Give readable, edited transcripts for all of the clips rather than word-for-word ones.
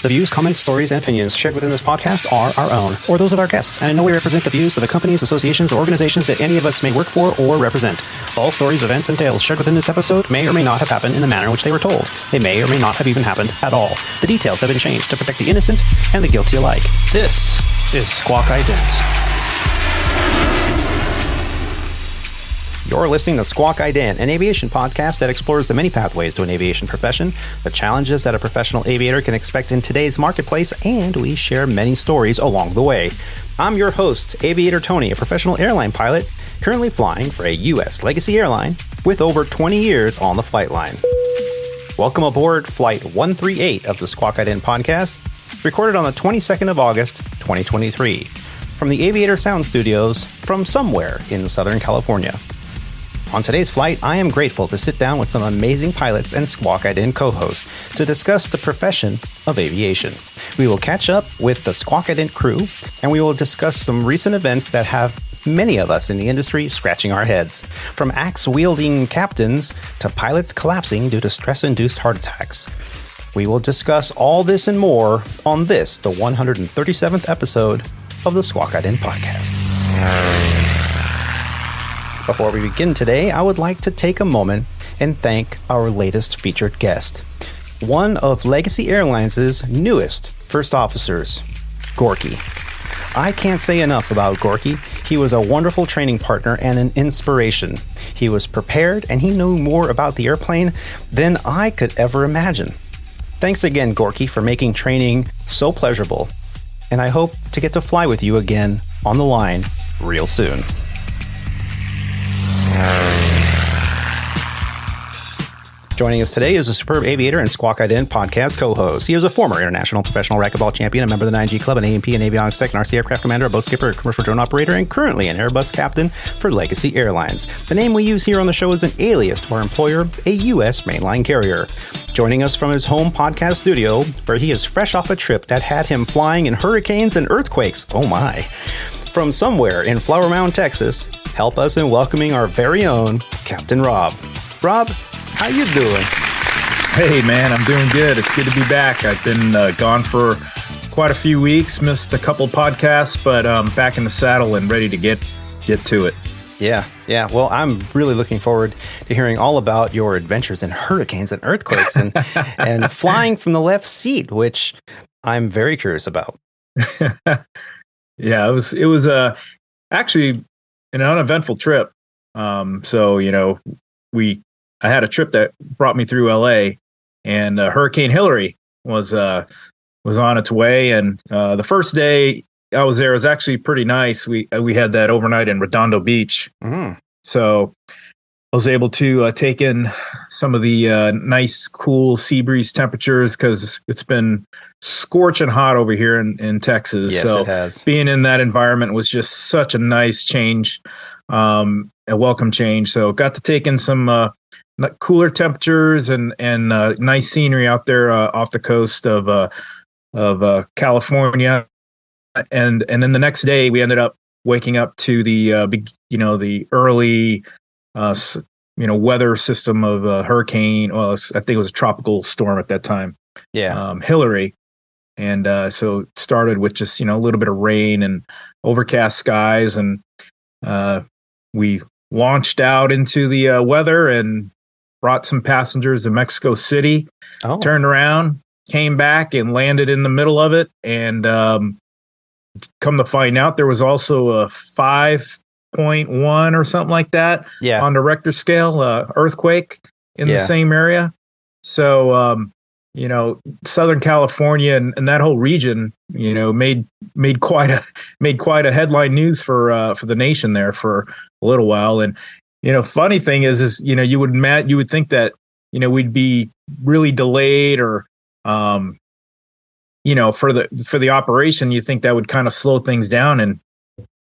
The views, comments, stories, and opinions shared within this podcast are our own, or those of our guests, and in no way represent the views of the companies, associations, or organizations that any of us may work for or represent. All stories, events, and tales shared within this episode may or may not have happened in the manner in which they were told. They may or may not have even happened at all. The details have been changed to protect the innocent and the guilty alike. This is Squawk Ident. You're listening to Squawk Ident, an aviation podcast that explores the many pathways to an aviation profession, the challenges that a professional aviator can expect in today's marketplace, and we share many stories along the way. I'm your host, Aviator Tony, a professional airline pilot, currently flying for a U.S. legacy airline with over 20 years on the flight line. Welcome aboard Flight 138 of the Squawk Ident Podcast, recorded on the 22nd of August, 2023, from the Aviator Sound Studios from somewhere in Southern California. On today's flight, I am grateful to sit down with some amazing pilots and Squawk Ident co-hosts to discuss the profession of aviation. We will catch up with the Squawk Ident crew, and we will discuss some recent events that have many of us in the industry scratching our heads, from axe-wielding captains to pilots collapsing due to stress-induced heart attacks. We will discuss all this and more on this, the 137th episode of the Squawk Ident Podcast. Before we begin today, I would like to take a moment and thank our latest featured guest, one of Legacy Airlines' newest first officers, Gorky. I can't say enough about Gorky. He was a wonderful training partner and an inspiration. He was prepared and he knew more about the airplane than I could ever imagine. Thanks again, Gorky, for making training so pleasurable, and I hope to get to fly with you again on the line real soon. Joining us today is a superb aviator and Squawk Ident podcast co-host. He is a former international professional racquetball champion, a member of the 9G Club, an A&P and avionics tech, an RC aircraft commander, a boat skipper, a commercial drone operator, and currently an Airbus captain for Legacy Airlines. The name we use here on the show is an alias to our employer, a U.S. mainline carrier. Joining us from his home podcast studio, where he is fresh off a trip that had him flying in hurricanes and earthquakes. Oh my. From somewhere in Flower Mound, Texas, help us in welcoming our very own Captain Rob. Rob, how you doing? Hey, man, I'm doing good. It's good to be back. I've been gone for quite a few weeks, missed a couple podcasts, but back in the saddle and ready to get to it. Yeah. Well, I'm really looking forward to hearing all about your adventures in hurricanes and earthquakes and, and flying from the left seat, which I'm very curious about. Yeah, it was actually an uneventful trip. So, I had a trip that brought me through LA, and Hurricane Hillary was on its way. And the first day I was there was actually pretty nice. We had that overnight in Redondo Beach. Mm. So I was able to take in some of the nice, cool sea breeze temperatures because it's been scorching hot over here in Texas. Yes, so it has. Being in that environment was just such a nice change, a welcome change. So got to take in some cooler temperatures and nice scenery out there off the coast of California. And then the next day we ended up waking up to the early weather system of a hurricane. Well, I think it was a tropical storm at that time. Yeah. Hillary. And so it started with just, a little bit of rain and overcast skies. And we launched out into the weather and brought some passengers to Mexico City, turned around, came back and landed in the middle of it. And come to find out, there was also a 5.1 or something like that on the Richter scale, earthquake in the same area. So, Southern California and that whole region, made quite a headline news for the nation there for a little while. And funny thing is you would think that we'd be really delayed or for the operation. You think that would kind of slow things down, and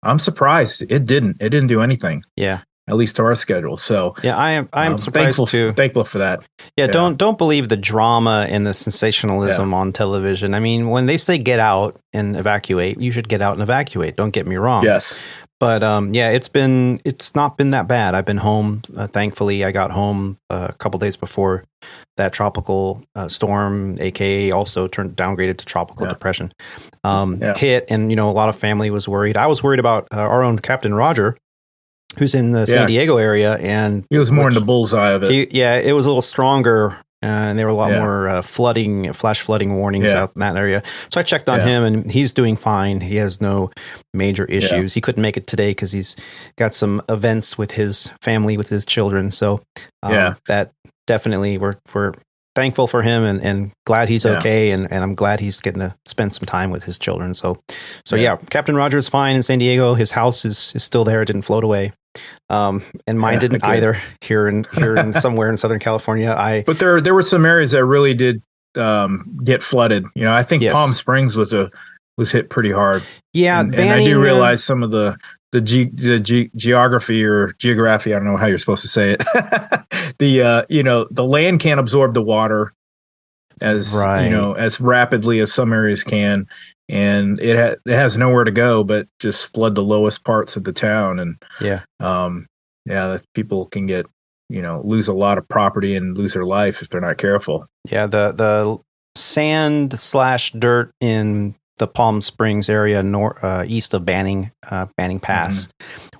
I'm surprised it didn't do anything. Yeah. At least to our schedule. So yeah, I am surprised too. Thankful for that. Yeah, don't believe the drama and the sensationalism on television. I mean, when they say get out and evacuate, you should get out and evacuate. Don't get me wrong. Yes. But it's not been that bad. I've been home. Thankfully, I got home a couple days before that tropical storm, aka also downgraded to tropical depression, hit. And, a lot of family was worried. I was worried about our own Captain Roger, who's in the San Diego area. And he was more in the bullseye of it. It was a little stronger. And there were a lot more flash flooding warnings out in that area. So I checked on him, and he's doing fine. He has no major issues. He couldn't make it today because he's got some events with his family, with his children. So that definitely we're thankful for him and glad he's okay. And I'm glad he's getting to spend some time with his children. So Captain Roger is fine in San Diego. His house is still there. It didn't float away. And mine didn't either here in somewhere in Southern California. But there were some areas that really did get flooded. I think Palm Springs was hit pretty hard. Yeah, and I do realize some of the geography or geography. I don't know how you're supposed to say it. The land can't absorb the water as as rapidly as some areas can. And it has nowhere to go but just flood the lowest parts of the town. And people can get, lose a lot of property and lose their life if they're not careful. Yeah, the sand / dirt in the Palm Springs area east of Banning Pass,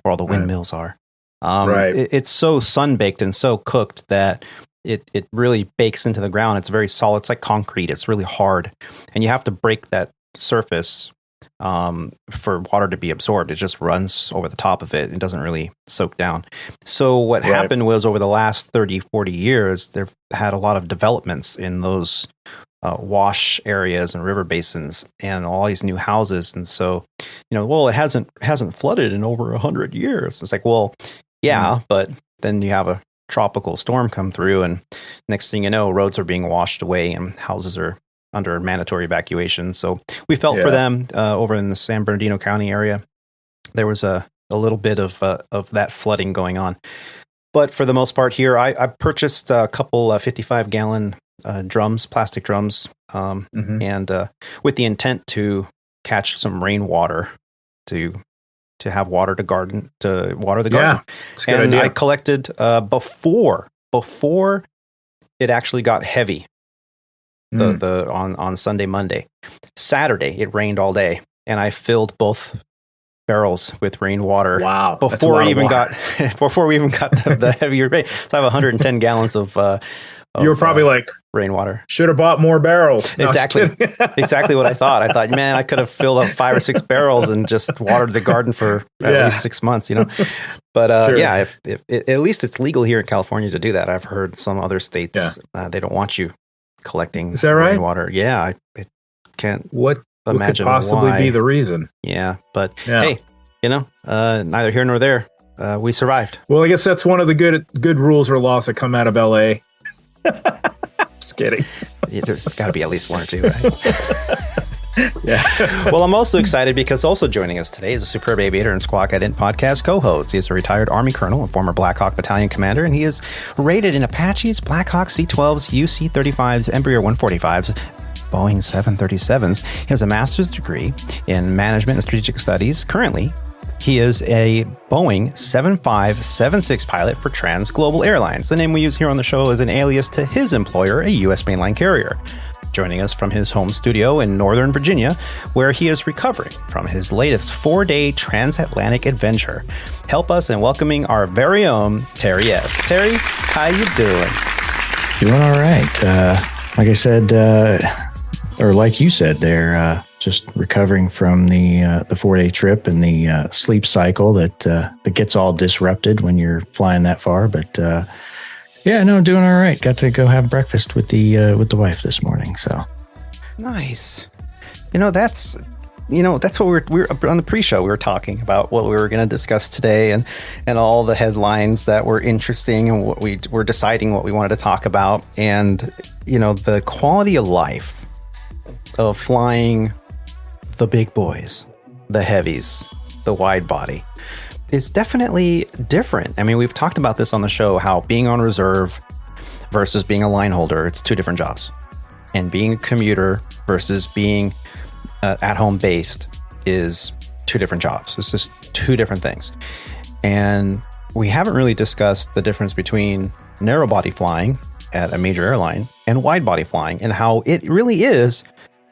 where all the windmills are. It's so sun-baked and so cooked that it really bakes into the ground. It's very solid. It's like concrete. It's really hard. And you have to break that surface for water to be absorbed. It just runs over the top of it. It doesn't really soak down. So what happened was over the last 30, 40 years, they've had a lot of developments in those wash areas and river basins and all these new houses. And so, it hasn't flooded in over 100 years. It's like, but then you have a tropical storm come through and next thing you know, roads are being washed away and houses are under mandatory evacuation. So we felt for them over in the San Bernardino County area. There was a little bit of that flooding going on. But for the most part here, I purchased a couple 55-gallon drums, plastic drums, and with the intent to catch some rainwater to have water to water the garden. Yeah, it's a good idea. I collected before it actually got heavy. On Sunday, Monday, Saturday, it rained all day, and I filled both barrels with rainwater. Wow! Before we even got the heavier rain, so I have 110 gallons of. You were probably like rainwater. Should have bought more barrels. No, exactly what I thought. I thought, man, I could have filled up 5 or 6 barrels and just watered the garden for at least 6 months. But if at least it's legal here in California to do that. I've heard some other states they don't want you collecting Is that right? rainwater. Yeah, I can't could imagine possibly why. Be the reason. Yeah, but hey, neither here nor there. We survived. Well, I guess that's one of the good rules or laws that come out of LA. Just kidding. There's got to be at least one or two, right? Well, I'm also excited because also joining us today is a superb aviator and Squawk Ident Podcast co-host. He is a retired Army colonel and former Black Hawk Battalion commander, and he is rated in Apaches, Black Hawk C-12s, UC-35s, Embraer 145s, Boeing 737s. He has a master's degree in management and strategic studies. Currently, he is a Boeing 7576 pilot for Trans Global Airlines. The name we use here on the show is an alias to his employer, a U.S. mainline carrier. Joining us from his home studio in Northern Virginia, where he is recovering from his latest 4-day transatlantic adventure. Help us in welcoming our very own Terry S. Terry, how you doing? Doing all right. Like I said, or like you said there, just recovering from the 4-day trip and the sleep cycle that gets all disrupted when you're flying that far. But doing all right. Got to go have breakfast with the wife this morning. So nice. That's what we were on the pre-show. We were talking about what we were going to discuss today and all the headlines that were interesting and what we were deciding what we wanted to talk about. And, the quality of life of flying the big boys, the heavies, the wide body is definitely different. I mean, we've talked about this on the show, how being on reserve versus being a line holder, it's 2 different jobs. And being a commuter versus being at home based is 2 different jobs. It's just 2 different things. And we haven't really discussed the difference between narrow body flying at a major airline and wide body flying, and how it really is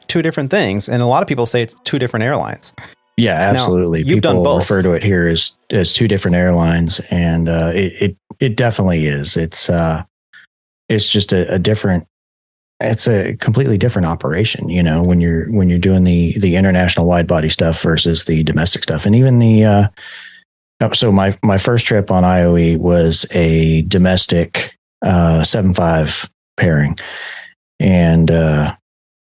two different things. And a lot of people say it's two different airlines. Yeah, absolutely. Now, you've people done both. Refer to it here as two different airlines, and it definitely is. It's just a different. It's a completely different operation, when you're doing the international wide body stuff versus the domestic stuff, and even the. So my first trip on IOE was a domestic 7.5 pairing, and I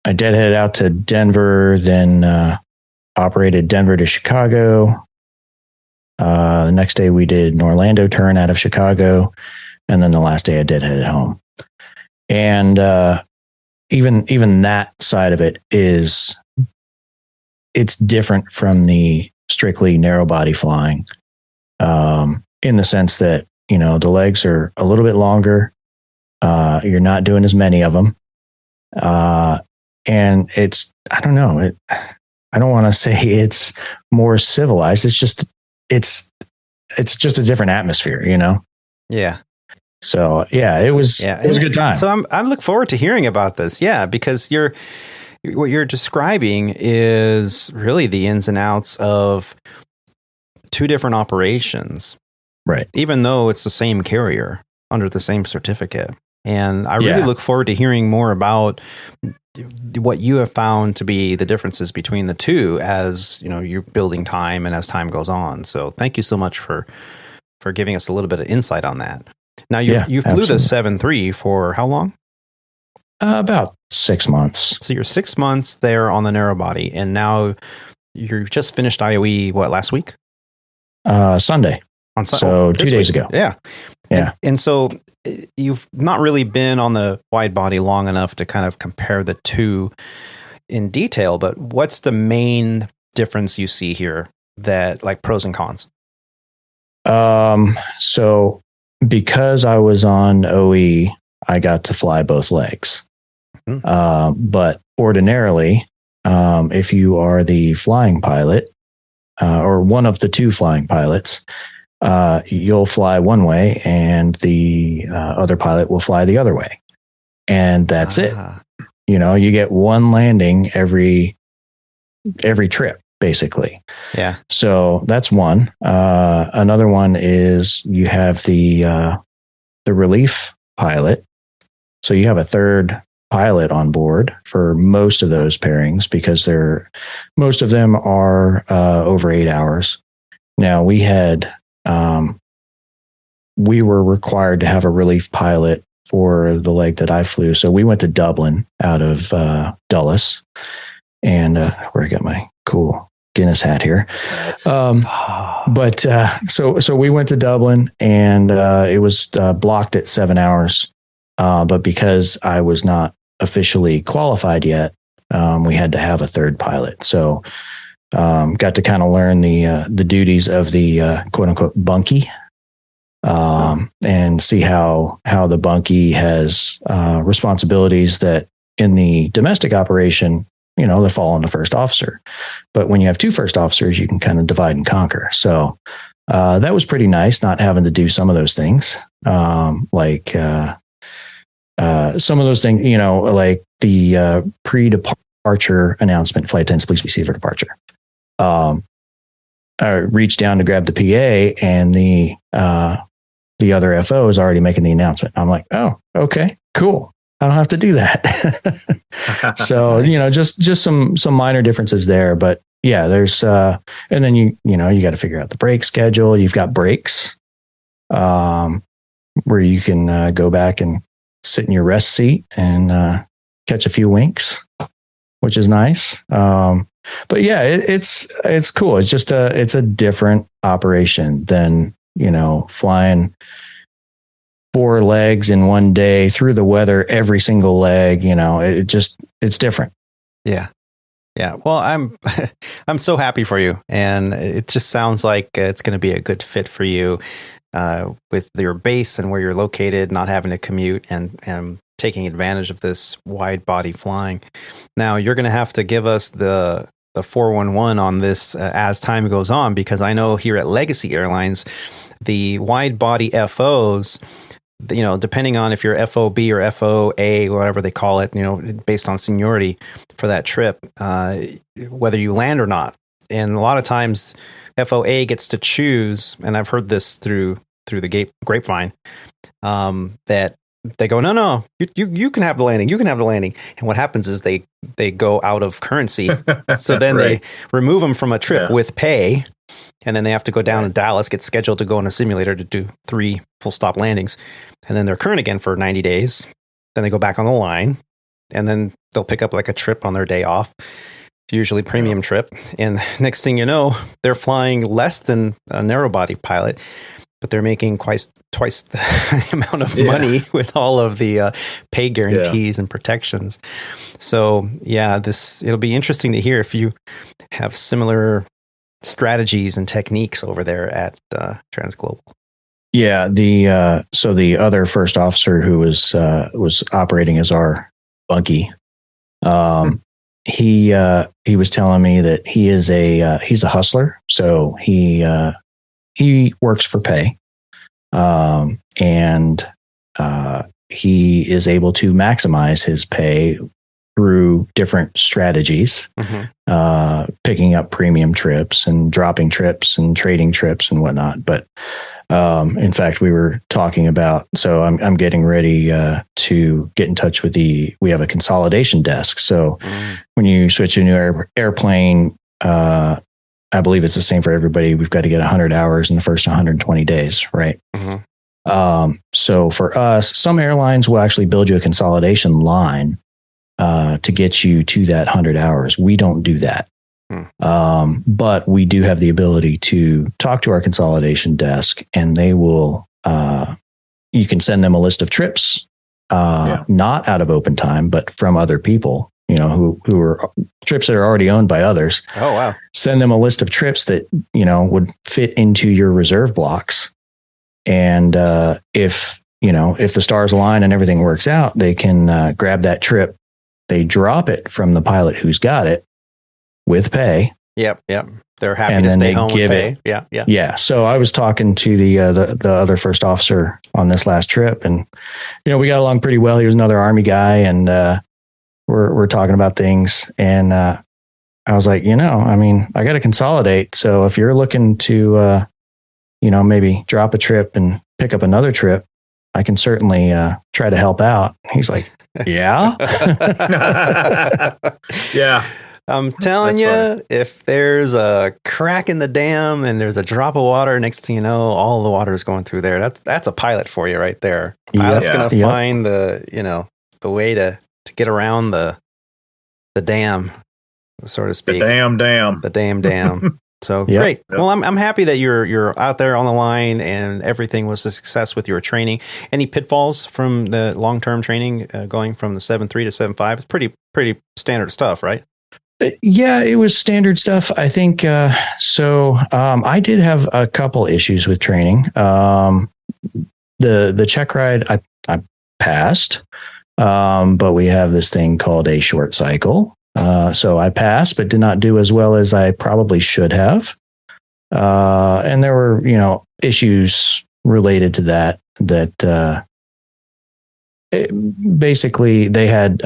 deadheaded out to Denver, then operated Denver to Chicago. The next day we did an Orlando turn out of Chicago, and then the last day I deadheaded home. And even that side of it it's different from the strictly narrow body flying, in the sense that, the legs are a little bit longer. You're not doing as many of them. And I don't know, I don't want to say it's more civilized. It's just a different atmosphere, Yeah. So yeah, it was a good time. So I'm looking forward to hearing about this. Yeah, because what you're describing is really the ins and outs of two different operations, right? Even though it's the same carrier under the same certificate. And I really look forward to hearing more about what you have found to be the differences between the two as, you're building time and as time goes on. So thank you so much for giving us a little bit of insight on that. Now you flew the 7.3 for how long? About 6 months. So you're 6 months there on the narrow body, and now you just finished IOE, last week? Sunday. So 2 days ago. Yeah. Yeah. And so you've not really been on the wide body long enough to kind of compare the two in detail, but what's the main difference you see here, that like pros and cons? So because I was on OE, I got to fly both legs. But ordinarily, if you are the flying pilot, or one of the two flying pilots, you'll fly one way and the other pilot will fly the other way. And that's it. You get one landing every trip, basically. Yeah. So that's one. Another one is you have the relief pilot. So you have a third pilot on board for most of those pairings, because most of them are over 8 hours. Now we were required to have a relief pilot for the leg that I flew. So we went to Dublin out of Dulles, and where I got my cool Guinness hat here. Nice. But so we went to Dublin, and it was blocked at 7 hours. But because I was not officially qualified yet, we had to have a third pilot. So got to kind of learn the duties of the quote unquote bunkie, and see how the bunkie has responsibilities that in the domestic operation, they fall on the first officer. But when you have two first officers, you can kind of divide and conquer. So that was pretty nice, not having to do some of those things, like some of those things, like the pre-departure announcement, flight attendants, please be seated for departure. I reached down to grab the PA, and the other FO is already making the announcement. I'm like, oh, okay, cool. I don't have to do that. So, Nice. just some minor differences there, but yeah, there's, and then you got to figure out the break schedule. You've got breaks, where you can go back and sit in your rest seat and catch a few winks, which is nice. But yeah, it's cool. It's just it's a different operation than, flying 4 legs in one day through the weather, every single leg, it's different. Yeah. Yeah. Well, I'm so happy for you. And it just sounds like it's going to be a good fit for you, with your base and where you're located, not having to commute and taking advantage of this wide body flying. Now you're going to have to give us the 411 on this as time goes on, because I know here at Legacy Airlines, the wide body FOs depending on if you're FOB or FOA, whatever they call it, based on seniority for that trip, whether you land or not. And a lot of times FOA gets to choose, and I've heard this through the grapevine, that they go, no, you can have the landing. You can have the landing. And what happens is they go out of currency. So then Right. they remove them from a trip with pay. And then they have to go down to Dallas, get scheduled to go in a simulator to do 3 full stop landings. And then they're current again for 90 days. Then they go back on the line. And then they'll pick up like a trip on their day off, usually premium trip. And next thing you know, they're flying less than a narrow body pilot, but they're making twice the amount of money with all of the pay guarantees and protections. So it'll be interesting to hear if you have similar strategies and techniques over there at Transglobal. Yeah, so the other first officer who was operating as our bunkie, he was telling me that he's a hustler, so he works for pay, and he is able to maximize his pay through different strategies, picking up premium trips and dropping trips and trading trips and whatnot. But in fact, we were talking about, so I'm getting ready to get in touch with we have a consolidation desk. So when you switch to a new airplane, I believe it's the same for everybody. We've got to get 100 hours in the first 120 days, right? So for us, some airlines will actually build you a consolidation line to get you to that 100 hours. We don't do that. But we do have the ability to talk to our consolidation desk, and they will, you can send them a list of trips, not out of open time, but from other people, who are trips that are already owned by others. Oh, wow. Send them a list of trips that, would fit into your reserve blocks. And if the stars align and everything works out, they can grab that trip. They drop it from the pilot who's got it with pay. Yep. They're happy to stay home with pay. Yeah. So I was talking to the other first officer on this last trip, and we got along pretty well. He was another Army guy, and we're talking about things. And I was like, I got to consolidate. So if you're looking to maybe drop a trip and pick up another trip, I can certainly try to help out. He's like, yeah. Yeah. I'm telling you, if there's a crack in the dam and there's a drop of water, next thing you know, all the water is going through there. That's a pilot for you right there. Pilot's going to find the way to get around the dam, so to speak. The damn dam. So great. Well, I'm happy that you're out there on the line and everything was a success with your training. Any pitfalls from the long-term training going from the 7.3 to 7.5? It's pretty standard stuff, right? Yeah, it was standard stuff. I think so. I did have a couple issues with training. The check ride I passed, but we have this thing called a short cycle. So I passed, but did not do as well as I probably should have. And there were, issues related to that basically they had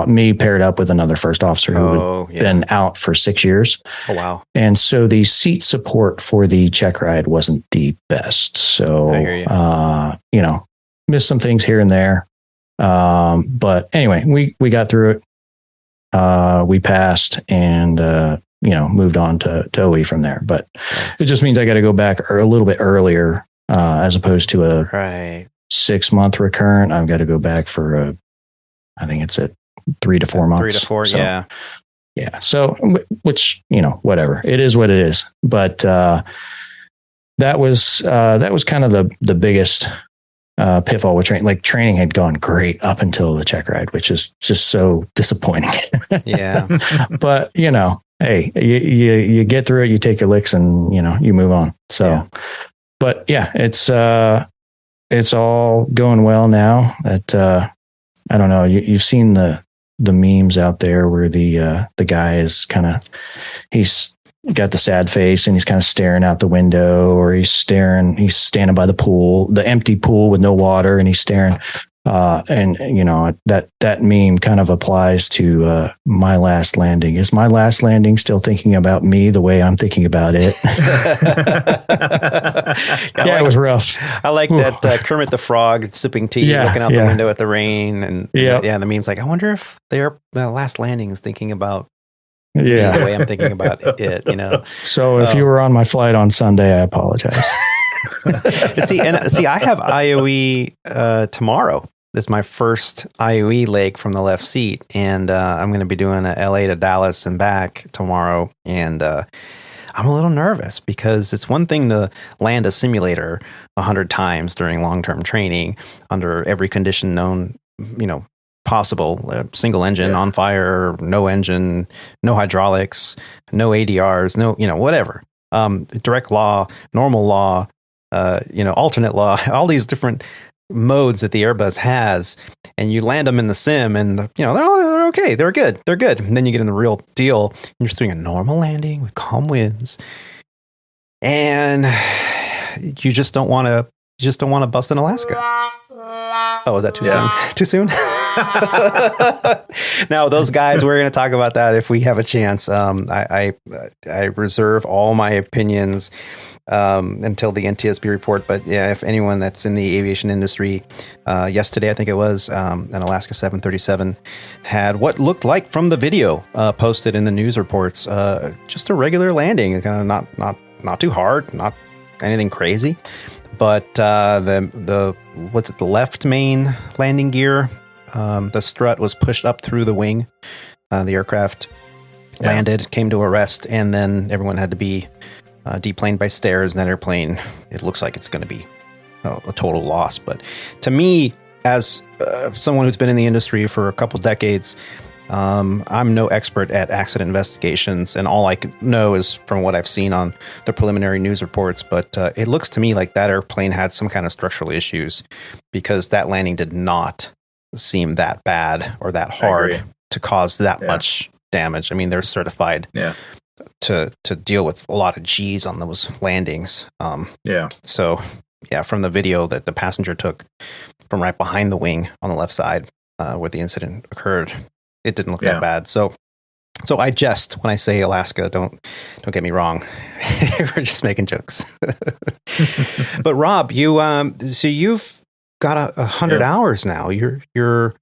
me paired up with another first officer who had been out for 6 years. Oh, wow. And so the seat support for the check ride wasn't the best. So, missed some things here and there. But anyway, we got through it. We passed and, moved on to OE from there. But it just means I got to go back a little bit earlier as opposed to a 6-month recurrent. I've got to go back for I think it's 3 to 4 months. 3 to 4, so, yeah. So, which, whatever. It is what it is. But that was kind of the biggest pitfall with training. Like training had gone great up until the check ride, which is just so disappointing. Yeah. But, hey, you get through it, you take your licks and, you move on. So, but yeah, it's all going well now. That I don't know. You've seen the memes out there where the guy is he's got the sad face and he's kind of staring out the window, or he's standing by the pool, the empty pool with no water, and he's staring. And that meme kind of applies to my last landing. Is my last landing still thinking about me the way I'm thinking about it? It was rough. I like that Kermit the Frog sipping tea, looking out the window at the rain, and the meme's like, I wonder if the last landing is thinking about me the way I'm thinking about it. So if you were on my flight on Sunday, I apologize. see, I have IOE tomorrow. This is my first IOE leg from the left seat, and I'm going to be doing a LA to Dallas and back tomorrow. And I'm a little nervous because it's one thing to land a simulator 100 times during long-term training under every condition known, possible. Single engine on fire, no engine, no hydraulics, no ADRs, no, whatever. Direct law, normal law, alternate law, all these different modes that the Airbus has, and you land them in the sim, and they're okay, they're good. And then you get in the real deal, and you're just doing a normal landing with calm winds, and you just don't want to bust in Alaska. Oh, is that too soon? Too soon? Now, those guys, we're going to talk about that if we have a chance. I reserve all my opinions until the NTSB report. But yeah, if anyone that's in the aviation industry, yesterday, I think it was, an Alaska 737 had what looked like from the video posted in the news reports, just a regular landing, kind of not too hard, not anything crazy. But the left main landing gear, the strut was pushed up through the wing. The aircraft landed, came to a rest, and then everyone had to be deplaned by stairs. And that airplane, it looks like it's going to be a total loss. But to me, as someone who's been in the industry for a couple decades, I'm no expert at accident investigations, and all I can know is from what I've seen on the preliminary news reports. But it looks to me like that airplane had some kind of structural issues, because that landing did not seem that bad or that hard to cause that much damage. I mean, they're certified to deal with a lot of G's on those landings. So from the video that the passenger took from right behind the wing on the left side where the incident occurred, it didn't look that bad. So I jest when I say Alaska. Don't get me wrong. We're just making jokes. But Rob, you've got 100 hours now. Your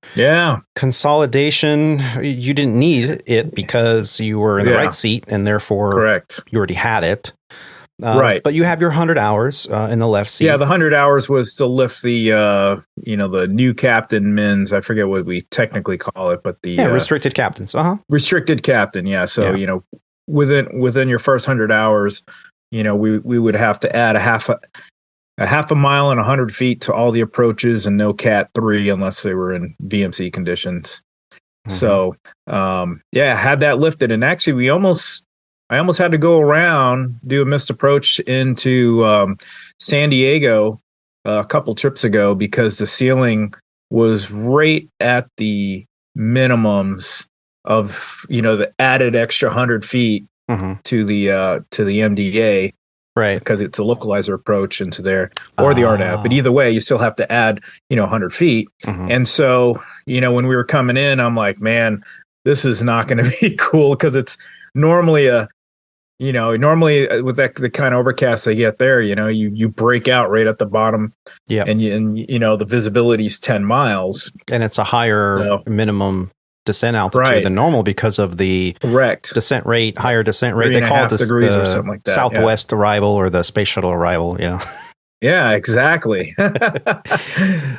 consolidation, you didn't need it because you were in the right seat, and therefore you already had it. Right. But you have your 100 hours in the left seat. Yeah, the 100 hours was to lift the, the new captain mins. I forget what we technically call it, but the restricted captains. Restricted captain. Yeah. So, within your first 100 hours, we would have to add a half a mile and 100 feet to all the approaches, and no Cat 3 unless they were in VMC conditions. Mm-hmm. So, had that lifted. And actually, I almost had to go around, do a missed approach into San Diego a couple trips ago, because the ceiling was right at the minimums of, the added extra 100 feet to the MDA. Right. Because it's a localizer approach into there, or the RNAV. But either way, you still have to add, 100 feet. Mm-hmm. And so, when we were coming in, I'm like, man, this is not going to be cool, because it's normally with the kind of overcast they get there, you break out right at the bottom. Yeah. And the visibility is 10 miles. And it's a higher minimum descent altitude than normal because of the descent rate, higher descent rate. They call it the degrees or something like that. Southwest arrival, or the space shuttle arrival. Yeah, exactly.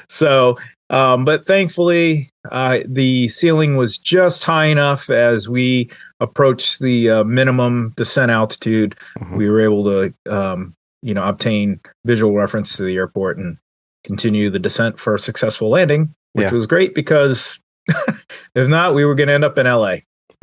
So, but thankfully, the ceiling was just high enough as we approached the minimum descent altitude. Mm-hmm. We were able to, obtain visual reference to the airport and continue the descent for a successful landing, which was great, because if not, we were going to end up in LA.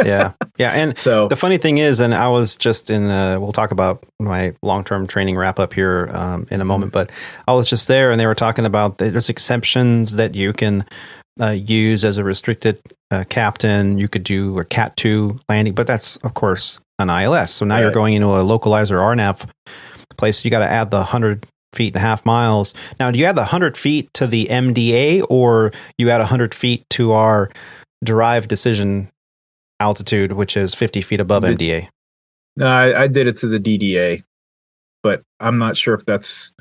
Yeah. And so the funny thing is, and I was just we'll talk about my long-term training wrap up here in a moment, but I was just there, and they were talking about there's exceptions that you can use as a restricted captain. You could do a Cat 2 landing, but that's, of course, an ILS. So now you're going into a localizer RNAV place. You got to add the 100 feet and a half miles. Now, do you add the 100 feet to the MDA, or you add 100 feet to our derived decision altitude, which is 50 feet above MDA? No, I did it to the DDA, but I'm not sure if that's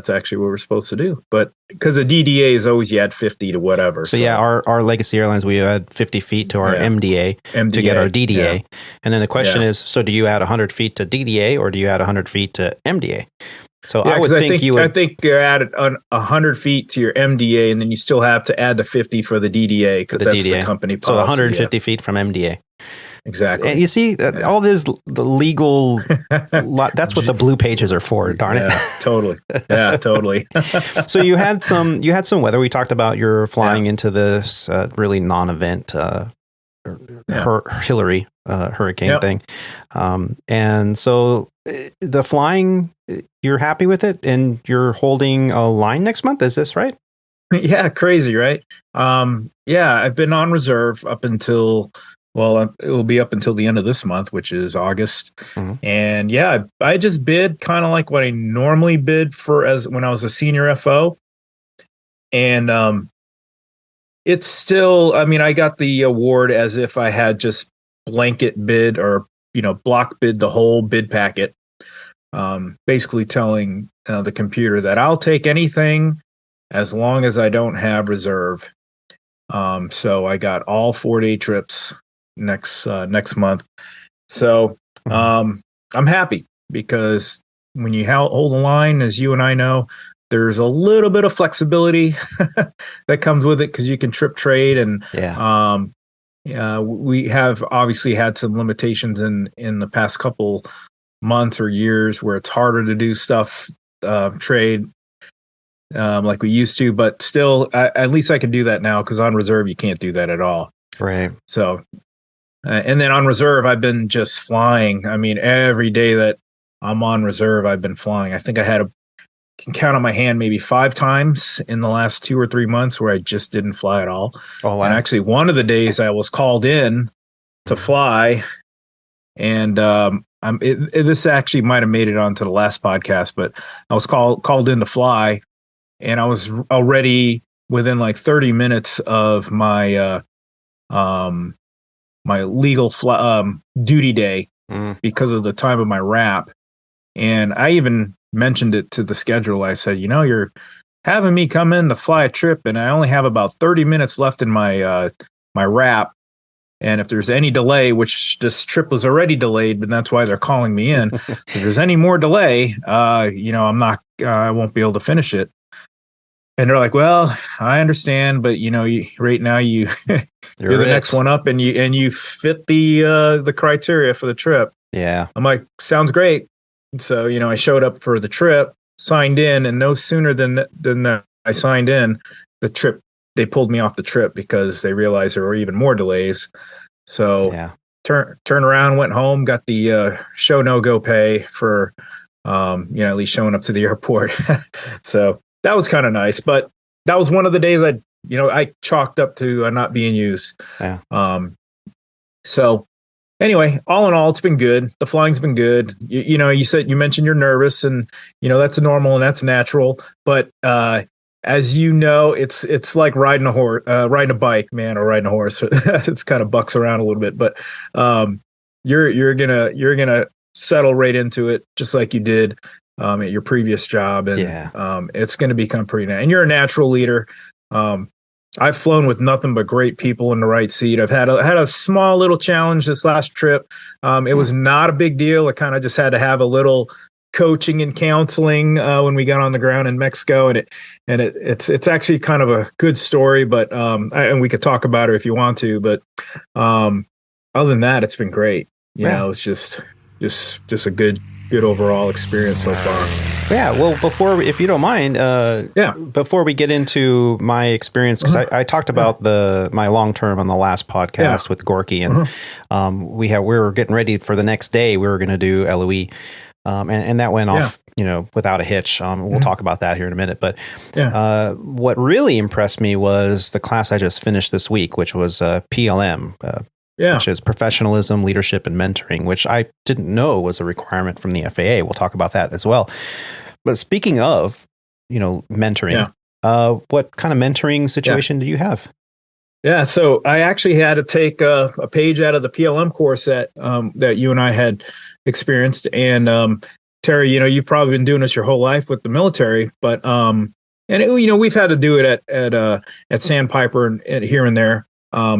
actually what we're supposed to do. But because the DDA is always you add 50 to whatever. So yeah, our Legacy Airlines, we add 50 feet to our MDA to get our DDA. Yeah. And then the question is, so do you add 100 feet to DDA, or do you add 100 feet to MDA? So I would think you would. I think you add 100 feet to your MDA, and then you still have to add the 50 for the DDA, because that's the company policy. So 150 feet from MDA. Exactly. And you see, all this, the legal, that's what the blue pages are for, darn it. Yeah, totally. Yeah, totally. So you had some weather. We talked about your flying into this really non-event Hillary hurricane thing. And so the flying, you're happy with it, and you're holding a line next month. Is this right? Yeah, crazy, right? Yeah, I've been on reserve up until... Well, it will be up until the end of this month, which is August. Mm-hmm. And yeah, I just bid kind of like what I normally bid for as when I was a senior FO. And it's still, I mean, I got the award as if I had just blanket bid or, block bid the whole bid packet. Basically telling the computer that I'll take anything as long as I don't have reserve. So I got all 4-day trips next month. So I'm happy, because when you hold the line, as you and I know, there's a little bit of flexibility that comes with it, because you can trip trade, and we have obviously had some limitations in the past couple months or years where it's harder to do stuff trade like we used to, but still at least I can do that now, because on reserve you can't do that at all. Right. So and then on reserve, I've been just flying. I mean, every day that I'm on reserve, I've been flying. I think I can count on my hand maybe 5 times in the last 2 or 3 months where I just didn't fly at all. Oh, wow. And actually, one of the days I was called in to fly, and this actually might have made it onto the last podcast, but I was called in to fly, and I was already within like 30 minutes of my my legal duty day because of the time of my wrap. And I even mentioned it to the scheduler. I said, you're having me come in to fly a trip, and I only have about 30 minutes left in my my wrap. And if there's any delay, which this trip was already delayed, but that's why they're calling me in. If there's any more delay, I won't be able to finish it. And they're like, well, I understand, but right now you're the next one up, and you fit the criteria for the trip. Yeah. I'm like, sounds great. So, I showed up for the trip, signed in, and no sooner than I signed in, they pulled me off the trip because they realized there were even more delays. So turn around, went home, got the show no-go pay for at least showing up to the airport. So that was kind of nice, but that was one of the days I chalked up to not being used. Yeah. So anyway, all in all, it's been good. The flying's been good. You mentioned you're nervous, and that's normal and that's natural. But as you know, it's like riding a bike, man, or riding a horse. It's kind of bucks around a little bit, but you're gonna settle right into it, just like you did at your previous job, and it's going to become pretty nice. And you're a natural leader. I've flown with nothing but great people in the right seat. I've had a small little challenge this last trip. It was not a big deal. I kind of just had to have a little coaching and counseling when we got on the ground in Mexico, and it's actually kind of a good story. But and we could talk about it if you want to. But other than that, it's been great. It's just a good overall experience so far. Yeah. Well, if you don't mind, before we get into my experience, because I talked about my long term on the last podcast with Gorky, and we were getting ready for the next day. We were going to do LOE, and that went off, without a hitch. We'll talk about that here in a minute. But what really impressed me was the class I just finished this week, which was PLM. Yeah. which is professionalism, leadership, and mentoring, which I didn't know was a requirement from the FAA. We'll talk about that as well. But speaking of, mentoring, what kind of mentoring situation do you have? Yeah, so I actually had to take a page out of the PLM course that you and I had experienced. And Terry, you've probably been doing this your whole life with the military, but we've had to do it at Sandpiper and here and there.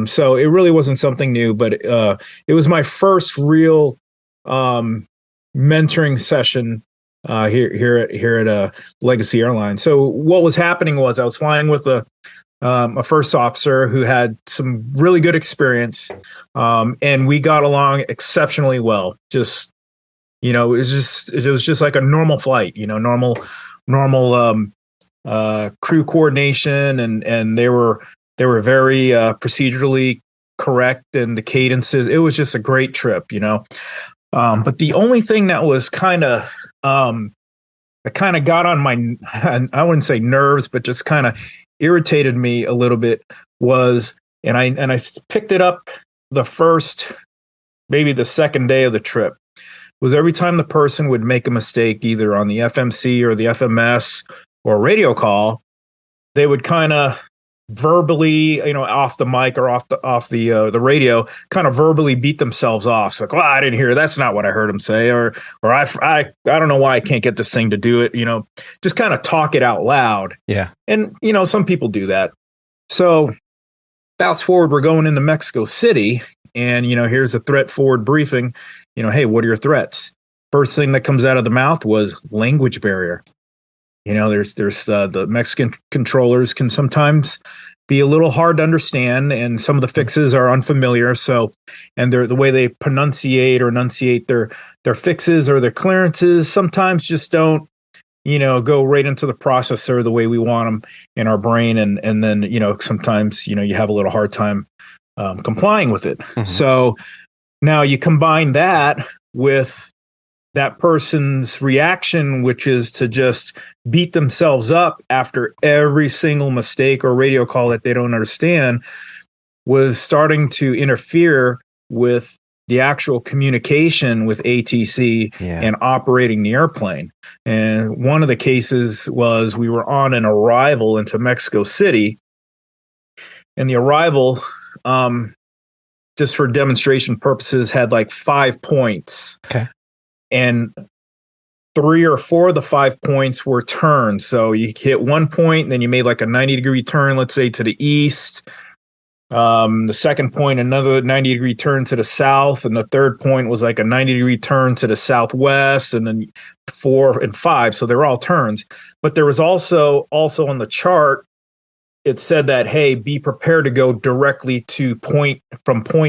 So it really wasn't something new, but it was my first real mentoring session here at Legacy Airlines. So what was happening was I was flying with a first officer who had some really good experience, and we got along exceptionally well. Just, it was just like a normal flight, normal crew coordination, and they were very procedurally correct, and the cadences. It was just a great trip, But the only thing that was kind of got on my, I wouldn't say nerves, but just kind of irritated me a little bit was, and I picked it up maybe the second day of the trip, was every time the person would make a mistake, either on the FMC or the FMS or a radio call, they would kind of verbally, off the mic or off the radio, kind of verbally beat themselves off. It's like, well, I didn't hear. That's not what I heard him say, or I don't know why I can't get this thing to do it. Just kind of talk it out loud. Yeah. And some people do that. So fast forward, we're going into Mexico City, and here's the threat forward briefing. Hey, what are your threats? First thing that comes out of the mouth was language barrier. There's the Mexican controllers can sometimes be a little hard to understand, and some of the fixes are unfamiliar. So, and the way they pronunciate or enunciate their fixes or their clearances sometimes just don't, go right into the processor the way we want them in our brain, and then sometimes you have a little hard time complying with it. Mm-hmm. So now you combine that with that person's reaction, which is to just beat themselves up after every single mistake or radio call that they don't understand, was starting to interfere with the actual communication with ATC and operating the airplane. And one of the cases was we were on an arrival into Mexico City, and the arrival, just for demonstration purposes, had like 5 points. Okay. And 3 or 4 of the 5 points were turns. So you hit 1 point, and then you made like a 90-degree turn, let's say to the east. The second point, another 90-degree turn to the south. And the third point was like a 90-degree turn to the southwest. And then 4 and 5. So they're all turns. But there was also on the chart, it said that, hey, be prepared to go directly to point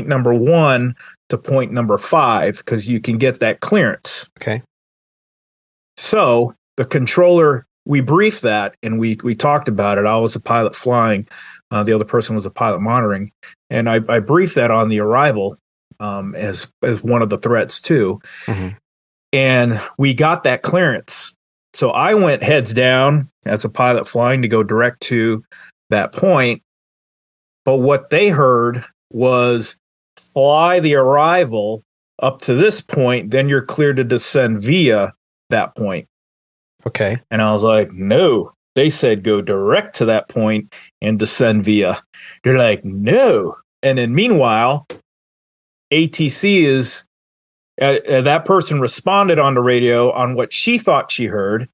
number 1 to point number 5, because you can get that clearance. Okay. So the controller, we briefed that, and we talked about it. I was a pilot flying. The other person was a pilot monitoring. And I briefed that on the arrival as one of the threats too. Mm-hmm. And we got that clearance. So I went heads down as a pilot flying to go direct to that point. But what they heard was, fly the arrival up to this point, then you're cleared to descend via that point. Okay. And I was like, no, they said go direct to that point and descend via. They're like, no. And then meanwhile, ATC is, that person responded on the radio on what she thought she heard.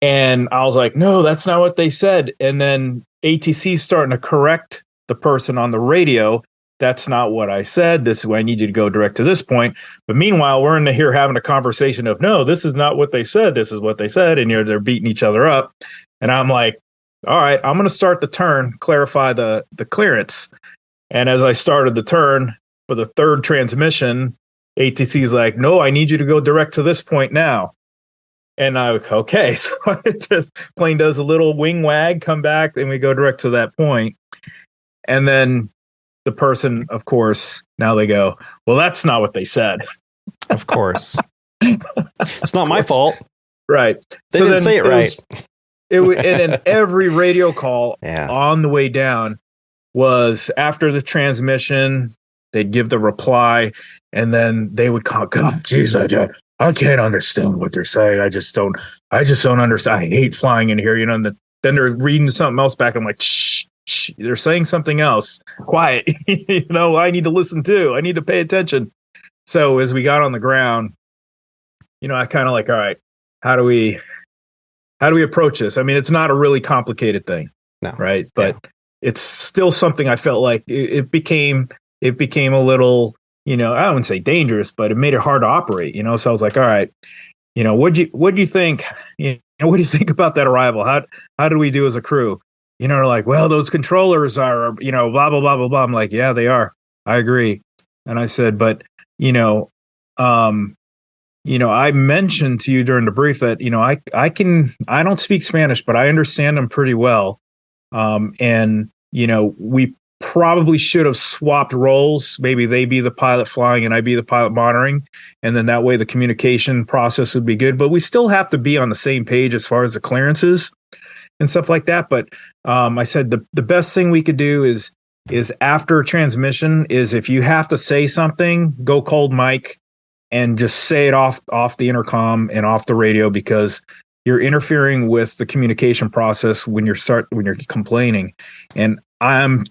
And I was like, no, that's not what they said. And then ATC is starting to correct the person on the radio. That's not what I said. This is why I need you to go direct to this point. But meanwhile, we're in here having a conversation of, no, this is not what they said. This is what they said. And they're beating each other up. And I'm like, all right, I'm going to start the turn, clarify the clearance. And as I started the turn for the third transmission, ATC is like, no, I need you to go direct to this point now. And I was okay. So the plane does a little wing wag, come back, and we go direct to that point. And then the person, of course, now they go, well, that's not what they said. Of course. It's not my fault. Right. They didn't say it right. And then every radio call on the way down was, after the transmission, they'd give the reply, and then they would call, God, geez, I can't understand what they're saying. I just don't understand. I hate flying in here, and then they're reading something else back. I'm like, shh, they're saying something else. Quiet. I need to listen too. I need to pay attention. So as we got on the ground, I kind of like, all right, how do we approach this? I mean, it's not a really complicated thing, right? But it's still something I felt like it became a little, I wouldn't say dangerous, but it made it hard to operate, So I was like, all right, what do you think? What do you think about that arrival? How do we do as a crew? They're like, well, those controllers are, blah, blah, blah, blah, blah. I'm like, yeah, they are. I agree. And I said, but, I mentioned to you during the brief that, I don't speak Spanish, but I understand them pretty well. And, we probably should have swapped roles. Maybe they be the pilot flying and I be the pilot monitoring. And then that way the communication process would be good. But we still have to be on the same page as far as the clearances and stuff like that. But I said the best thing we could do is after transmission is if you have to say something, go cold mic and just say it off the intercom and off the radio, because you're interfering with the communication process when you're complaining. And I'm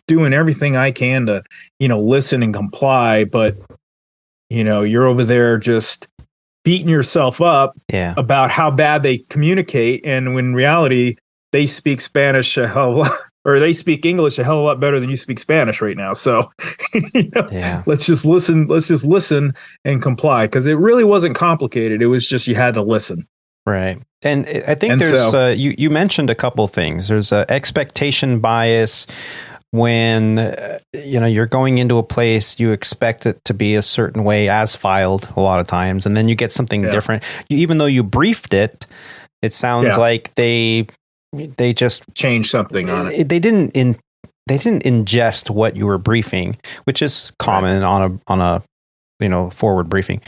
doing everything I can to, listen and comply, but you're over there just beating yourself up about how bad they communicate. And when in reality, they speak Spanish or they speak English a hell of a lot better than you speak Spanish right now. So, let's just listen and comply, because it really wasn't complicated. It was just you had to listen. Right. And I think there's you mentioned a couple of things. There's a expectation bias when you're going into a place, you expect it to be a certain way as filed a lot of times, and then you get something different. Even though you briefed it, it sounds like they just changed something on it. They didn't ingest what you were briefing, which is common on a forward briefing.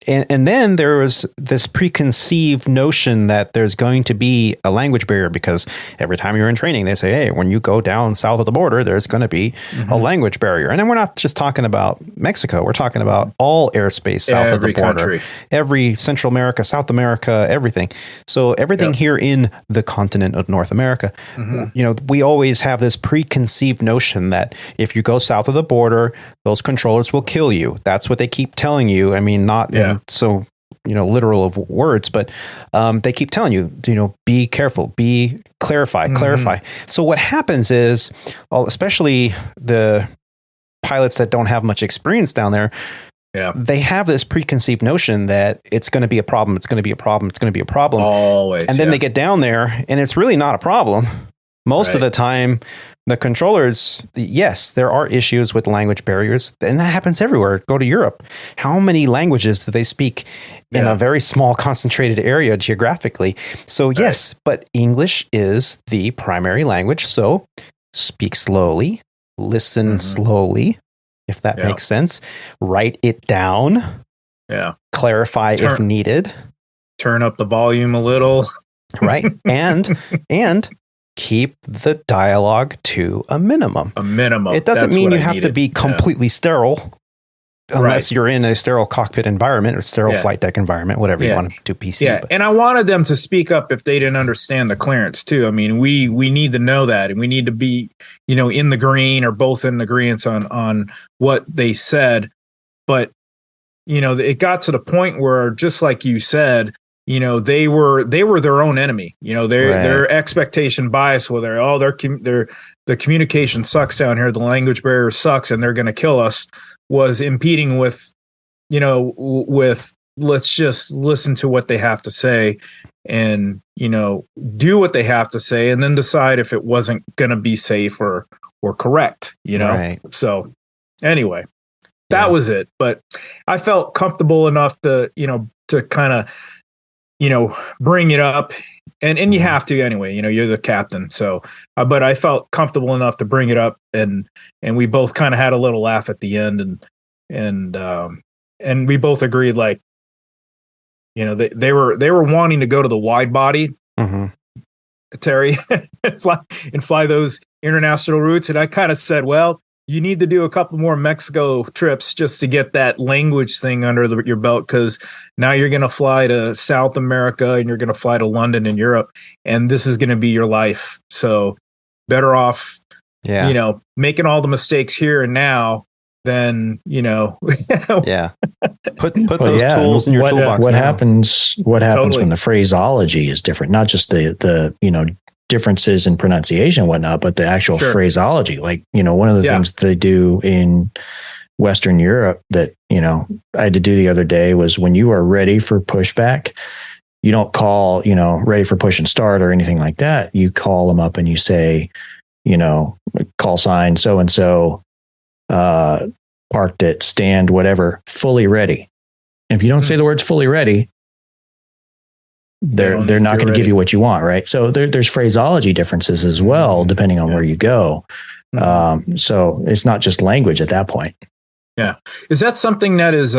And then there was this preconceived notion that there's going to be a language barrier, because every time you're in training, they say, hey, when you go down south of the border, there's going to be a language barrier. And then we're not just talking about Mexico. We're talking about all airspace south of the border, country. Every Central America, South America, everything. So everything here in the continent of North America, we always have this preconceived notion that if you go south of the border, those controllers will kill you. That's what they keep telling you. I mean, not in so literal of words, but they keep telling you, be careful, clarify. So what happens is, especially the pilots that don't have much experience down there, they have this preconceived notion that it's going to be a problem. It's going to be a problem. It's going to be a problem. Always. And then they get down there and it's really not a problem. Most of the time, the controllers, yes, there are issues with language barriers, and that happens everywhere. Go to Europe. How many languages do they speak in a very small, concentrated area geographically? So yes, but English is the primary language. So speak slowly, listen slowly, if that makes sense. Write it down. Clarify if needed. Turn up the volume a little. Right. And keep the dialogue to a minimum. It doesn't mean you have to be completely sterile, unless you're in a sterile cockpit environment or sterile flight deck environment, whatever you want to do PC. Yeah, and I wanted them to speak up if they didn't understand the clearance too. I mean, we need to know that, and we need to be, in the green or both in agreement on what they said. But, it got to the point where, just like you said, they were their own enemy. Their expectation bias, where the communication sucks down here, the language barrier sucks, and they're going to kill us, was impeding with let's just listen to what they have to say and do what they have to say, and then decide if it wasn't going to be safe or correct. So anyway, that was it. But I felt comfortable enough to kind of bring it up, and you have to anyway. You're the captain, so. But I felt comfortable enough to bring it up, and we both kind of had a little laugh at the end, and we both agreed, like, they were wanting to go to the wide body, Terry, and fly those international routes, and I kind of said, well, you need to do a couple more Mexico trips just to get that language thing under your belt, because now you're going to fly to South America and you're going to fly to London and Europe, and this is going to be your life. So better off, making all the mistakes here and now than, yeah. Put those tools in your toolbox. What happens when the phraseology is different? Not just the differences in pronunciation and whatnot, but the actual phraseology. Like, one of the things they do in Western Europe that, I had to do the other day was, when you are ready for pushback, you don't call, ready for push and start or anything like that. You call them up and you say, call sign so-and-so, parked at stand, whatever, fully ready. And if you don't say the words fully ready, they're not going to give you what you want, right? So there's phraseology differences as well, depending on where you go. So it's not just language at that point. Yeah. Is that something that is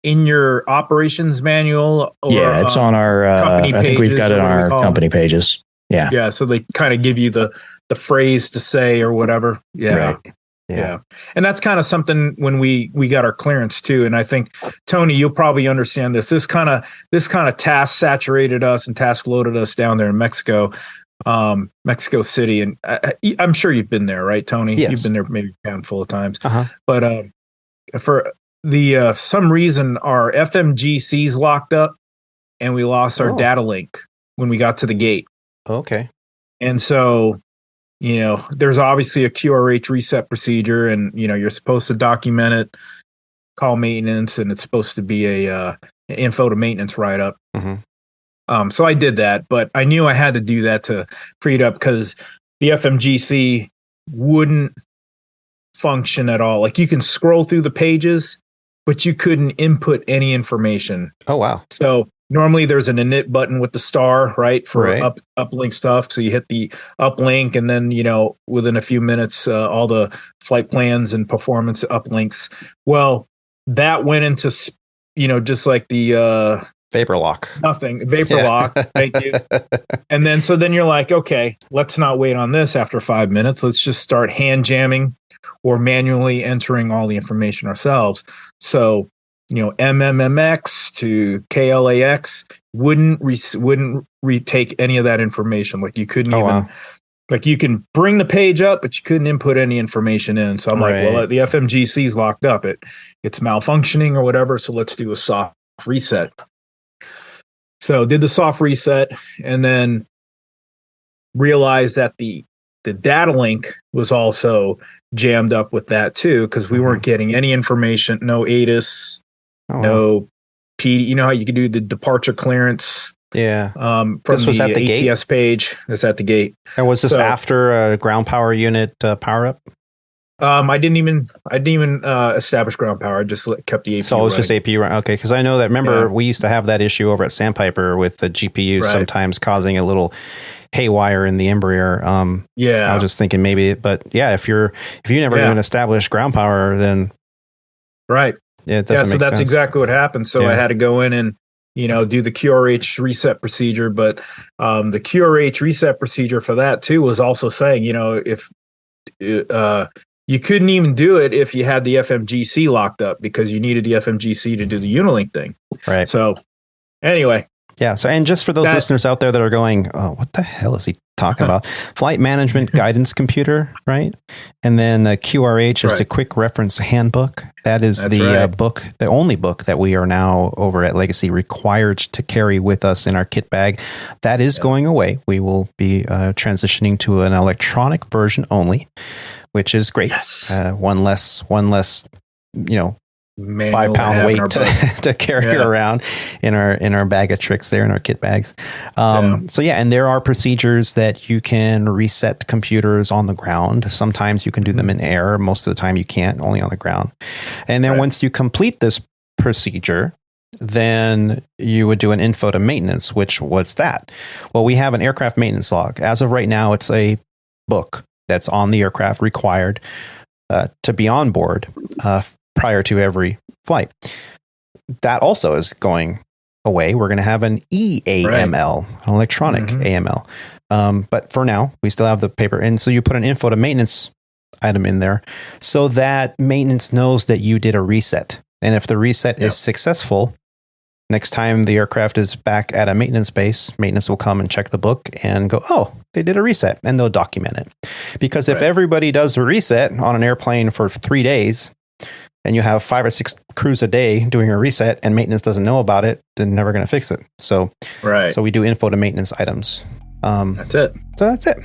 in your operations manual? Or, it's on our company pages. I think we've got it on our company pages. Yeah. Yeah. So they kind of give you the phrase to say or whatever. Yeah. Right. Yeah. And that's kind of something when we got our clearance too. And I think, Tony, you'll probably understand this. This kind of task saturated us and task loaded us down there in Mexico City. And I'm sure you've been there, right, Tony? Yes. You've been there maybe a handful of times. But for the some reason, our FMGC's locked up and we lost our data link when we got to the gate. Okay. And so, there's obviously a QRH reset procedure, and, you're supposed to document it, call maintenance, and it's supposed to be a info to maintenance write-up. So I did that, but I knew I had to do that to free it up, because the FMGC wouldn't function at all. Like, you can scroll through the pages, but you couldn't input any information. Oh, wow. So normally there's an init button with the star, right, for uplink stuff. So you hit the uplink, and then, within a few minutes, all the flight plans and performance uplinks. Well, that went into, just like the vapor lock. Nothing. Vapor lock. Thank you. And then you're like, okay, let's not wait on this after 5 minutes. Let's just start hand jamming or manually entering all the information ourselves. So, MMMX to KLAX wouldn't retake any of that information. Like, you couldn't like, you can bring the page up, but you couldn't input any information in. So I'm like, well, the FMGC is locked up. It's malfunctioning or whatever. So let's do a soft reset. So did the soft reset, and then realized that the data link was also jammed up with that too, because we weren't getting any information, no ATIS, no PD. You know how you can do the departure clearance? Yeah. From this was at the ATS gate? page. It's at the gate. And was this after a ground power unit power up? I didn't even establish ground power. I just kept the APU. So it was just APU running. Okay, because I know that. Remember, we used to have that issue over at Sandpiper with the GPU sometimes causing a little haywire in the Embraer. I was just thinking maybe, but if you never even established ground power, then it doesn't make so that's sense. Exactly what happened. So I had to go in and do the QRH reset procedure, but the QRH reset procedure for that too was also saying, if you couldn't even do it if you had the FMGC locked up, because you needed the FMGC to do the Unilink thing. Right. So anyway. Yeah. So, and just for those listeners out there that are going, oh, what the hell is he talking about? Flight Management Guidance Computer, right? And then QRH is a Quick Reference Handbook. That is book, the only book that we are now over at Legacy required to carry with us in our kit bag. That is going away. We will be transitioning to an electronic version only, which is great. Yes. One less, 5-pound weight to carry around in our bag of tricks there in our kit bags. And there are procedures that you can reset computers on the ground. Sometimes you can do them in air. Most of the time you can't, only on the ground. And then once you complete this procedure, then you would do an info to maintenance, which what's that? Well, we have an aircraft maintenance log. As of right now, it's a book that's on the aircraft required to be on board prior to every flight. That also is going away. We're going to have an EAML, an electronic AML. But for now, we still have the paper. And so you put an info to maintenance item in there so that maintenance knows that you did a reset. And if the reset is successful, next time the aircraft is back at a maintenance base, maintenance will come and check the book and go, oh, they did a reset, and they'll document it. Because if everybody does a reset on an airplane for 3 days, and you have 5 or 6 crews a day doing a reset and maintenance doesn't know about it, they're never going to fix it. So we do info to maintenance items. That's it. So that's it.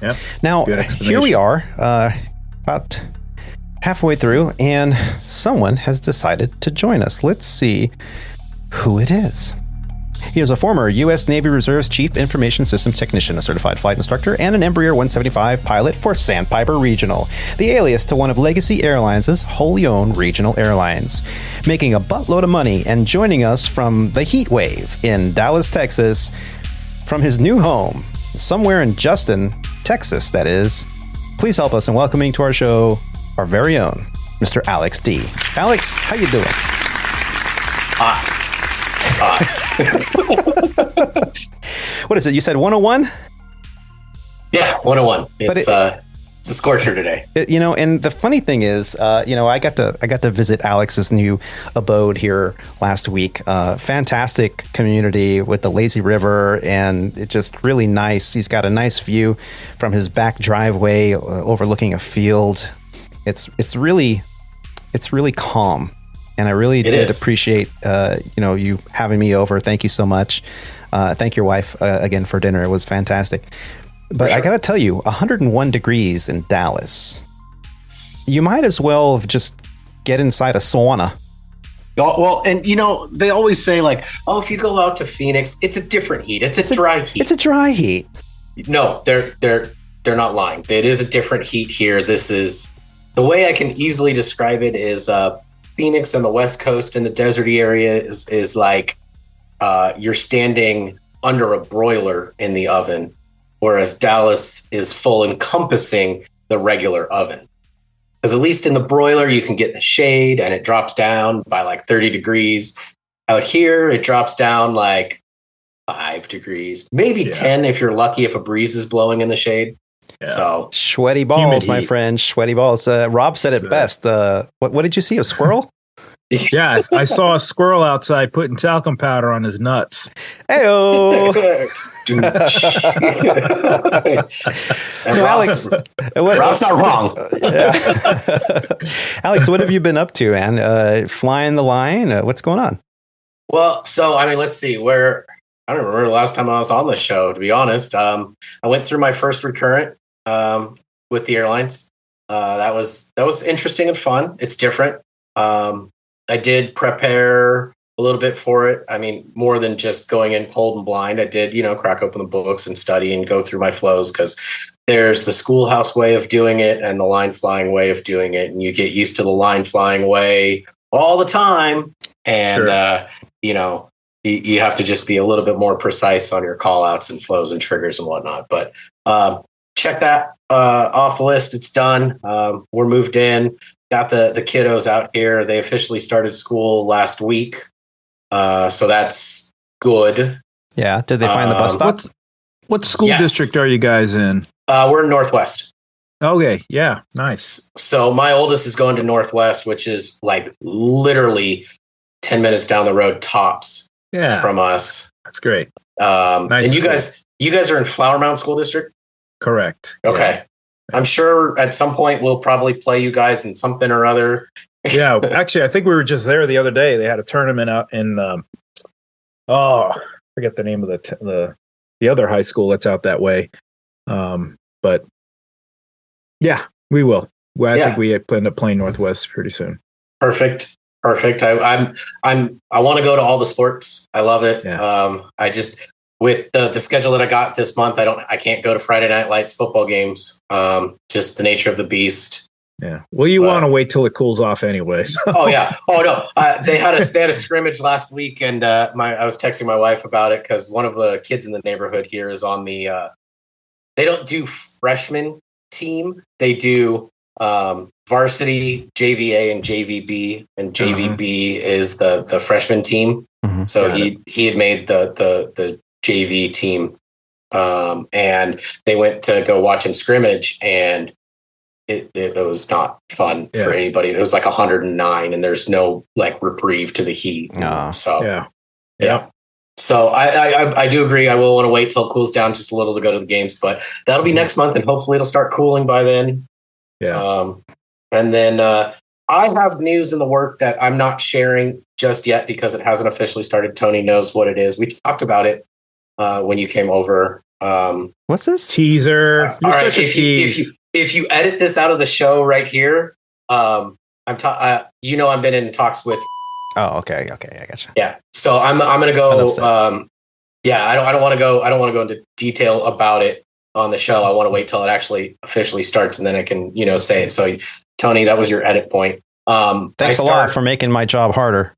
Yep. Now, here we are, about halfway through, and someone has decided to join us. Let's see who it is. He is a former U.S. Navy Reserve's Chief Information Systems Technician, a certified flight instructor, and an Embraer 175 pilot for Sandpiper Regional, the alias to one of Legacy Airlines' wholly owned regional airlines. Making a buttload of money and joining us from the heat wave in Dallas, Texas, from his new home, somewhere in Justin, Texas, that is. Please help us in welcoming to our show our very own Mr. Alex D. Alex, how you doing? Hot. What is it? You said 101? Yeah, 101. It's a scorcher today. And the funny thing is, I got to visit Alex's new abode here last week. Fantastic community with the lazy river, and it's just really nice. He's got a nice view from his back driveway overlooking a field. It's really calm. And I really did appreciate, you having me over. Thank you so much. Thank your wife again for dinner. It was fantastic. But I got to tell you, 101 degrees in Dallas. You might as well just get inside a sauna. Well, and they always say if you go out to Phoenix, it's a different heat. It's a dry heat. It's a dry heat. No, they're not lying. It is a different heat here. This is the way I can easily describe it is. Phoenix and the West Coast and the deserty area is like you're standing under a broiler in the oven, whereas Dallas is full encompassing the regular oven. Because at least in the broiler, you can get the shade and it drops down by 30 degrees. Out here, it drops down 5 degrees, maybe 10 if you're lucky, if a breeze is blowing in the shade. Yeah. So sweaty balls, my friend, sweaty balls. Rob said it best. What did you see? A squirrel? Yeah, I saw a squirrel outside putting talcum powder on his nuts. Heyo. So Alex, Rob's not wrong. Alex, what have you been up to, man? Flying the line? What's going on? Well, so let's see. I don't remember the last time I was on the show, to be honest. I went through my first recurrent with the airlines. That was interesting and fun. It's different. I did prepare a little bit for it. More than just going in cold and blind. I did, crack open the books and study and go through my flows, because there's the schoolhouse way of doing it and the line flying way of doing it. And you get used to the line flying way all the time. And, you have to just be a little bit more precise on your call outs and flows and triggers and whatnot. But check that off the list. It's done. We're moved in. Got the kiddos out here. They officially started school last week. So that's good. Yeah. Did they find the bus stop? What school district are you guys in? We're in Northwest. Okay. Yeah. Nice. So my oldest is going to Northwest, which is literally 10 minutes down the road tops from us. That's great. Nice. And you guys are in Flower Mound School District? Correct. Okay. Yeah. I'm sure at some point we'll probably play you guys in something or other. Yeah, actually, I think we were just there the other day. They had a tournament out in, I forget the name of the other high school that's out that way. But yeah, we will. Well, I think we plan to play Northwest pretty soon. Perfect. I want to go to all the sports. I love it. Yeah. I just, with the schedule that I got this month, I can't go to Friday Night Lights football games. Just the nature of the beast. Yeah. Well, you want to wait till it cools off anyway. So. Oh yeah. Oh no. They had a scrimmage last week, and I was texting my wife about it because one of the kids in the neighborhood here is on the. They don't do freshman team. They do varsity, JVA, and JVB, and JVB is the freshman team. Mm-hmm. So he had made the JV team, and they went to go watch him scrimmage, and it was not fun for anybody. It was like 109 and there's no like reprieve to the heat. So So I do agree. I will want to wait till it cools down just a little to go to the games, but that'll be next month and hopefully it'll start cooling by then. And then I have news in the work that I'm not sharing just yet because it hasn't officially started. Tony knows what it is. We talked about it when you came over. What's this? Teaser. All right, if you edit this out of the show right here, I've been in talks with. Oh, okay, I gotcha. Yeah, so I'm gonna go. I don't want to go. I don't want to go into detail about it on the show. I want to wait till it actually officially starts, and then I can say it. So, Tony, that was your edit point. Thanks a lot for making my job harder.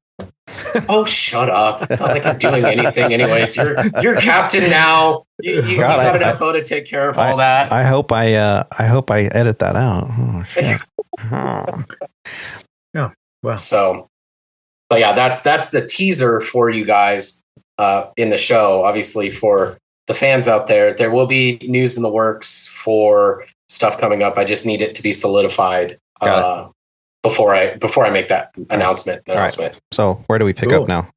Oh, shut up! It's not like you're doing anything, anyways. You're captain now. You got an FO to take care of all that. I hope I edit that out. Oh, shit. Yeah. Well. So, but yeah, that's the teaser for you guys in the show. Obviously, for the fans out there, there will be news in the works for stuff coming up. I just need it to be solidified before I make that announcement. Right. So where do we pick up now?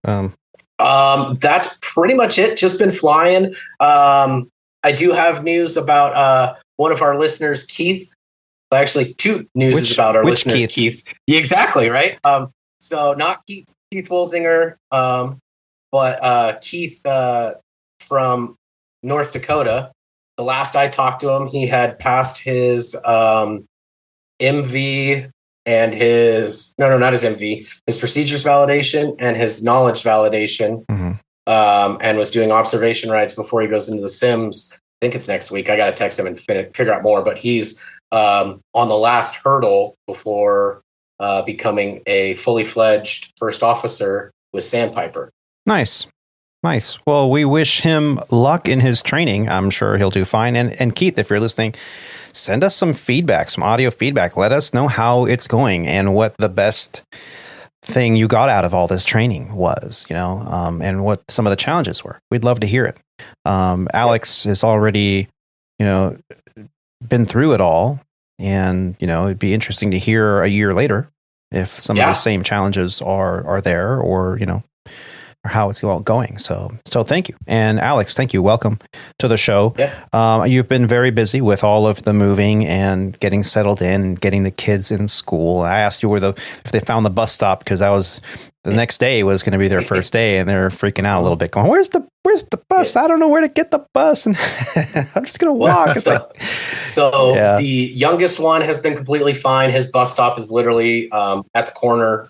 That's pretty much it. Just been flying. I do have news about one of our listeners, Keith. Actually, two news about our listeners, Keith. Exactly, right? So not Keith Wolzinger, but Keith from North Dakota. The last I talked to him, he had passed his MV and his not his MV, his procedures validation and his knowledge validation, and was doing observation rides before he goes into the sims. I think it's next week. I got to text him and figure out more, but he's on the last hurdle before becoming a fully fledged first officer with Sandpiper. Nice. Well, we wish him luck in his training. I'm sure he'll do fine. And Keith, if you're listening, send us some feedback, some audio feedback. Let us know how it's going and what the best thing you got out of all this training was, and what some of the challenges were. We'd love to hear it. Alex has already, been through it all. And, it'd be interesting to hear a year later if some of the same challenges are there or how it's all going. So thank you. And Alex, thank you. Welcome to the show. Yeah. You've been very busy with all of the moving and getting settled in and getting the kids in school. I asked you if they found the bus stop because the next day was going to be their first day and they're freaking out a little bit going, where's the bus? I don't know where to get the bus. And I'm just going to walk. The youngest one has been completely fine. His bus stop is literally at the corner.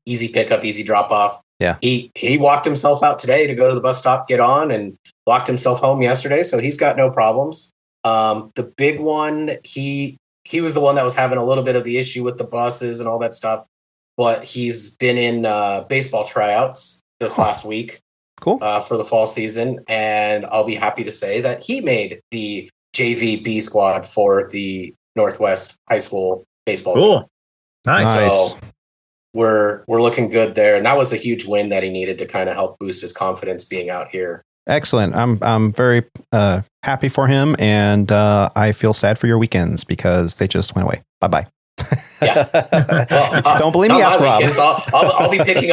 Easy pickup, easy drop off. Yeah. He walked himself out today to go to the bus stop, get on, and walked himself home yesterday. So he's got no problems. The big one, he was the one that was having a little bit of the issue with the buses and all that stuff. But he's been in baseball tryouts this last week. Cool. For the fall season. And I'll be happy to say that he made the JV B squad for the Northwest High School baseball team. Nice. So we're looking good there. And that was a huge win that he needed to kind of help boost his confidence being out here. Excellent. I'm very happy for him. And I feel sad for your weekends because they just went away. Bye-bye. Yeah. Don't believe me? Ask Rob. I'll be picking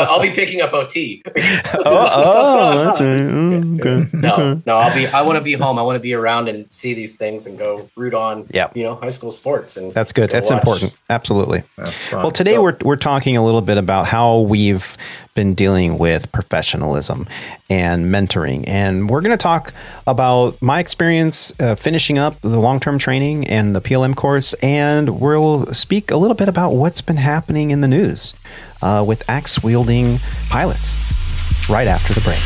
up OT. That's right. Okay. No. I want to be home. I want to be around and see these things and go root on. High school sports. And that's good. That's important. Absolutely. That's fun. Well, today we're talking a little bit about how we've been dealing with professionalism and mentoring, and we're going to talk about my experience finishing up the long-term training and the PLM course, and we'll speak a little bit about what's been happening in the news with axe-wielding pilots right after the break.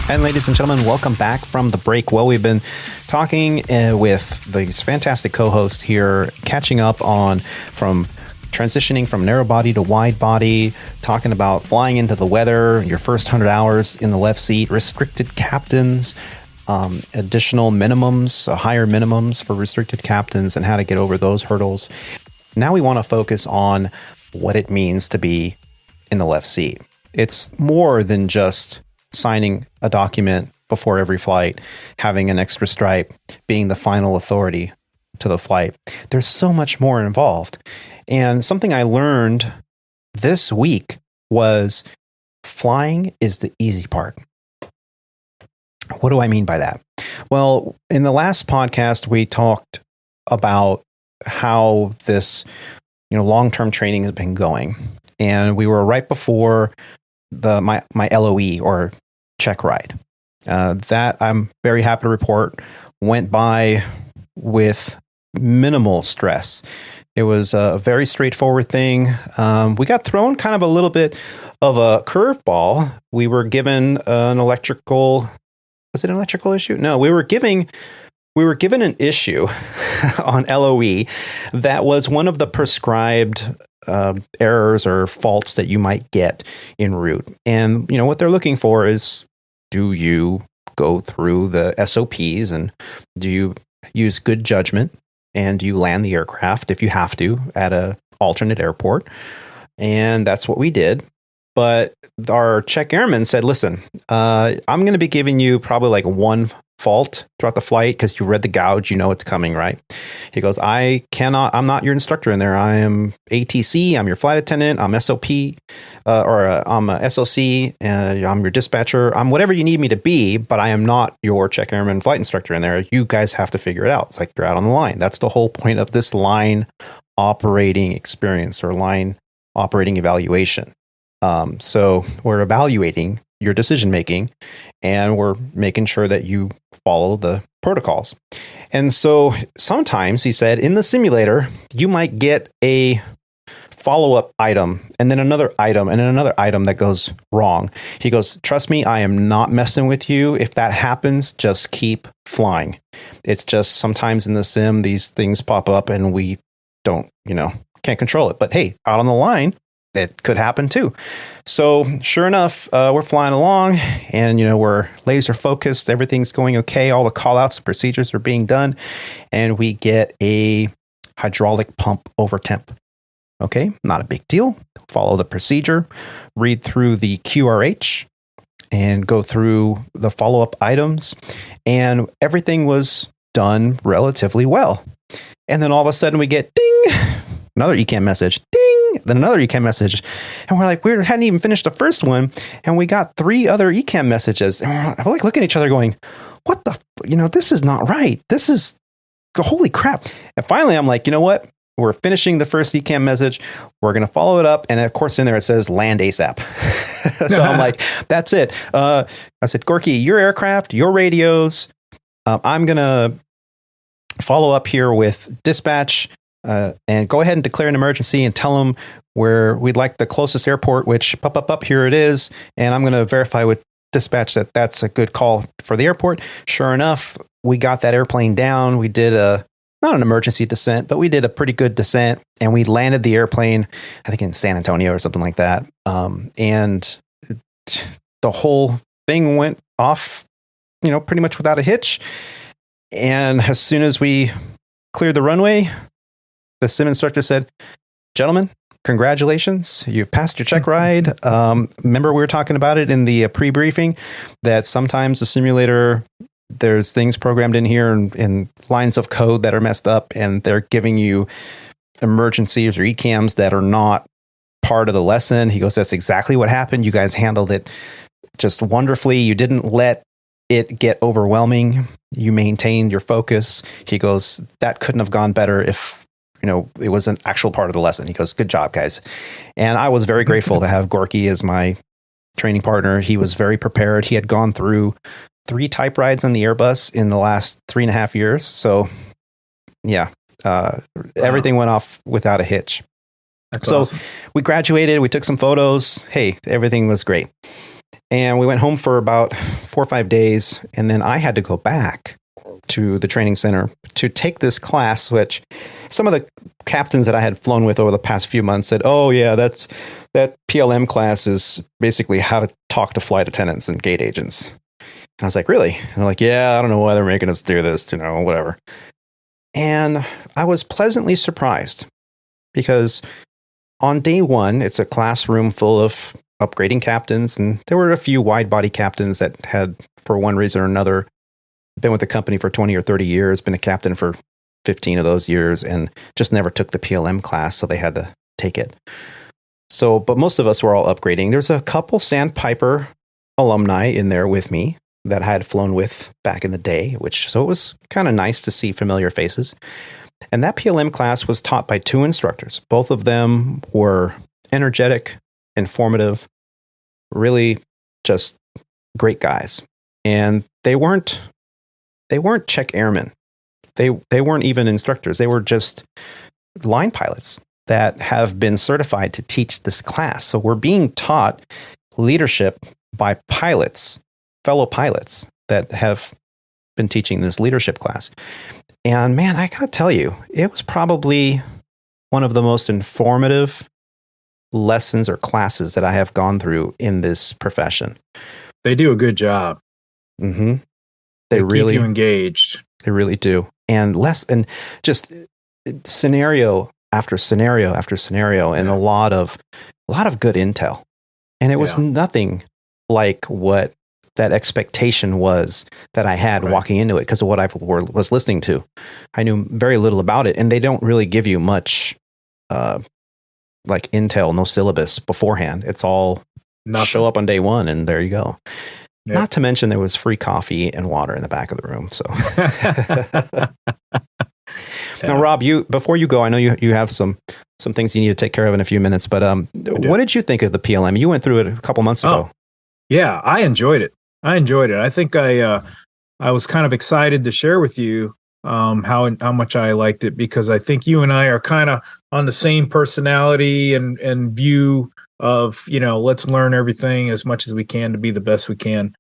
And ladies and gentlemen, welcome back from the break. Well, we've been talking with these fantastic co-hosts here, catching up from transitioning from narrow body to wide body, talking about flying into the weather, your first 100 hours in the left seat, restricted captains, additional minimums, higher minimums for restricted captains, and how to get over those hurdles. Now we want to focus on what it means to be in the left seat. It's more than just signing a document before every flight, having an extra stripe, being the final authority to the flight. There's so much more involved. And something I learned this week was flying is the easy part. What do I mean by that? Well, in the last podcast, we talked about how this, long-term training has been going. And we were right before my LOE, or check ride. That, I'm very happy to report, went by with minimal stress. It was a very straightforward thing. We got thrown kind of a little bit of a curveball. We were given an electrical... Was it an electrical issue? No, we were given an issue on LOE that was one of the prescribed errors or faults that you might get en route. And, what they're looking for is, do you go through the SOPs, and do you use good judgment, and do you land the aircraft if you have to at a alternate airport? And that's what we did. But our check airman said, listen, I'm going to be giving you probably like one fault throughout the flight because you read the gouge, it's coming, right? He goes, I'm not your instructor in there. I am ATC, I'm your flight attendant, I'm SOP, I'm a SOC, I'm your dispatcher, I'm whatever you need me to be, but I am not your check airman flight instructor in there. You guys have to figure it out. It's like you're out on the line. That's the whole point of this line operating experience or line operating evaluation. So we're evaluating your decision making, and we're making sure that you follow the protocols. And so sometimes, he said, in the simulator, you might get a follow-up item, and then another item, and then another item that goes wrong. He goes, trust me, I am not messing with you. If that happens, just keep flying. It's just sometimes in the sim, these things pop up and we don't, can't control it. But hey, out on the line, it could happen too. So sure enough, we're flying along, and we're laser focused. Everything's going okay. All the call outs and procedures are being done, and we get a hydraulic pump over temp. Okay, not a big deal. Follow the procedure, read through the QRH, and go through the follow-up items, and everything was done relatively well. And then all of a sudden we get ding, another ECAM message, ding, then another ECAM message. And we're like, we hadn't even finished the first one, and we got 3 other ECAM messages. And we're like looking at each other going, what the, this is not right. This is, holy crap. And finally, I'm like, you know what? We're finishing the first ECAM message. We're going to follow it up. And of course, in there, it says land ASAP. So I'm like, that's it. I said, Gorky, your aircraft, your radios. I'm going to follow up here with dispatch. And go ahead and declare an emergency and tell them where we'd like the closest airport, which up, here it is. And I'm going to verify with dispatch that that's a good call for the airport. Sure enough, we got that airplane down. We did not an emergency descent, but we did a pretty good descent, and we landed the airplane, I think in San Antonio or something like that. And the whole thing went off, pretty much without a hitch. And as soon as we cleared the runway, the sim instructor said, gentlemen, congratulations. You've passed your check ride. Remember, we were talking about it in the pre-briefing that sometimes the simulator, there's things programmed in here in lines of code that are messed up, and they're giving you emergencies or ECAMs that are not part of the lesson. He goes, that's exactly what happened. You guys handled it just wonderfully. You didn't let it get overwhelming. You maintained your focus. He goes, that couldn't have gone better if it was an actual part of the lesson. He goes, good job, guys. And I was very grateful to have Gorky as my training partner. He was very prepared. He had gone through 3 type rides on the Airbus in the last 3.5 years. So yeah, everything went off without a hitch. That's so awesome. We graduated, we took some photos. Hey, everything was great. And we went home for about 4 or 5 days. And then I had to go back to the training center to take this class, which some of the captains that I had flown with over the past few months said, oh yeah, that PLM class is basically how to talk to flight attendants and gate agents. And I was like, really? And they're like, yeah, I don't know why they're making us do this, whatever. And I was pleasantly surprised because on day one, it's a classroom full of upgrading captains, and there were a few wide body captains that had, for one reason or another, been with the company for 20 or 30 years, been a captain for 15 of those years, and just never took the PLM class, so they had to take it. So, but most of us were all upgrading. There's a couple Sandpiper alumni in there with me that I had flown with back in the day, so it was kind of nice to see familiar faces. And that PLM class was taught by two instructors. Both of them were energetic, informative, really just great guys. And they weren't check airmen. They weren't even instructors. They were just line pilots that have been certified to teach this class. So we're being taught leadership by pilots, fellow pilots that have been teaching this leadership class. And man, I gotta tell you, it was probably one of the most informative lessons or classes that I have gone through in this profession. They do a good job. Mm-hmm. They really keep you engaged. They really do. And just scenario after scenario after scenario, and a lot of good intel. And it was nothing like what that expectation was that I had walking into it because of what I was listening to. I knew very little about it, and they don't really give you much like intel, no syllabus beforehand. It's all show up on day one, and there you go. Yep. Not to mention there was free coffee and water in the back of the room. So now, Rob, before you go, I know you have some things you need to take care of in a few minutes, but what did you think of the PLM? You went through it a couple months ago. Yeah, I enjoyed it. I think I was kind of excited to share with you how much I liked it, because I think you and I are kind of on the same personality and view of, let's learn everything as much as we can to be the best we can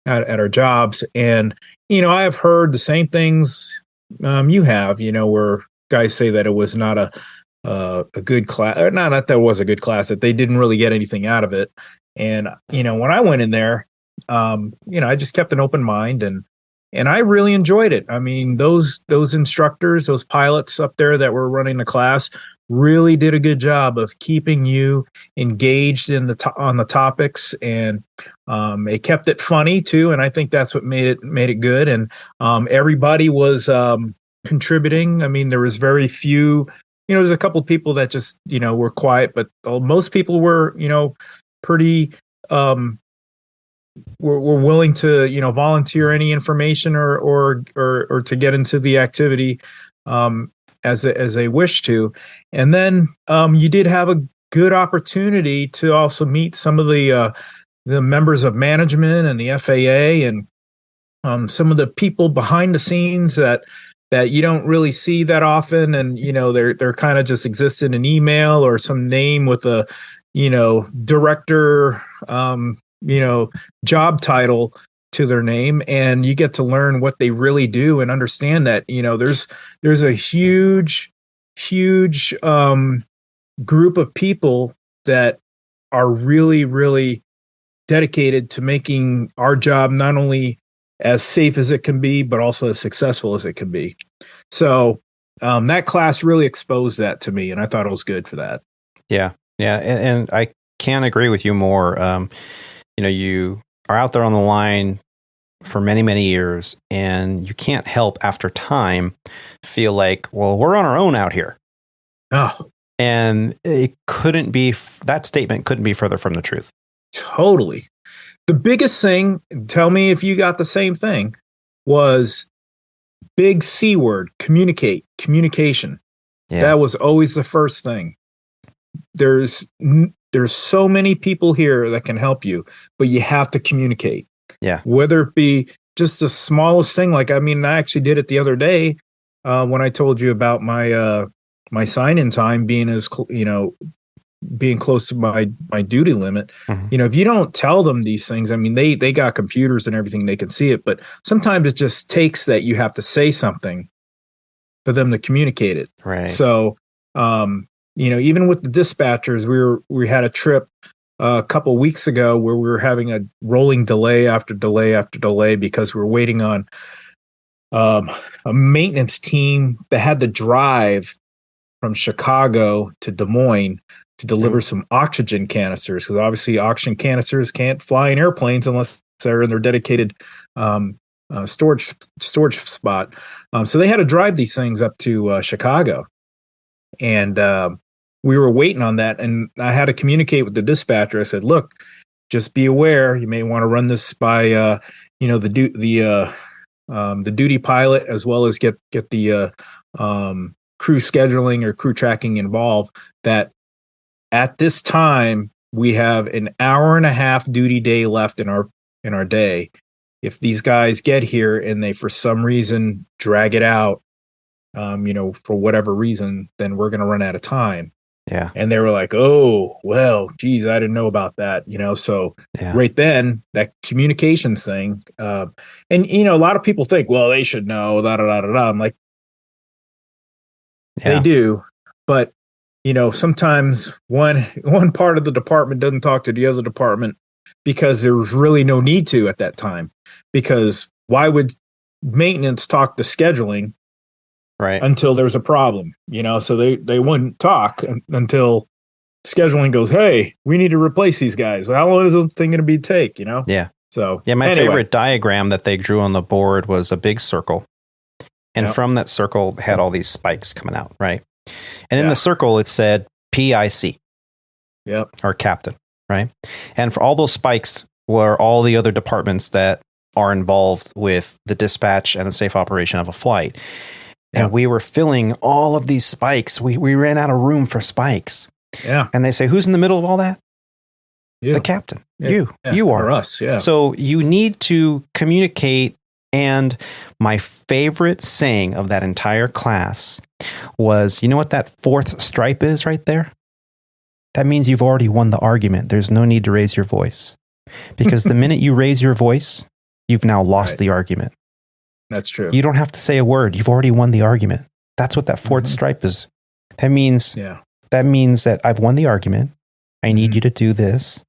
at our jobs. And, I have heard the same things you have, where guys say that it was not a good class, or not that it was a good class, that they didn't really get anything out of it. And, when I went in there, I just kept an open mind, and I really enjoyed it. I mean, those instructors, those pilots up there that were running the class really did a good job of keeping you engaged on the topics, and they kept it funny too. And I think that's what made it good. And everybody was contributing. I mean, there was very few. There's a couple of people that just were quiet, but most people were pretty. Were willing to volunteer any information or to get into the activity as they wish to. And then you did have a good opportunity to also meet some of the members of management and the FAA, and some of the people behind the scenes that you don't really see that often, and they're kind of just exist in an email or some name with a director job title to their name, and you get to learn what they really do and understand that there's a huge group of people that are really, really dedicated to making our job not only as safe as it can be, but also as successful as it can be. So that class really exposed that to me, and I thought it was good for that. Yeah. And I can't agree with you more. You are out there on the line for many, many years, and you can't help after time feel like, well, we're on our own out here. Oh, and that statement couldn't be further from the truth. Totally. The biggest thing, tell me if you got the same thing, was big C word, communication. Yeah. That was always the first thing. There's so many people here that can help you, but you have to communicate. Yeah. Whether it be just the smallest thing, I actually did it the other day when I told you about my sign-in time being being close to my duty limit. Mm-hmm. If you don't tell them these things, they got computers and everything, they can see it, but sometimes it just takes that you have to say something for them to communicate it. Right. So, even with the dispatchers, we had a trip a couple of weeks ago where we were having a rolling delay after delay after delay because we were waiting on a maintenance team that had to drive from Chicago to Des Moines to deliver some oxygen canisters, because obviously oxygen canisters can't fly in airplanes unless they're in their dedicated storage spot. So they had to drive these things up to Chicago, and we were waiting on that. And I had to communicate with the dispatcher. I said, "Look, just be aware. You may want to run this by the duty pilot, as well as get the crew scheduling or crew tracking involved. That at this time we have an hour and a half duty day left in our day. If these guys get here and they for some reason drag it out, for whatever reason, then we're going to run out of time." Yeah. And they were like, "Oh, well, geez, I didn't know about that." So right then, that communications thing, and a lot of people think, well, they should know, da da da da da. I'm like, they do, but sometimes one part of the department doesn't talk to the other department because there was really no need to at that time. Because why would maintenance talk to scheduling? Right. Until there's a problem, so they wouldn't talk until scheduling goes, "Hey, we need to replace these guys." Well, how long is this thing going to take? Yeah. So my favorite diagram that they drew on the board was a big circle, and from that circle had all these spikes coming out, right? And in the circle it said PIC. Yep. Or captain, right? And for all those spikes were all the other departments that are involved with the dispatch and the safe operation of a flight. And we were filling all of these spikes. We ran out of room for spikes. Yeah. And they say, who's in the middle of all that? You. The captain. Yeah. You are. Or us, yeah. So you need to communicate. And my favorite saying of that entire class was, you know what that fourth stripe is right there? That means you've already won the argument. There's no need to raise your voice. Because the minute you raise your voice, you've now lost the argument. That's true. You don't have to say a word. You've already won the argument. That's what that fourth stripe is. That means that I've won the argument. I need you to do this.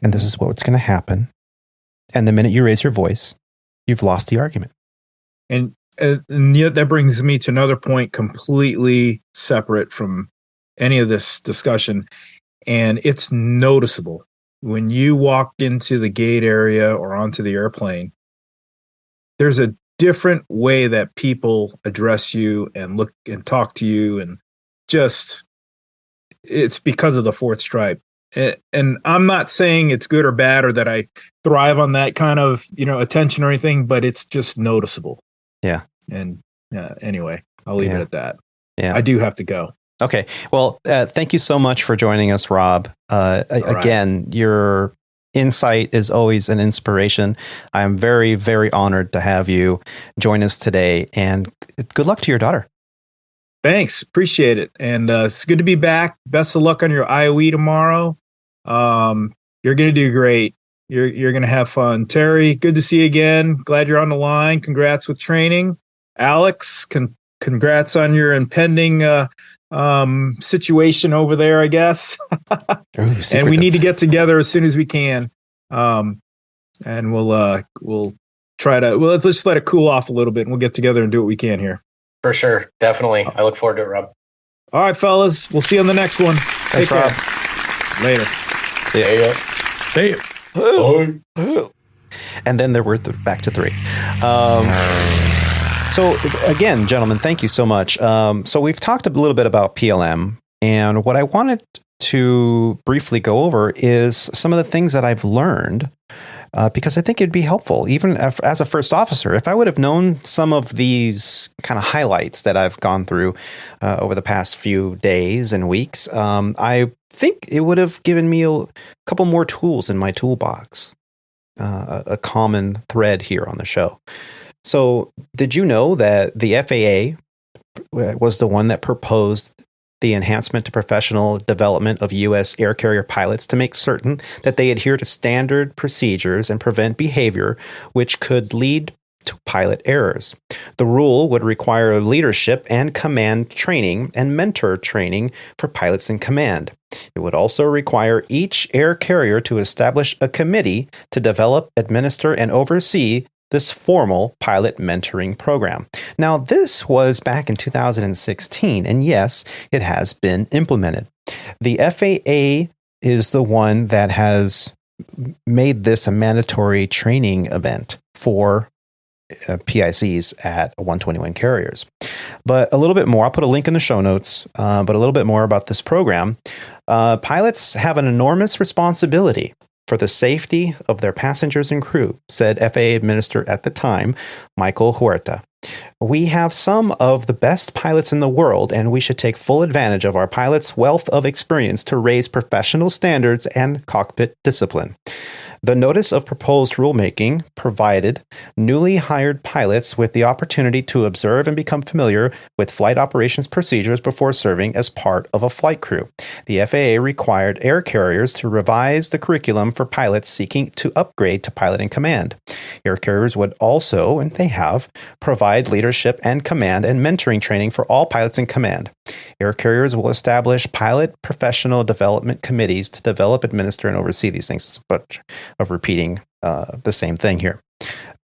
And this is what's going to happen. And the minute you raise your voice, you've lost the argument. And yet that brings me to another point completely separate from any of this discussion. And it's noticeable when you walk into the gate area or onto the airplane. There's a different way that people address you and look and talk to you, and just it's because of the fourth stripe. And I'm not saying it's good or bad or that I thrive on that kind of attention or anything, but it's just noticeable. Yeah. And anyway, I'll leave it at that. Yeah. I do have to go. Okay. Well, thank you so much for joining us, Rob. Again, your insight is always an inspiration. I'm very, very honored to have you join us today, and good luck to your daughter. Thanks. Appreciate it. And it's good to be back. Best of luck on your IOE tomorrow. You're going to do great. You're going to have fun. Terry, good to see you again. Glad you're on the line. Congrats with training. Alex, congrats on your impending situation over there, I guess. And we need to get together as soon as we can. And we'll try to, let's just let it cool off a little bit, and we'll get together and do what we can here. For sure. Definitely. I look forward to it, Rob. All right, fellas. We'll see you on the next one. Thanks, Rob. Later. See ya. And then there were back to 3. So again, gentlemen, thank you so much. So we've talked a little bit about PLM, and what I wanted to briefly go over is some of the things that I've learned, because I think it'd be helpful, even as a first officer. If I would have known some of these kind of highlights that I've gone through over the past few days and weeks, I think it would have given me a couple more tools in my toolbox, a common thread here on the show. So did you know that the FAA was the one that proposed the enhancement to professional development of U.S. air carrier pilots to make certain that they adhere to standard procedures and prevent behavior which could lead to pilot errors? The rule would require leadership and command training and mentor training for pilots in command. It would also require each air carrier to establish a committee to develop, administer, and oversee this formal pilot mentoring program. Now, this was back in 2016, and yes, it has been implemented. The FAA is the one that has made this a mandatory training event for PICs at 121 carriers. But a little bit more, I'll put a link in the show notes, but a little bit more about this program. Pilots have an enormous responsibility for the safety of their passengers and crew, said FAA Administrator at the time, Michael Huerta. We have some of the best pilots in the world, and we should take full advantage of our pilots' wealth of experience to raise professional standards and cockpit discipline. The notice of proposed rulemaking provided newly hired pilots with the opportunity to observe and become familiar with flight operations procedures before serving as part of a flight crew. The FAA required air carriers to revise the curriculum for pilots seeking to upgrade to pilot in command. Air carriers would also, and they have, provide leadership and command and mentoring training for all pilots in command. Air carriers will establish pilot professional development committees to develop, administer, and oversee these things. It's a bunch of repeating the same thing here.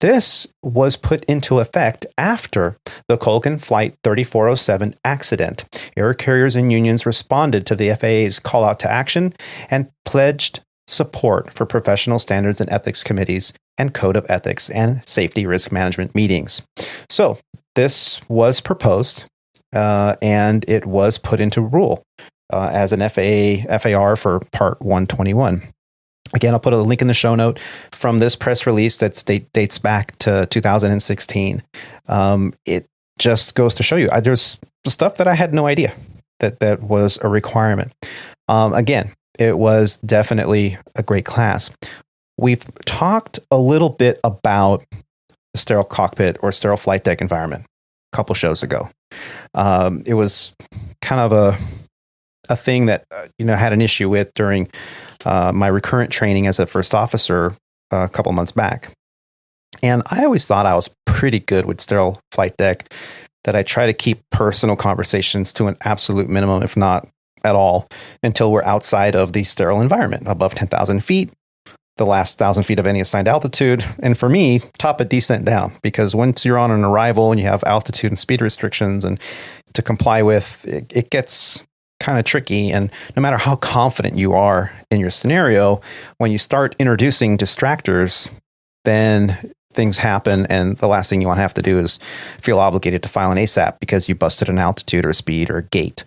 This was put into effect after the Colgan Flight 3407 accident. Air carriers and unions responded to the FAA's call out to action and pledged support for professional standards and ethics committees and code of ethics and safety risk management meetings. So this was proposed and it was put into rule as an FAR for Part 121. Again, I'll put a link in the show note from this press release that dates back to 2016. It just goes to show you, there's stuff that I had no idea that was a requirement. Again, it was definitely a great class. We've talked a little bit about the sterile cockpit or sterile flight deck environment a couple shows ago. It was kind of a thing that had an issue with during my recurrent training as a first officer a couple months back. And I always thought I was pretty good with sterile flight deck, that I try to keep personal conversations to an absolute minimum, if not at all, until we're outside of the sterile environment, above 10,000 feet, the last 1,000 feet of any assigned altitude. And for me, top of descent down, because once you're on an arrival and you have altitude and speed restrictions and to comply with, it gets kind of tricky. And no matter how confident you are in your scenario, when you start introducing distractors, then things happen. And the last thing you want to have to do is feel obligated to file an ASAP because you busted an altitude or a speed or a gate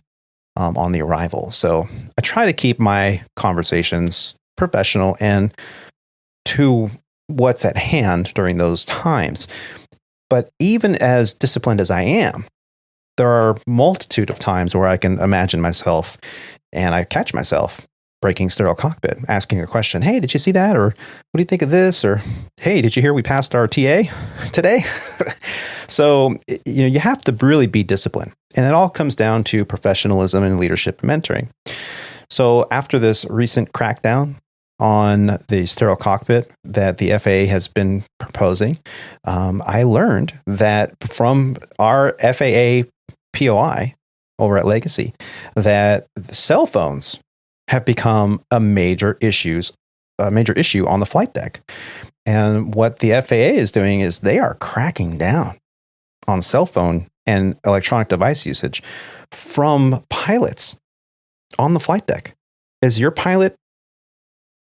on the arrival. So I try to keep my conversations professional and to what's at hand during those times. But even as disciplined as I am, there are a multitude of times where I can imagine myself and I catch myself breaking sterile cockpit, asking a question. Hey, did you see that? Or what do you think of this? Or, hey, did you hear we passed our TA today? So, you have to really be disciplined. And it all comes down to professionalism and leadership and mentoring. So after this recent crackdown on the sterile cockpit that the FAA has been proposing, I learned that from our FAA POI over at Legacy, that cell phones have become a major issue on the flight deck. And what the FAA is doing is they are cracking down on cell phone and electronic device usage from pilots on the flight deck. Is your pilot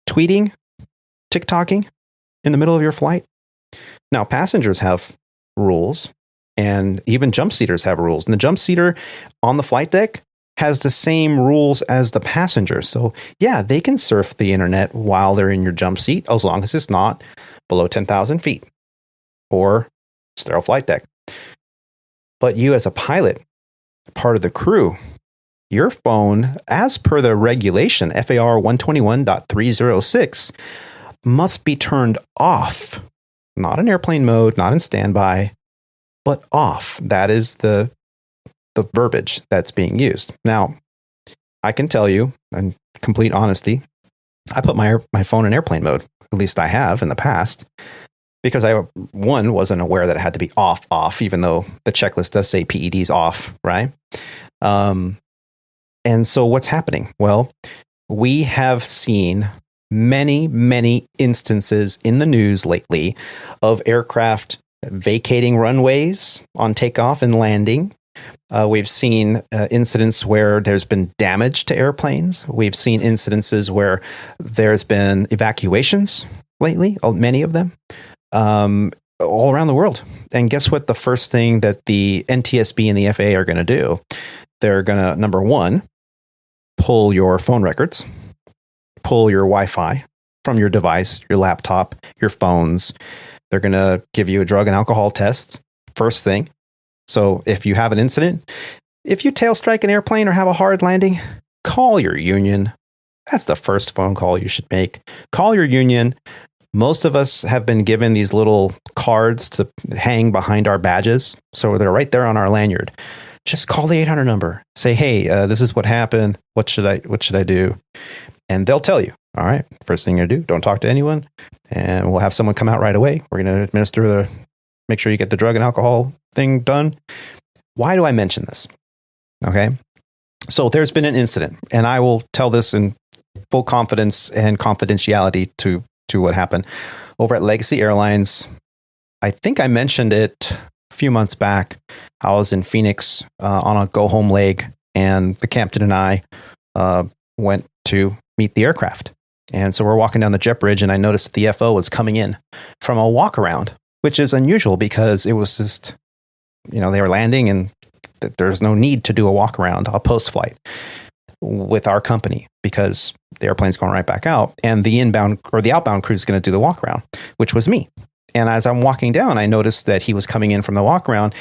tweeting, TikToking in the middle of your flight? Now, passengers have rules, and even jump seaters have rules. And the jump seater on the flight deck has the same rules as the passenger. So yeah, they can surf the internet while they're in your jump seat, as long as it's not below 10,000 feet or sterile flight deck. But you as a pilot, part of the crew, your phone, as per the regulation, FAR 121.306, must be turned off. Not in airplane mode, not in standby, but off. That is the verbiage that's being used. Now, I can tell you, in complete honesty, I put my phone in airplane mode. At least I have in the past, because I, one, wasn't aware that it had to be off, even though the checklist does say PEDs off, right? And so what's happening? Well, we have seen many, many instances in the news lately of aircraft vacating runways on takeoff and landing. We've seen incidents where there's been damage to airplanes. We've seen incidences where there's been evacuations lately, many of them, all around the world. And guess what? The first thing that the NTSB and the FAA are going to do, they're going to, number one, pull your phone records, pull your Wi-Fi from your device, your laptop, your phones. They're going to give you a drug and alcohol test first thing. So if you have an incident, if you tail strike an airplane or have a hard landing, call your union. That's the first phone call you should make. Call your union. Most of us have been given these little cards to hang behind our badges. So they're right there on our lanyard. Just call the 800 number. Say, hey, this is what happened. What should I do? And they'll tell you. All right, first thing you're going to do, don't talk to anyone. And we'll have someone come out right away. We're going to administer make sure you get the drug and alcohol thing done. Why do I mention this? Okay. So there's been an incident, and I will tell this in full confidence and confidentiality to what happened over at Legacy Airlines. I think I mentioned it a few months back. I was in Phoenix on a go home leg, and the captain and I went to meet the aircraft. And so we're walking down the jet bridge, and I noticed that the FO was coming in from a walk around, which is unusual because it was just, they were landing and there's no need to do a walk around, a post flight with our company because the airplane's going right back out and the inbound or the outbound crew is going to do the walk around, which was me. And as I'm walking down, I noticed that he was coming in from the walk around,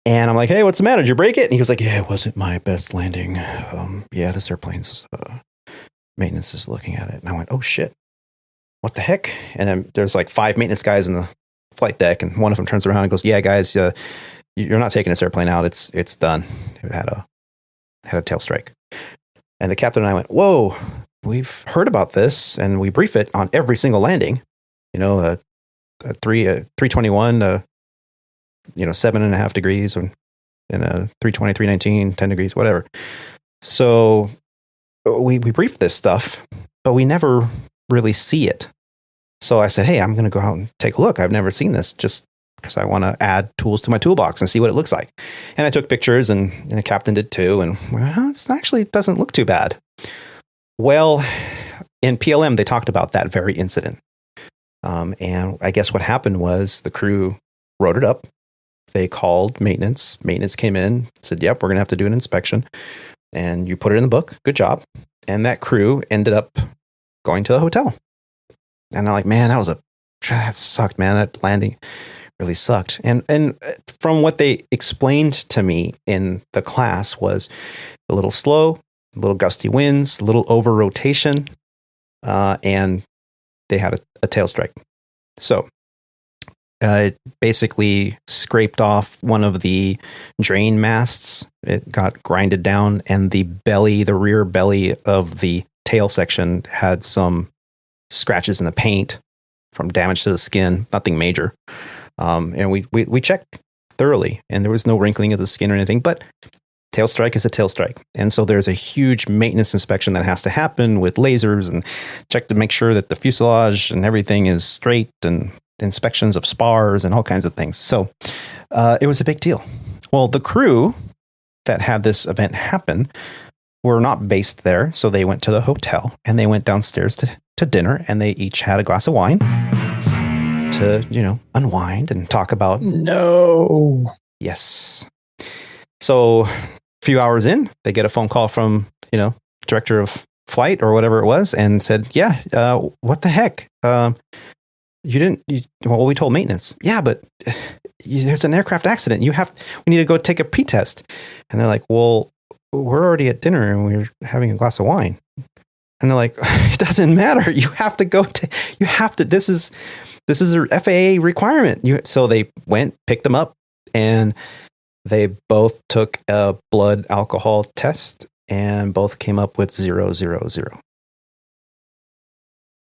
and I'm like, hey, what's the matter? Did you break it? And he was like, yeah, it wasn't my best landing. This airplane's maintenance is looking at it. And I went, oh shit, what the heck? And then there's like 5 maintenance guys in the flight deck, and one of them turns around and goes, yeah, guys, you're not taking this airplane out. It's done. It had a tail strike. And the captain and I went, whoa, we've heard about this, and we brief it on every single landing. A 321, 7.5 degrees, and a 320, 319, 10 degrees, whatever. So we briefed this stuff, but we never really see it. So I said, hey, I'm going to go out and take a look. I've never seen this, just because I want to add tools to my toolbox and see what it looks like. And I took pictures, and the captain did too. And it actually doesn't look too bad. Well, in PLM, they talked about that very incident. And I guess what happened was the crew wrote it up. They called maintenance. Maintenance came in, said, yep, we're going to have to do an inspection. And you put it in the book. Good job. And that crew ended up going to the hotel. And I'm like, man, that sucked, man. That landing really sucked. And from what they explained to me in the class was a little slow, a little gusty winds, a little over rotation, and they had a tail strike. So it basically scraped off one of the drain masts. It got grinded down, and the rear belly of the tail section had some scratches in the paint from damage to the skin, nothing major. And we checked thoroughly, and there was no wrinkling of the skin or anything, but tail strike is a tail strike. And so there's a huge maintenance inspection that has to happen with lasers and check to make sure that the fuselage and everything is straight, and inspections of spars and all kinds of things. So it was a big deal. Well, the crew that had this event happen were not based there. So they went to the hotel, and they went downstairs to dinner, and they each had a glass of wine to, unwind and talk about. No. Yes. So a few hours in, they get a phone call from, director of flight or whatever it was, and said, yeah, what the heck? We told maintenance. Yeah, but there's an aircraft accident. We need to go take a pre-test. And they're like, well, we're already at dinner and we're having a glass of wine. And they're like, it doesn't matter. You have to this is a FAA requirement. So they picked them up, and they both took a blood alcohol test, and both came up with 000.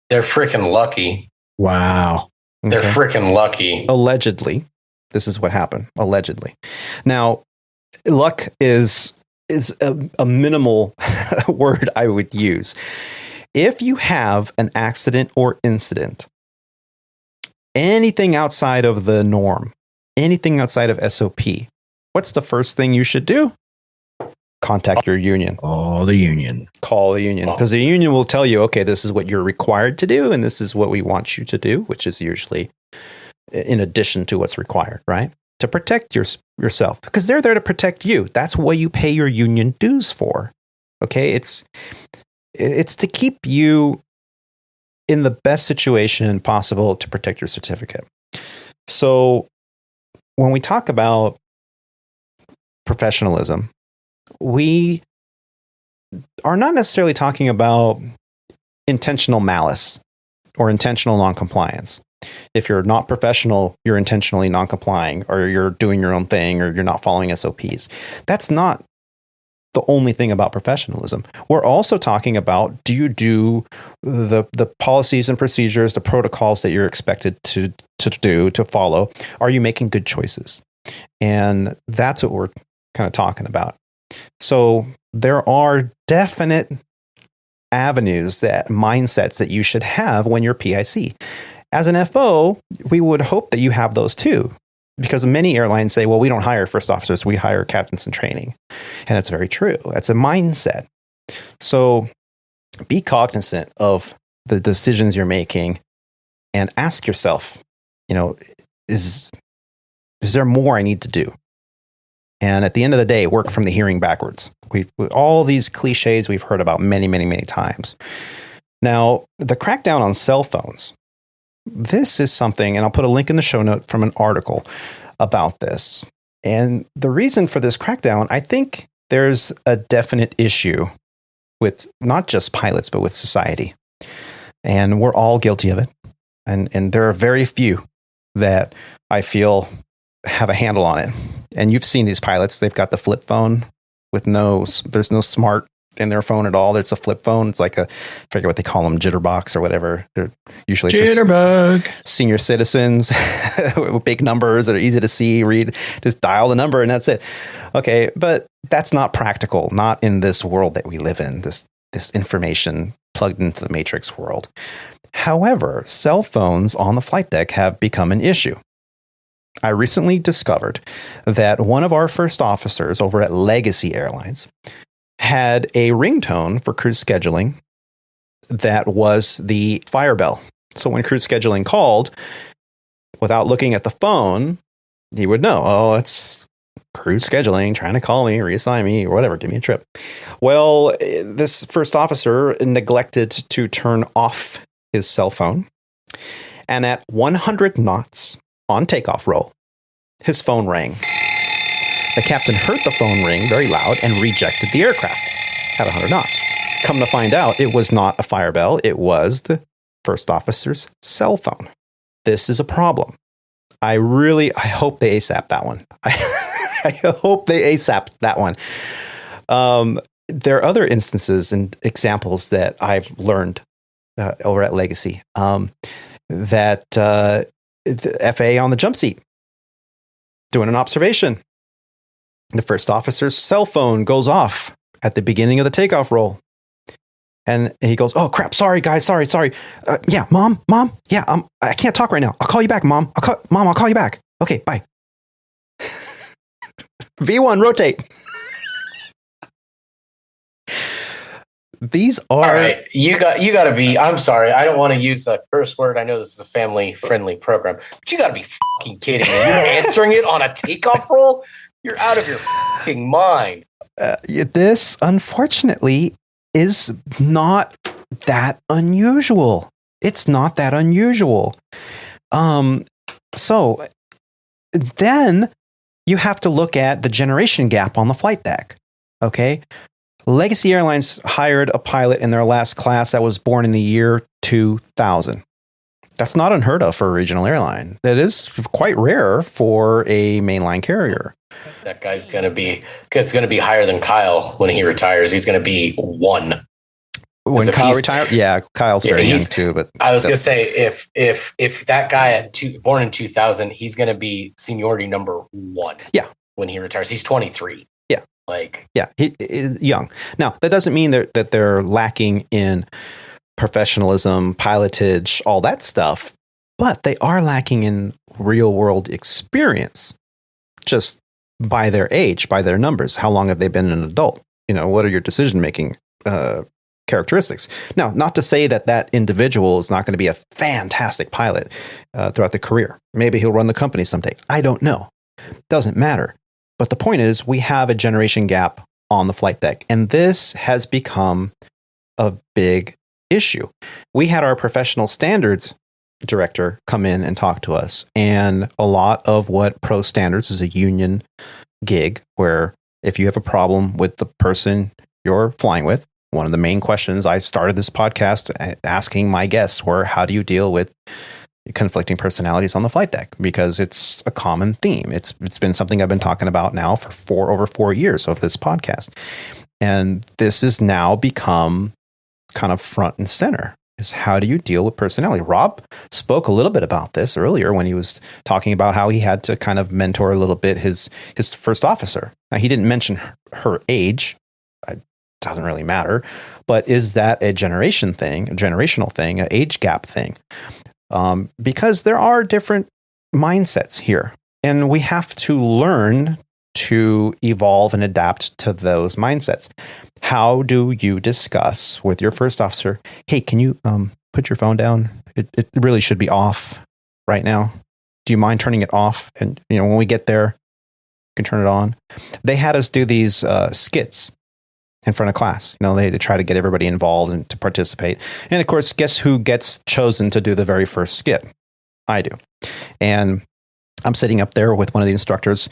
They're freaking lucky. Wow. They're freaking lucky. Allegedly. This is what happened. Allegedly. Now, luck is a minimal word I would use. if you have an accident or incident, anything outside of the norm, anything outside of SOP, what's the first thing you should do? Contact your union. Oh, the union. Call the union, because the union will tell you, okay, this is what you're required to do, and this is what we want you to do, which is usually in addition to what's required, right? To protect yourself, because they're there to protect you. That's what you pay your union dues for. Okay, it's to keep you in the best situation possible to protect your certificate. So when we talk about professionalism, we are not necessarily talking about intentional malice or intentional noncompliance. If you're not professional, you're intentionally non-complying, or you're doing your own thing, or you're not following SOPs. That's not the only thing about professionalism. We're also talking about, do you do the policies and procedures, the protocols that you're expected to follow? Are you making good choices? And that's what we're kind of talking about. So there are definite avenues, mindsets that you should have when you're PIC. As an FO, we would hope that you have those too, because many airlines say, well, we don't hire first officers, we hire captains in training. And it's very true. That's a mindset. So be cognizant of the decisions you're making and ask yourself, is there more I need to do? And at the end of the day, work from the hearing backwards. All these cliches we've heard about many, many, many times. Now, the crackdown on cell phones. This is something, and I'll put a link in the show note from an article about this. And the reason for this crackdown, I think there's a definite issue with not just pilots, but with society. And we're all guilty of it. And there are very few that I feel have a handle on it. And you've seen these pilots, they've got the flip phone with there's no smart in their phone at all. There's a flip phone. It's like I forget what they call them, jitterbox or whatever. They're usually jitterbug. Senior citizens with big numbers that are easy to see, read, just dial the number and that's it. Okay, but that's not practical, not in this world that we live in, this information plugged into the matrix world. However, cell phones on the flight deck have become an issue. I recently discovered that one of our first officers over at Legacy Airlines had a ringtone for crew scheduling that was the fire bell. So when crew scheduling called, without looking at the phone, he would know, oh, it's crew scheduling, trying to call me, reassign me, or whatever, give me a trip. Well, this first officer neglected to turn off his cell phone. And at 100 knots on takeoff roll, his phone rang. The captain heard the phone ring very loud and rejected the aircraft at 100 knots. Come to find out, it was not a fire bell. It was the first officer's cell phone. This is a problem. I hope they ASAP that one. I hope they ASAP that one. There are other instances and examples that I've learned over at Legacy that the FAA on the jump seat doing an observation. The first officer's cell phone goes off at the beginning of the takeoff roll. And he goes, oh, crap. Sorry, guys. Sorry. Yeah, mom. Yeah, I can't talk right now. I'll call you back, mom. I'll call you back. Okay, bye. V1, rotate. These are... All right, you got to be... I'm sorry. I don't want to use a curse word. I know this is a family-friendly program. But you got to be fucking kidding me. You're answering it on a takeoff roll? You're out of your fucking mind. This, unfortunately, is not that unusual. It's not that unusual. So then you have to look at the generation gap on the flight deck. Okay. Legacy Airlines hired a pilot in their last class that was born in the year 2000. That's not unheard of for a regional airline. That is quite rare for a mainline carrier. That guy's going to be higher than Kyle when he retires. He's going to be 1. When Kyle retired? Yeah, Kyle's very young too. But I was going to say, if that guy born in 2000, he's going to be seniority number 1. Yeah. When he retires, he's 23. Yeah, he is young. Now, that doesn't mean that they're lacking in professionalism, pilotage, all that stuff, but they are lacking in real world experience just by their age, by their numbers. How long have they been an adult? What are your decision making characteristics? Now, not to say that individual is not going to be a fantastic pilot throughout the career. Maybe he'll run the company someday. I don't know. Doesn't matter. But the point is, we have a generation gap on the flight deck, and this has become a big issue. We had our professional standards director come in and talk to us, and a lot of what pro standards is a union gig where if you have a problem with the person you're flying with, one of the main questions I started this podcast asking my guests were, how do you deal with conflicting personalities on the flight deck? Because it's a common theme. It's been something I've been talking about now for over 4 years of this podcast. And this has now become kind of front and center, is how do you deal with personality? Rob spoke a little bit about this earlier when he was talking about how he had to kind of mentor a little bit his first officer. Now, he didn't mention her age. It doesn't really matter. But is that a generational thing, an age gap thing? Because there are different mindsets here, and we have to learn to evolve and adapt to those mindsets. How do you discuss with your first officer, hey, can you put your phone down? It really should be off right now. Do you mind turning it off? And when we get there, you can turn it on. They had us do these skits in front of class. They try to get everybody involved and to participate. And of course, guess who gets chosen to do the very first skit? I do. And I'm sitting up there with one of the instructors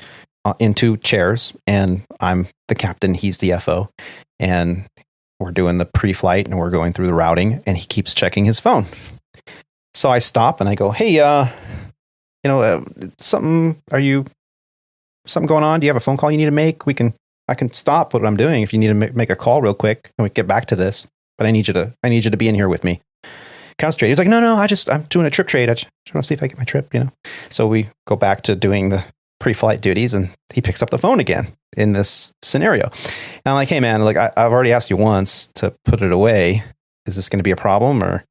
in 2 chairs, and I'm the captain, he's the FO, and we're doing the pre-flight and we're going through the routing, and he keeps checking his phone. So I stop and I go, hey, something going on? Do you have a phone call you need to make? I can stop what I'm doing if you need to make a call real quick, and we get back to this. But I need you to be in here with me. Concentrate. He's like, no, I'm doing a trip trade. I just want to see if I get my trip. So we go back to doing the pre-flight duties, and he picks up the phone again in this scenario. And I'm like, hey man, I've already asked you once to put it away. Is this going to be a problem, or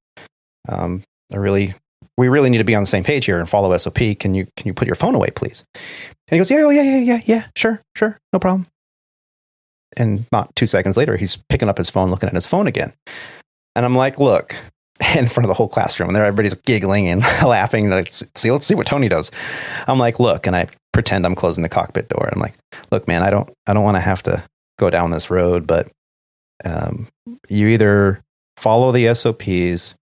we really need to be on the same page here and follow SOP. Can you put your phone away, please? And he goes, yeah, sure, no problem. And not 2 seconds later, he's picking up his phone, looking at his phone again. And I'm like, look, in front of the whole classroom, and there everybody's giggling and laughing. Let's see what Tony does. I'm like, look, and I pretend I'm closing the cockpit door. I'm like, look, man, I don't want to have to go down this road, but you either follow the SOPs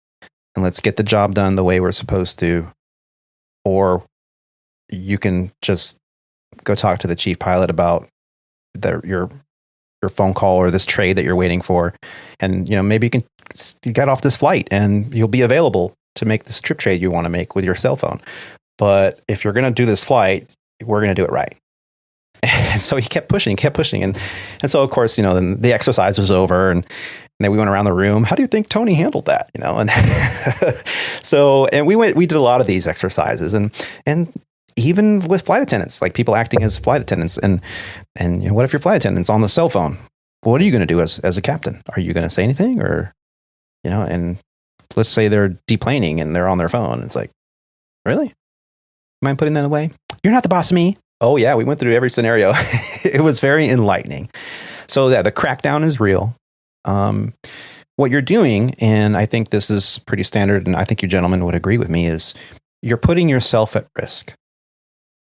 and let's get the job done the way we're supposed to, or you can just go talk to the chief pilot about your phone call or this trade that you're waiting for, and maybe you get off this flight and you'll be available to make this trip trade you want to make with your cell phone. But if you're going to do this flight, we're going to do it right. And so he kept pushing. And so, of course, then the exercise was over, and then we went around the room. How do you think Tony handled that? And so, and we did a lot of these exercises, and even with flight attendants, like people acting as flight attendants, and what if your flight attendant's on the cell phone? What are you going to do as a captain? Are you going to say anything, or, and let's say they're deplaning and they're on their phone. It's like, really? Mind putting that away? You're not the boss of me. Oh yeah, we went through every scenario. It was very enlightening. So yeah, the crackdown is real. What you're doing, and I think this is pretty standard, and I think you gentlemen would agree with me, is you're putting yourself at risk.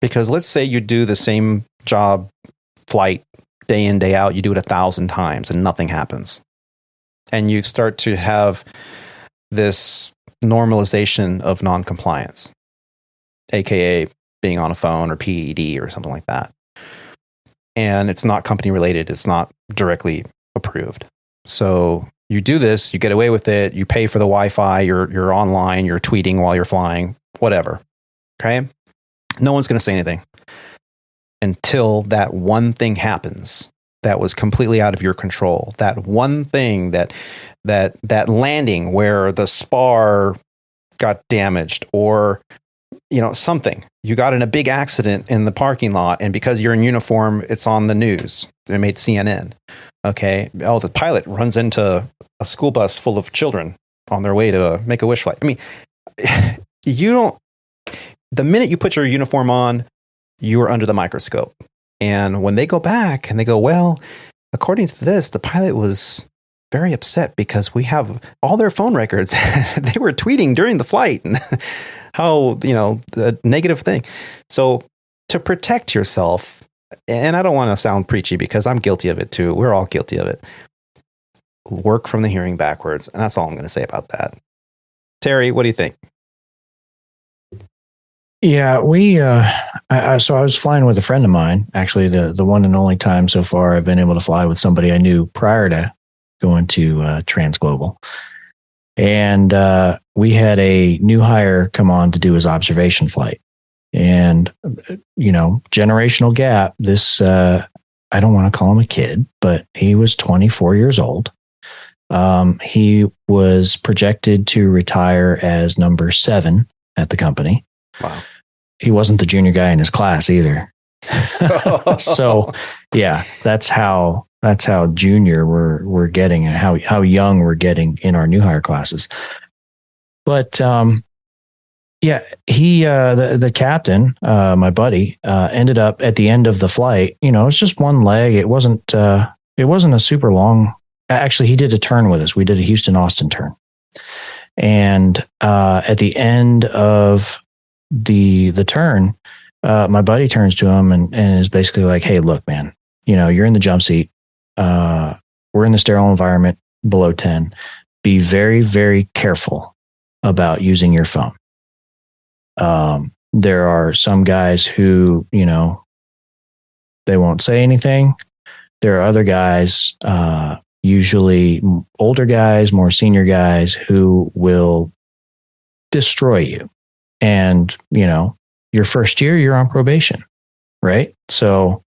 Because let's say you do the same job flight day in, day out, you do it 1,000 times and nothing happens. And you start to have this normalization of noncompliance, aka being on a phone or PED or something like that. And it's not company related, it's not directly approved. So you do this, you get away with it, you pay for the Wi-Fi, you're online, you're tweeting while you're flying, whatever. Okay? No one's going to say anything until that one thing happens that was completely out of your control. That one thing, that landing where the spar got damaged, or something. You got in a big accident in the parking lot, and because you're in uniform, it's on the news. They made CNN. Okay. Oh, the pilot runs into a school bus full of children on their way to a Make-A-Wish flight. I mean, the minute you put your uniform on, you are under the microscope. And when they go back and they go, well, according to this, the pilot was very upset because we have all their phone records. They were tweeting during the flight and how, the negative thing. So to protect yourself, and I don't want to sound preachy because I'm guilty of it too. We're all guilty of it. Work from the hearing backwards. And that's all I'm going to say about that. Terry, what do you think? Yeah, so I was flying with a friend of mine, actually the one and only time so far I've been able to fly with somebody I knew prior to going to Transglobal. And we had a new hire come on to do his observation flight. And, generational gap, this, I don't want to call him a kid, but he was 24 years old. He was projected to retire as number 7 at the company. Wow. He wasn't the junior guy in his class either. So yeah, that's how junior we're getting and how young we're getting in our new hire classes. But yeah, he the captain, my buddy, ended up at the end of the flight. It's just one leg. It wasn't a super long. Actually, he did a turn with us. We did a Houston-Austin turn, and at the end of the turn, my buddy turns to him and is basically like, "Hey, look, man, you're in the jump seat. We're in the sterile environment below 10. Be very, very careful about using your phone. There are some guys who, they won't say anything. There are other guys, usually older guys, more senior guys who will destroy you. And, your first year, you're on probation, right? So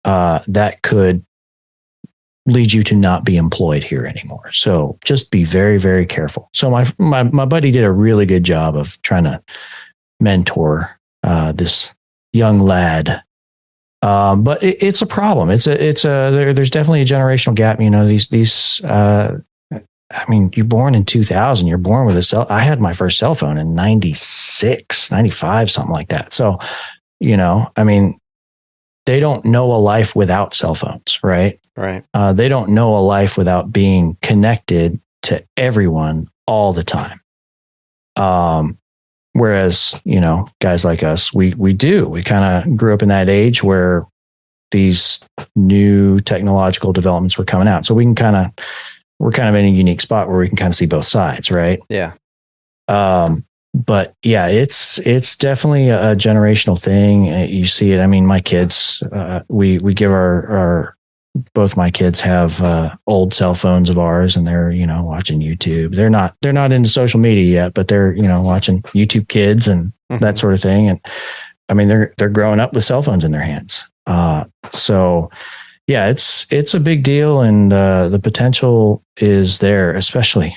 that could lead you to not be employed here anymore. So just be very, very careful. So my buddy did a really good job of trying to mentor this young lad. But it's a problem. There's definitely a generational gap. You're born in 2000, you're born with a cell. I had my first cell phone in 96, 95, something like that. So, they don't know a life without cell phones, right? Right. They don't know a life without being connected to everyone all the time. Whereas, guys like us, we kind of grew up in that age where these new technological developments were coming out. So we're kind of in a unique spot where we can kind of see both sides, right? Yeah. But yeah, it's definitely a generational thing. You see it. I mean, my kids, we give both my kids have old cell phones of ours, and they're watching YouTube. They're not into social media yet, but they're watching YouTube Kids and that sort of thing. And I mean, they're growing up with cell phones in their hands. So yeah, it's a big deal, and the potential is there, especially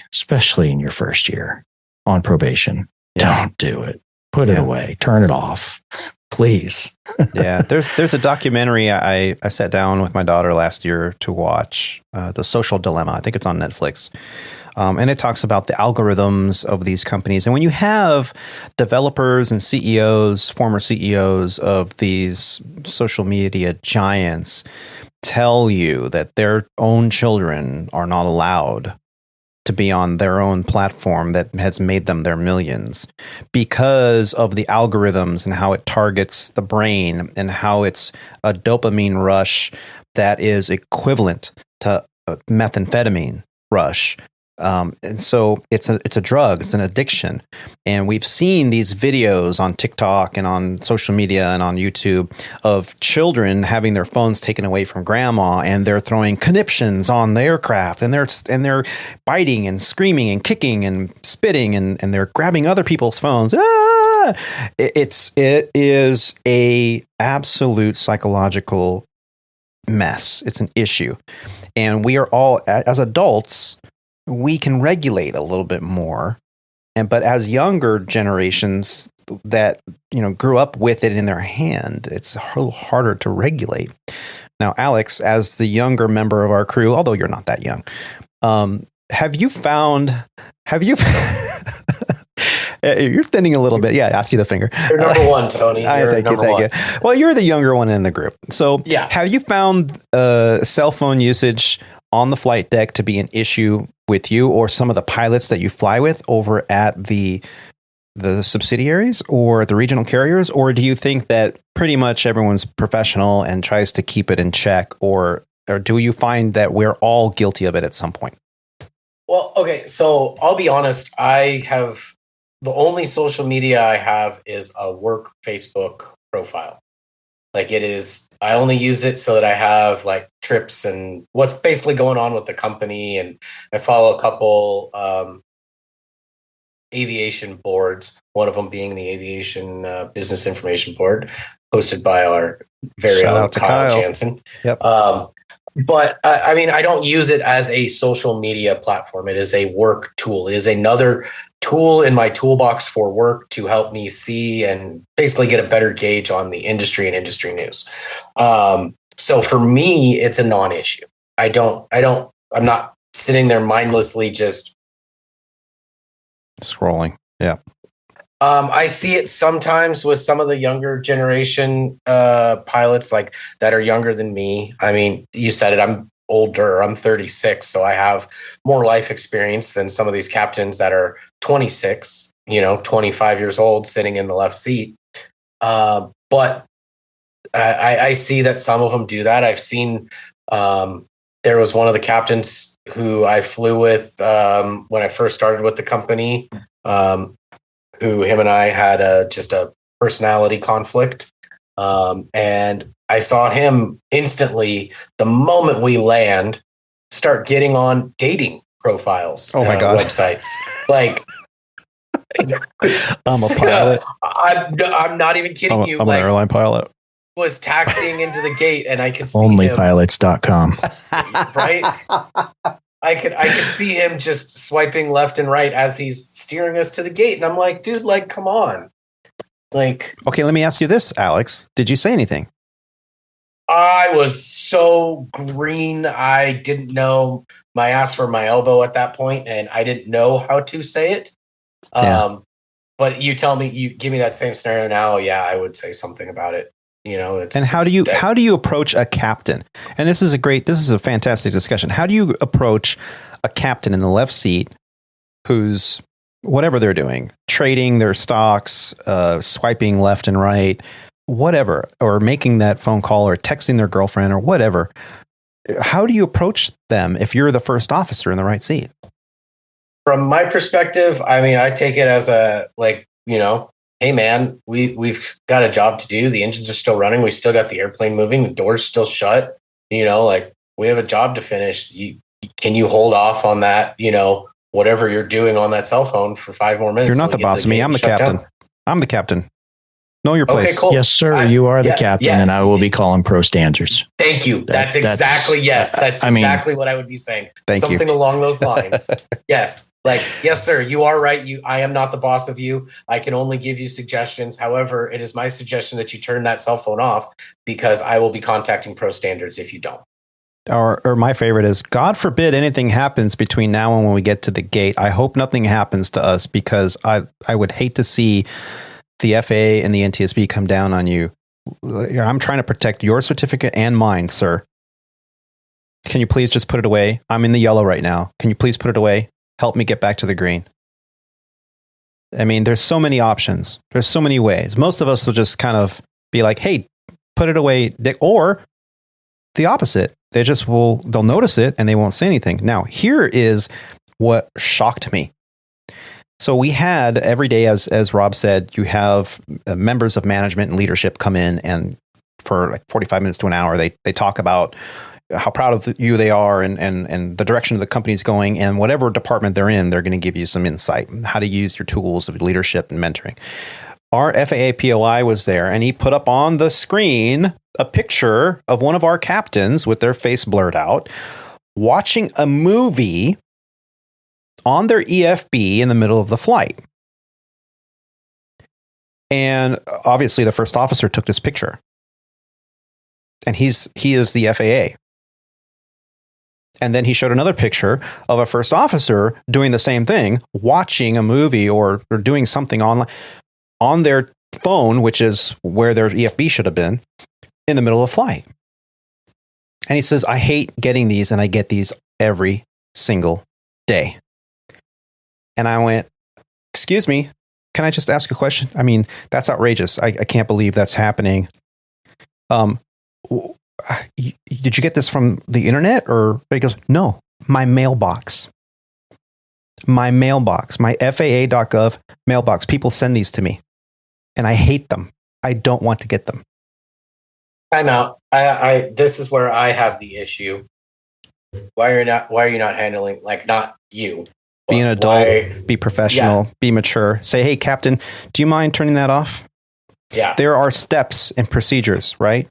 in your first year on probation. Yeah. Don't do it. Put it away. Turn it off, please. Yeah, there's a documentary I sat down with my daughter last year to watch, The Social Dilemma. I think it's on Netflix. And it talks about the algorithms of these companies. And when you have developers and CEOs, former CEOs of these social media giants tell you that their own children are not allowed to be on their own platform that has made them their millions because of the algorithms and how it targets the brain and how it's a dopamine rush that is equivalent to a methamphetamine rush. And so it's a drug, it's an addiction. And we've seen these videos on TikTok and on social media and on YouTube of children having their phones taken away from grandma, and they're throwing conniptions on the aircraft, and they're biting and screaming and kicking and spitting, and they're grabbing other people's phones. It is a absolute psychological mess. It's an issue. And we are all, as adults, we can regulate a little bit more. But as younger generations that, grew up with it in their hand, it's a little harder to regulate. Now, Alex, as the younger member of our crew, although you're not that young, have you you're thinning a little bit. Yeah, I see the finger. You're number one, Tony. Thank you. Well, you're the younger one in the group. So yeah. Have you found cell phone usage on the flight deck to be an issue with you or some of the pilots that you fly with over at the subsidiaries or the regional carriers? Or do you think that pretty much everyone's professional and tries to keep it in check? Or do you find that we're all guilty of it at some point? Well, okay. So I'll be honest. The only social media I have is a work Facebook profile. Like it is, I only use it so that I have like trips and what's basically going on with the company. And I follow a couple aviation boards, one of them being the Aviation Business Information Board, hosted by our very own Kyle Jansen. Yep. But I mean, I don't use it as a social media platform. It is a work tool. It is another tool in my toolbox for work to help me see and basically get a better gauge on the industry and industry news. So for me, it's a non-issue. I'm not sitting there mindlessly just scrolling. Yeah. I see it sometimes with some of the younger generation pilots like that are younger than me. I mean, you said it, I'm older. I'm 36, so I have more life experience than some of these captains that are 26, 25 years old sitting in the left seat. But I see that some of them do that. I've seen there was one of the captains who I flew with when I first started with the company, who him and I had just a personality conflict. And I saw him instantly, the moment we land, start getting on dating profiles. Oh my God. Websites. Like, I'm a pilot. I'm not even kidding you. I'm an airline pilot. Was taxiing into the gate and I could see Onlypilots.com. Right? I could see him just swiping left and right as he's steering us to the gate. And I'm like, dude, like, come on. Like, okay, let me ask you this, Alex. Did you say anything? I was so green. I didn't know my ass from my elbow at that point, and I didn't know how to say it. Yeah. But you tell me, you give me that same scenario now. Yeah, I would say something about it. And how do you approach a captain? And this is a fantastic discussion. How do you approach a captain in the left seat who's whatever they're doing, trading their stocks, swiping left and right, whatever, or making that phone call or texting their girlfriend or whatever? How do you approach them if you're the first officer in the right seat? From my perspective, I mean, I take it as hey man, we've got a job to do. The engines are still running. We still got the airplane moving. The door's still shut. We have a job to finish. Can you hold off on that? Whatever you're doing on that cell phone for 5 more minutes. You're not the boss of me. I'm the captain. I'm the captain. Know your place. Okay, cool. Yes, sir. You are the captain, and I will be calling pro standards. Thank you. That's exactly what I would be saying. Something along those lines. Yes. Yes, sir. You are right. I am not the boss of you. I can only give you suggestions. However, it is my suggestion that you turn that cell phone off because I will be contacting pro standards if you don't. Or my favorite is, God forbid anything happens between now and when we get to the gate. I hope nothing happens to us because I would hate to see the FAA and the NTSB come down on you. I'm trying to protect your certificate and mine, sir. Can you please just put it away? I'm in the yellow right now. Can you please put it away? Help me get back to the green. I mean, there's so many options. There's so many ways. Most of us will just kind of be like, hey, put it away, Dick. Or the opposite. They'll notice it and they won't say anything. Now, here is what shocked me. So we had every day, as Rob said, you have members of management and leadership come in, and for like 45 minutes to an hour, they talk about how proud of you they are and the direction the company's going, and whatever department they're in, they're going to give you some insight, how to use your tools of leadership and mentoring. Our FAA POI was there, and he put up on the screen a picture of one of our captains with their face blurred out, watching a movie on their EFB in the middle of the flight. And obviously the first officer took this picture. And he is the FAA. And then he showed another picture of a first officer doing the same thing, watching a movie or doing something online on their phone, which is where their EFB should have been, in the middle of flight. And he says, I hate getting these, and I get these every single day. And I went, excuse me, can I just ask a question? I mean, that's outrageous. I can't believe that's happening. Did you get this from the internet? Or he goes, no, my mailbox. My mailbox, my FAA.gov mailbox. People send these to me, and I hate them. I don't want to get them. I'm out. This is where I have the issue. Why are you not handling, like, not you? Be an adult, be professional, be mature. Say, hey, Captain, do you mind turning that off? Yeah. There are steps and procedures, right?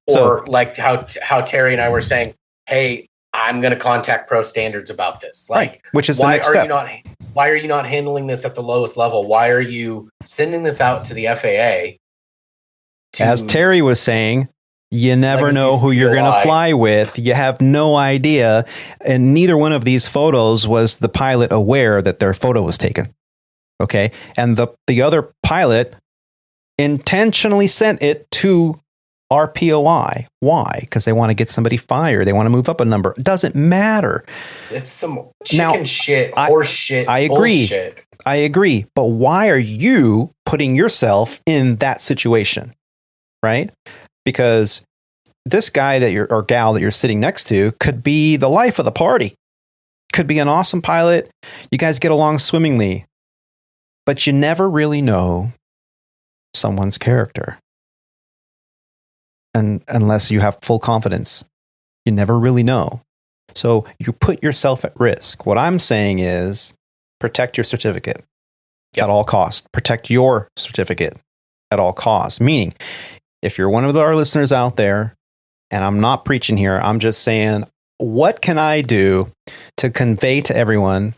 Or like how Terry and I were saying, hey, I'm going to contact Pro Standards about this. Like, right. Which is the next step. Why are you not handling this at the lowest level? Why are you sending this out to the FAA? As Terry was saying, you never know who you're going to fly with. You have no idea. And neither one of these photos was the pilot aware that their photo was taken. Okay. And the other pilot intentionally sent it to RPOI. Why? Because they want to get somebody fired. They want to move up a number. It doesn't matter. It's some shit, horse shit. I agree. Bullshit. I agree. But why are you putting yourself in that situation? Right? Because this guy or gal that you're sitting next to could be the life of the party. Could be an awesome pilot. You guys get along swimmingly. But you never really know someone's character. And unless you have full confidence, you never really know. So you put yourself at risk. What I'm saying is protect your certificate at all costs. Protect your certificate at all costs. Meaning, if you're one of our listeners out there, and I'm not preaching here, I'm just saying, what can I do to convey to everyone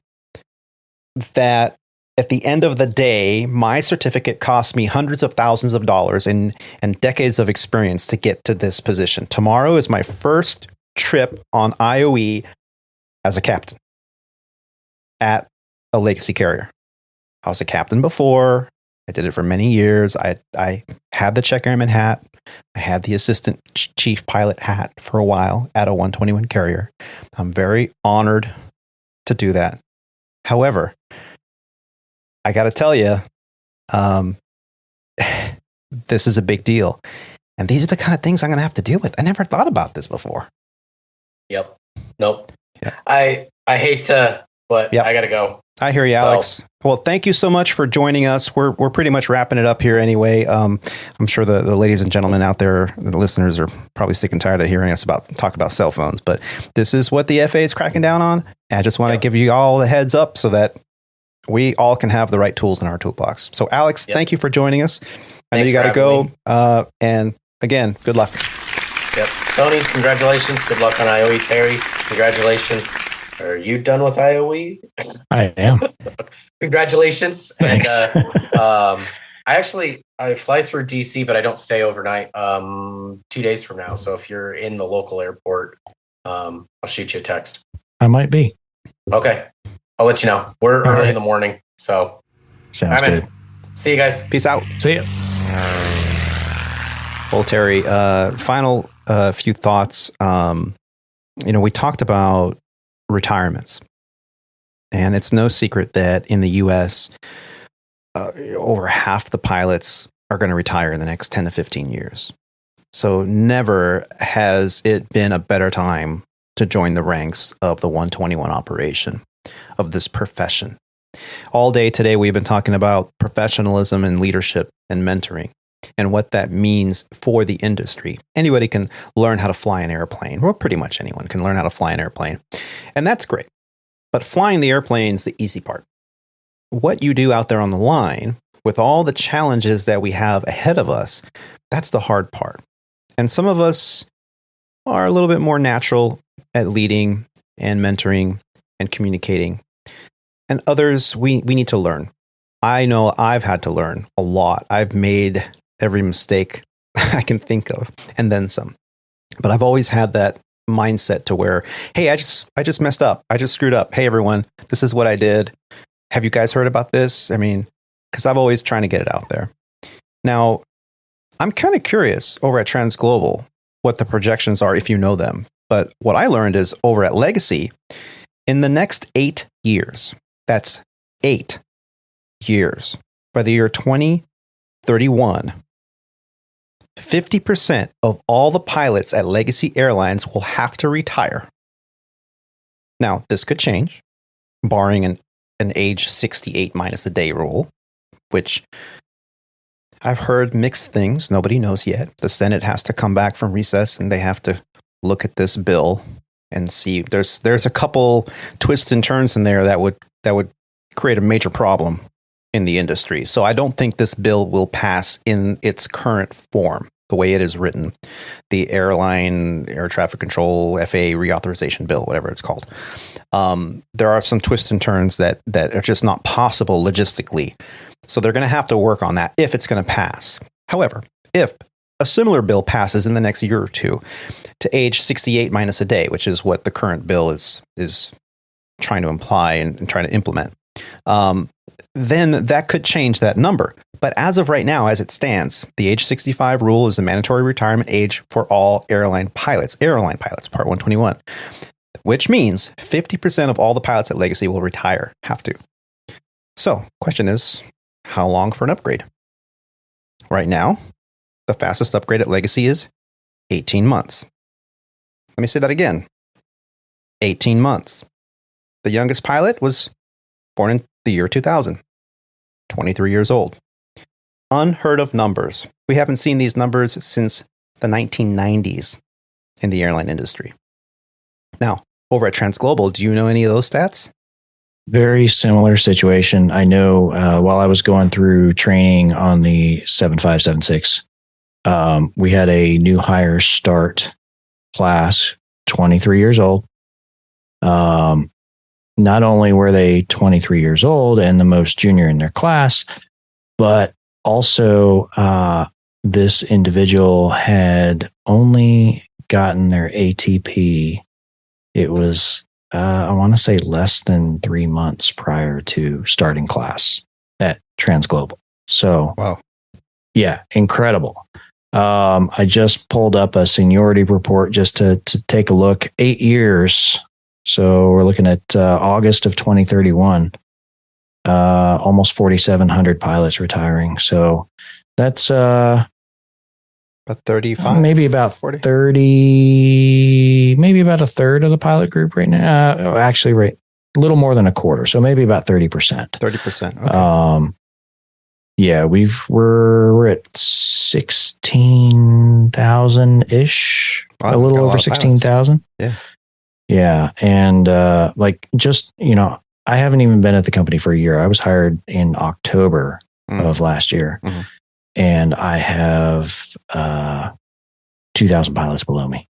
that at the end of the day, my certificate cost me hundreds of thousands of dollars and decades of experience to get to this position. Tomorrow is my first trip on IOE as a captain at a legacy carrier. I was a captain before. I did it for many years. I had the check airman hat. I had the assistant chief pilot hat for a while at a 121 carrier. I'm very honored to do that. However, I got to tell you, this is a big deal. And these are the kind of things I'm going to have to deal with. I never thought about this before. Yep. Nope. Yep. I hate to, but I got to go. I hear you, Alex. Well, thank you so much for joining us. We're pretty much wrapping it up here anyway. I'm sure the ladies and gentlemen out there, the listeners, are probably sick and tired of hearing us talk about cell phones. But this is what the FAA is cracking down on. And I just want to give you all the heads up so that we all can have the right tools in our toolbox. So, Alex, thank you for joining us. I know you got to go. And again, good luck. Yep. Tony, congratulations. Good luck on IOE. Terry, congratulations. Are you done with IOE? I am. Congratulations. Thanks. And I fly through DC, but I don't stay overnight 2 days from now. So if you're in the local airport, I'll shoot you a text. I might be. Okay. I'll let you know. We're early in the morning. So sounds good. See you guys. Peace out. See ya. Well, Terry, final few thoughts. We talked about retirements, and it's no secret that in the U.S., over half the pilots are going to retire in the next 10 to 15 years. So never has it been a better time to join the ranks of the 121 operation of this profession. All day today, we've been talking about professionalism and leadership and mentoring and what that means for the industry. Anybody can learn how to fly an airplane. Well, pretty much anyone can learn how to fly an airplane. And that's great. But flying the airplane is the easy part. What you do out there on the line, with all the challenges that we have ahead of us, that's the hard part. And some of us are a little bit more natural at leading and mentoring and communicating. And others, we need to learn. I know I've had to learn a lot. I've made every mistake I can think of, and then some. But I've always had that mindset to where, hey, I just messed up. I just screwed up. Hey, everyone, this is what I did. Have you guys heard about this? I mean, because I've always trying to get it out there. Now, I'm kind of curious over at TransGlobal what the projections are, if you know them. But what I learned is over at Legacy, in the next 8 years, that's 8 years, by the year 2031, 50% of all the pilots at Legacy Airlines will have to retire. Now, this could change, barring an age 68 minus a day rule, which I've heard mixed things. Nobody knows yet. The Senate has to come back from recess and they have to look at this bill and see. There's a couple twists and turns in there that would create a major problem in the industry. So I don't think this bill will pass in its current form, the way it is written. The air traffic control, FAA reauthorization bill, whatever it's called. There are some twists and turns that are just not possible logistically. So they're going to have to work on that if it's going to pass. However, if a similar bill passes in the next year or two to age 68 minus a day, which is what the current bill is trying to imply and trying to implement, then that could change that number. But as of right now, as it stands, the age 65 rule is a mandatory retirement age for all airline pilots, Part 121, which means 50% of all the pilots at Legacy will retire, have to. So, question is, how long for an upgrade? Right now, the fastest upgrade at Legacy is 18 months. Let me say that again. 18 months. The youngest pilot was born in the year 2000, 23 years old. Unheard of numbers. We haven't seen these numbers since the 1990s in the airline industry. Now, over at TransGlobal, do you know any of those stats? Very similar situation. I know while I was going through training on the 7576, we had a new hire start class, 23 years old. Not only were they 23 years old and the most junior in their class, but also this individual had only gotten their ATP. It was, I want to say, less than 3 months prior to starting class at TransGlobal. So, wow. Yeah, incredible. I just pulled up a seniority report just to take a look. 8 years. So we're looking at August of 2031. Almost 4,700 pilots retiring. So that's about 35, maybe about 40, 30, maybe about a third of the pilot group right now. Actually, right, a little more than a quarter. So maybe about 30%. 30%. Okay. Yeah, we're at 16,000 ish, wow, a little over 16,000. Yeah. Yeah. And just, I haven't even been at the company for a year. I was hired in October of last year, and I have 2,000 pilots below me.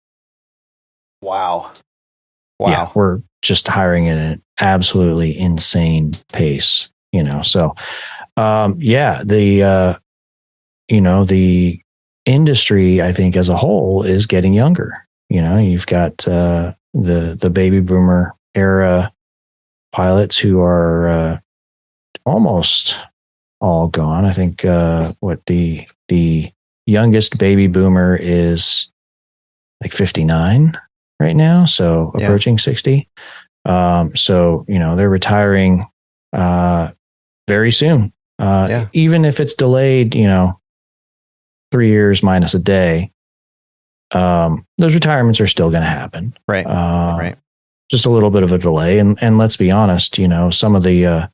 Wow. Yeah, we're just hiring at an absolutely insane pace, So, the industry, I think, as a whole is getting younger. You've got the baby boomer era pilots who are almost all gone. I think the youngest baby boomer is like 59 right now, so approaching 60. So they're retiring very soon. Even if it's delayed, 3 years minus a day, those retirements are still going to happen. Right. Right. Just a little bit of a delay. And let's be honest, some of the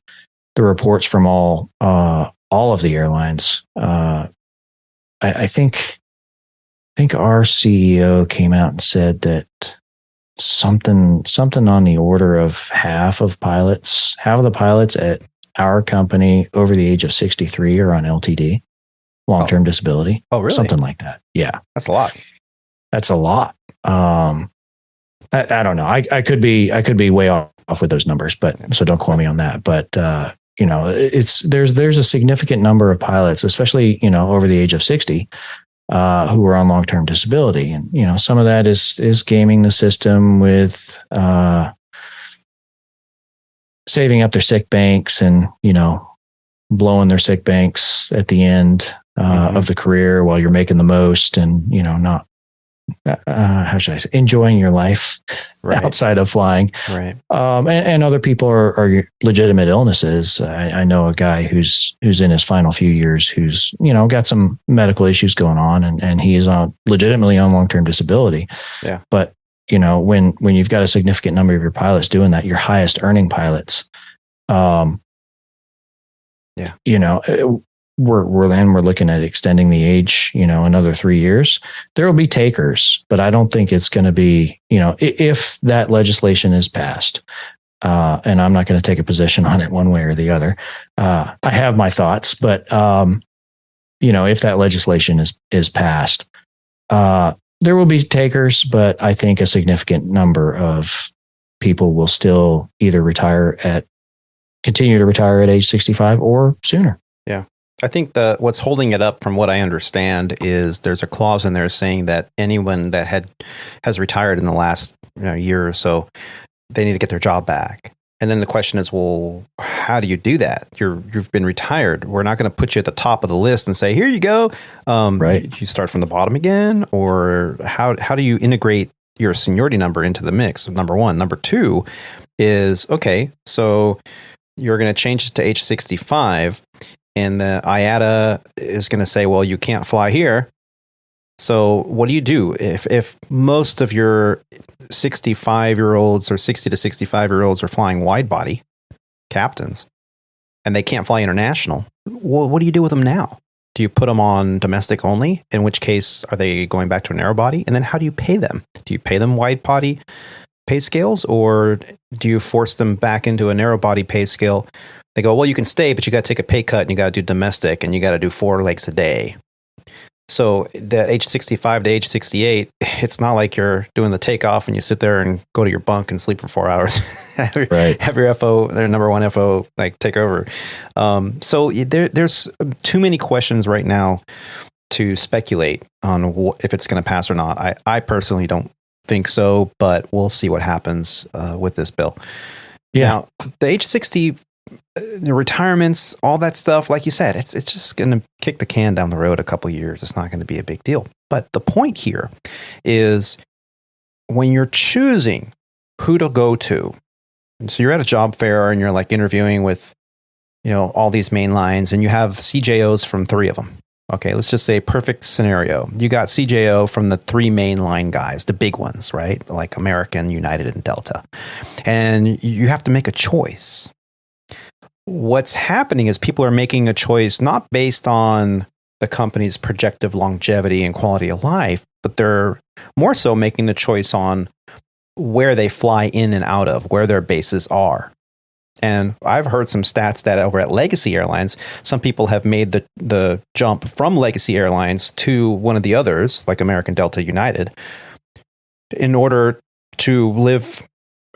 reports from all of the airlines, I think our CEO came out and said that something on the order of half of the pilots at our company over the age of 63 are on LTD, long-term disability. Oh, really? Something like that. Yeah. That's a lot. That's a lot. I don't know. I could be way off with those numbers, but so don't quote me on that. But there's a significant number of pilots, especially over the age of 60, who are on long-term disability. And, you know, some of that is gaming the system with saving up their sick banks and, you know, blowing their sick banks at the end of the career while you're making the most and, you know, not, how should I say, enjoying your life outside of flying. Right. And other people are legitimate illnesses. I know a guy who's in his final few years who's, you know, got some medical issues going on and he is legitimately on long-term disability. Yeah. But, you know, when you've got a significant number of your pilots doing that, your highest earning pilots, you know, we're looking at extending the age, you know, another 3 years. There will be takers, but I don't think it's going to be, you know, if that legislation is passed, and I'm not going to take a position on it one way or the other. I have my thoughts, but, you know, if that legislation is passed, there will be takers, but I think a significant number of people will still either continue to retire at age 65 or sooner. Yeah. I think what's holding it up, from what I understand, is there's a clause in there saying that anyone that has retired in the last year or so, they need to get their job back. And then the question is, well, how do you do that? You've been retired. We're not going to put you at the top of the list and say, here you go. Right. You start from the bottom again, or how do you integrate your seniority number into the mix? Number one. Number two is, okay, so you're going to change it to age 65. And the IATA is going to say, well, you can't fly here. So what do you do if most of your 65-year-olds or 60 to 65-year-olds are flying wide body captains and they can't fly international? Well, what do you do with them now? Do you put them on domestic only? In which case, are they going back to a narrow body? And then how do you pay them? Do you pay them wide body pay scales, or do you force them back into a narrow body pay scale? They go, well, you can stay, but you got to take a pay cut and you got to do domestic and you got to do 4 legs a day. So the age 65 to age 68, it's not like you're doing the takeoff and you sit there and go to your bunk and sleep for 4 hours. have your FO, their number one FO, like take over. So there's too many questions right now to speculate on if it's going to pass or not. I personally don't think so, but we'll see what happens with this bill. Yeah. Now, the age 60, the retirements, all that stuff, like you said, it's just going to kick the can down the road a couple of years. It's not going to be a big deal. But the point here is when you're choosing who to go to, and so you're at a job fair and you're like interviewing with, you know, all these main lines, and you have CJOs from 3 of them. Okay, let's just say perfect scenario. You got CJO from the 3 main line guys, the big ones, right? Like American, United, and Delta. And you have to make a choice. What's happening is people are making a choice not based on the company's projected longevity and quality of life, but they're more so making the choice on where they fly in and out of, where their bases are. And I've heard some stats that over at Legacy Airlines, some people have made the jump from Legacy Airlines to one of the others, like American, Delta, United, in order to live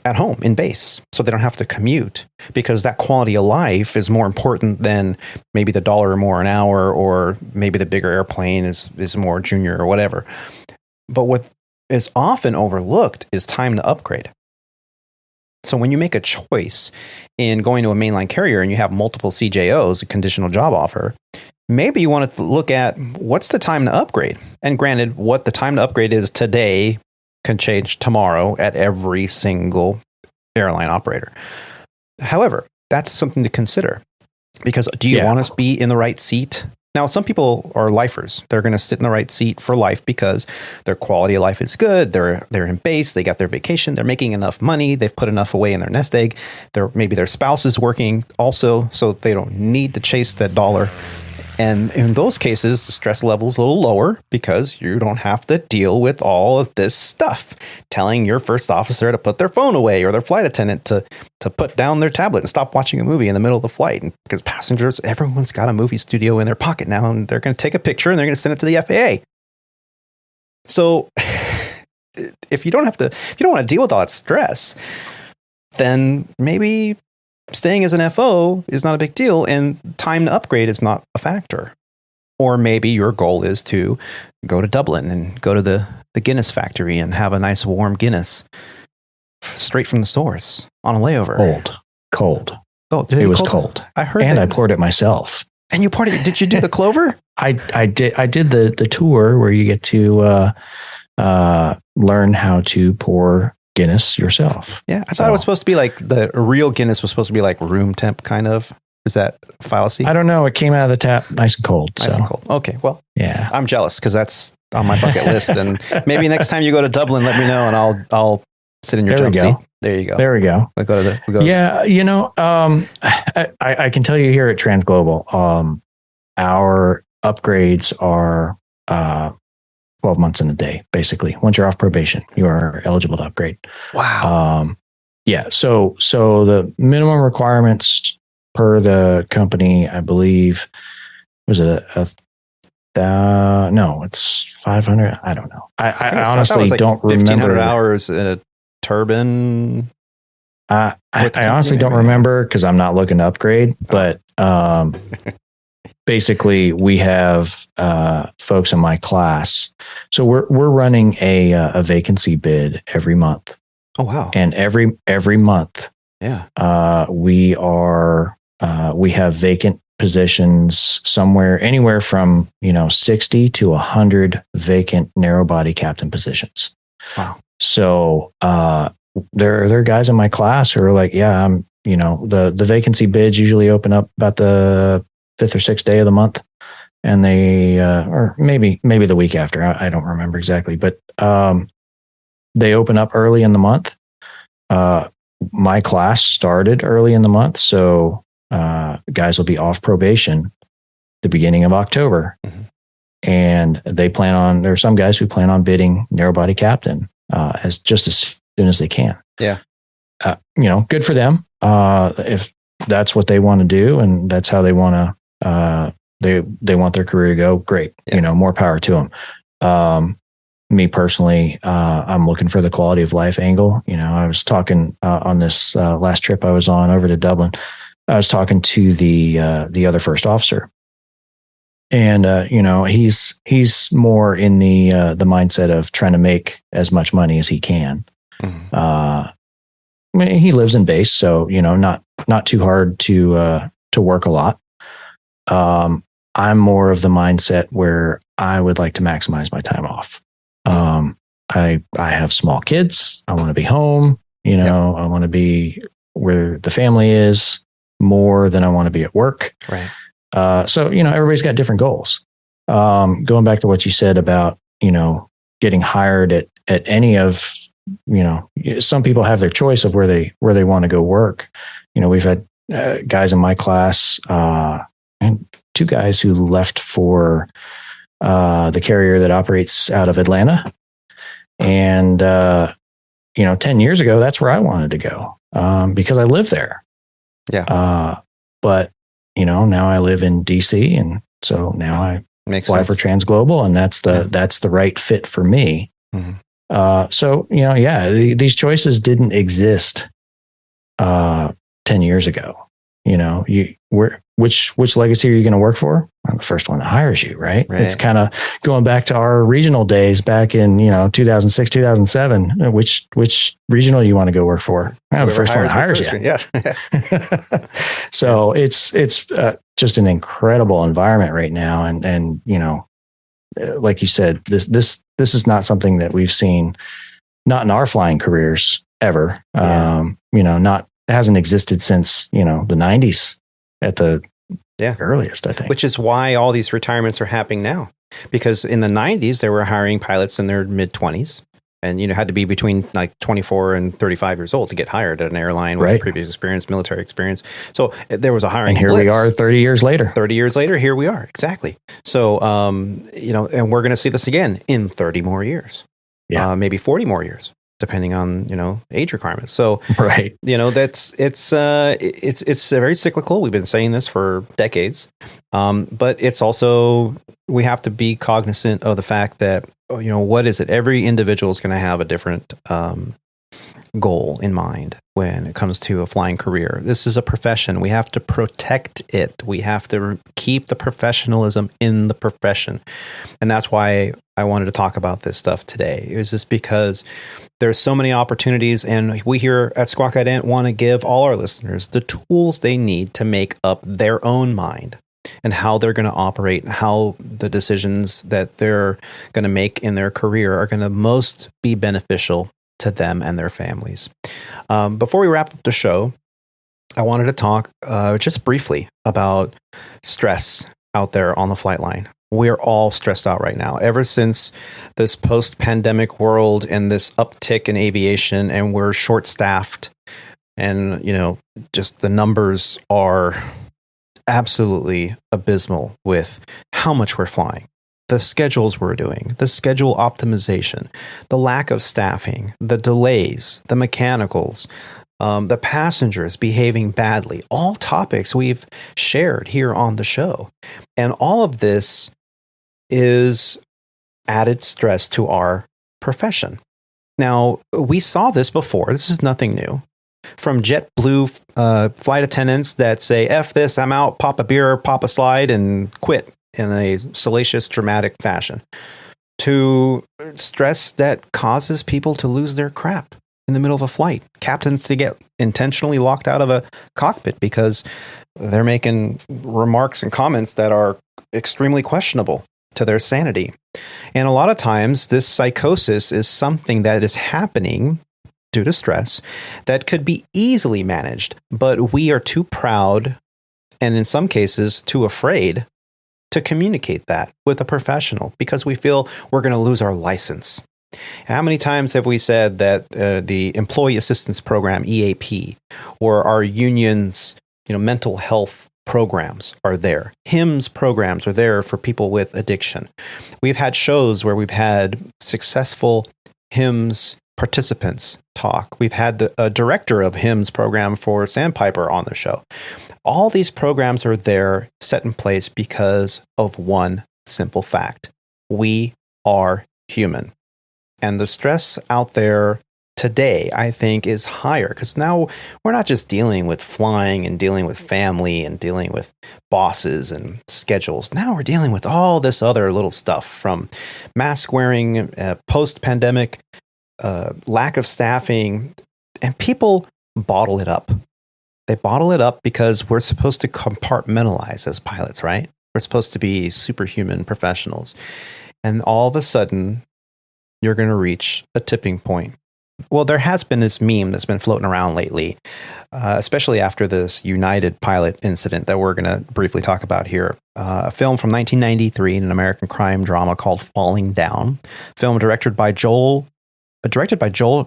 at home in base, so they don't have to commute, because that quality of life is more important than maybe the $1 more an hour, or maybe the bigger airplane is more junior or whatever. But what is often overlooked is time to upgrade. So when you make a choice in going to a mainline carrier and you have multiple CJOs, a conditional job offer, maybe you want to look at what's the time to upgrade. And granted, what the time to upgrade is today can change tomorrow at every single airline operator. However, that's something to consider, because do you want to be in the right seat? Now, some people are lifers. They're going to sit in the right seat for life because their quality of life is good. They're in base. They got their vacation. They're making enough money. They've put enough away in their nest egg. Maybe their spouse is working also, so they don't need to chase that dollar. And in those cases, the stress level is a little lower because you don't have to deal with all of this stuff, telling your first officer to put their phone away, or their flight attendant to put down their tablet and stop watching a movie in the middle of the flight. And because passengers, everyone's got a movie studio in their pocket now, and they're going to take a picture and they're going to send it to the FAA. So if you don't want to deal with all that stress, then maybe staying as an FO is not a big deal, and time to upgrade is not a factor. Or maybe your goal is to go to Dublin and go to the Guinness factory and have a nice warm Guinness straight from the source on a layover. Cold. Oh, it was cold. I heard and that. I poured it myself. And you poured it. Did you do the clover? I did the tour where you get to learn how to pour Guinness yourself. Yeah, I thought it was supposed to be like the real Guinness was supposed to be like room temp kind of. Is that fallacy? I don't know. It came out of the tap nice and cold. Nice and cold. Okay, well, yeah, I'm jealous because that's on my bucket list. And maybe next time you go to Dublin, let me know, and I'll sit in your jump seat. There you go. There we go. We'll go to yeah, I can tell you here at TransGlobal, our upgrades are 12 months in a day, basically. Once you're off probation, you are eligible to upgrade. Wow. Yeah. So the minimum requirements per the company, I believe, was no, it's 500. I don't know. I honestly don't remember. 1,500 hours in a turbine. I honestly don't remember because I'm not looking to upgrade, but basically we have folks in my class. So we're running a vacancy bid every month. Oh, wow. And every month, we have vacant positions anywhere from 60 to 100 vacant narrow body captain positions. Wow. So there are guys in my class who are like, the vacancy bids usually open up about the 5th or 6th day of the month, and they or maybe the week after. I don't remember exactly, but they open up early in the month. My class started early in the month, so guys will be off probation the beginning of October. Mm-hmm. And there are some guys who plan on bidding narrow body captain as soon as they can. Yeah. Good for them. If that's what they want to do and that's how they want to, they want their career to go, great. Yeah. More power to them. Me personally, I'm looking for the quality of life angle. I was talking on this last trip I was on over to Dublin. I was talking to the other first officer, and he's more in the mindset of trying to make as much money as he can. Mm-hmm. He lives in base, so not too hard to work a lot. I'm more of the mindset where I would like to maximize my time off. I have small kids. I want to be home. I want to be where the family is more than I want to be at work. Right. So, everybody's got different goals. Going back to what you said about, getting hired at any of, some people have their choice of where they want to go work. We've had guys in my class, and 2 guys who left for the carrier that operates out of Atlanta. And, 10 years ago, that's where I wanted to go because I live there. Yeah. But, now I live in DC. And so now I fly for TransGlobal, and that's the right fit for me. Mm-hmm. So, these choices didn't exist 10 years ago. Which legacy are you going to work for? Well, the first one that hires you, right? It's kind of going back to our regional days back in 2006, 2007. Which regional you want to go work for? Well, the first one that hires you. Yeah. So it's just an incredible environment right now, and like you said, this is not something that we've seen, not in our flying careers ever. Yeah. It hasn't existed since the 90s at the earliest, I think. Which is why all these retirements are happening now. Because in the 90s, they were hiring pilots in their mid-20s. And, had to be between like 24 and 35 years old to get hired at an airline with previous experience, military experience. So there was a hiring And here blitz. we are 30 years later. 30 years later, here we are. Exactly. So, and we're going to see this again in 30 more years. Yeah. Maybe 40 more years, depending on, age requirements. So, right. It's very cyclical. We've been saying this for decades. But it's also, we have to be cognizant of the fact that, what is it? Every individual is going to have a different goal in mind when it comes to a flying career. This is a profession. We have to protect it. We have to keep the professionalism in the profession. And that's why I wanted to talk about this stuff today. It was just because there's so many opportunities, and we here at Squawk Ident want to give all our listeners the tools they need to make up their own mind and how they're going to operate, how the decisions that they're going to make in their career are going to most be beneficial to them and their families. Before we wrap up the show, I wanted to talk just briefly about stress out there on the flight line. We're all stressed out right now. Ever since this post-pandemic world and this uptick in aviation, and we're short-staffed, and just the numbers are absolutely abysmal with how much we're flying, the schedules we're doing, the schedule optimization, the lack of staffing, the delays, the mechanicals, the passengers behaving badly, all topics we've shared here on the show. And all of this is added stress to our profession. Now, we saw this before. This is nothing new. From JetBlue flight attendants that say, F this, I'm out, pop a beer, pop a slide, and quit in a salacious, dramatic fashion, to stress that causes people to lose their crap in the middle of a flight. Captains to get intentionally locked out of a cockpit because they're making remarks and comments that are extremely questionable to their sanity. And a lot of times, this psychosis is something that is happening due to stress that could be easily managed, but we are too proud, and in some cases, too afraid to communicate that with a professional because we feel we're going to lose our license. How many times have we said that the Employee Assistance Program, EAP, or our union's mental health programs are there? HIMSS programs are there for people with addiction. We've had shows where we've had successful HIMSS participants talk. We've had a director of HIMSS program for Sandpiper on the show. All these programs are there, set in place because of one simple fact. We are human. And the stress out there today, I think, is higher because now we're not just dealing with flying and dealing with family and dealing with bosses and schedules. Now we're dealing with all this other little stuff, from mask wearing, post-pandemic, lack of staffing, and people bottle it up. They bottle it up because we're supposed to compartmentalize as pilots, right? We're supposed to be superhuman professionals. And all of a sudden, you're going to reach a tipping point. Well, there has been this meme that's been floating around lately, especially after this United pilot incident that we're going to briefly talk about here. A film from 1993, an American crime drama called Falling Down, film directed by Joel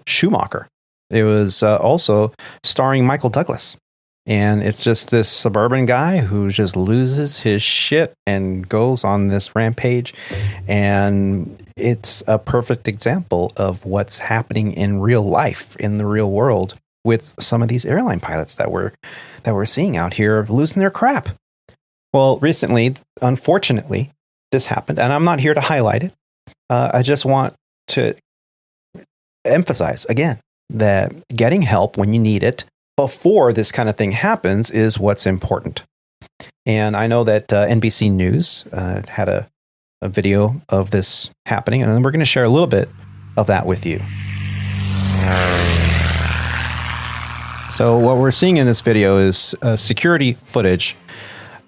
Schumacher. It was also starring Michael Douglas. And it's just this suburban guy who just loses his shit and goes on this rampage. And it's a perfect example of what's happening in real life, in the real world, with some of these airline pilots that we're seeing out here losing their crap. Well, recently, unfortunately, this happened, and I'm not here to highlight it. I just want to emphasize again that getting help when you need it before this kind of thing happens is what's important. And I know that NBC News had a video of this happening, and then we're going to share a little bit of that with you. So what we're seeing in this video is security footage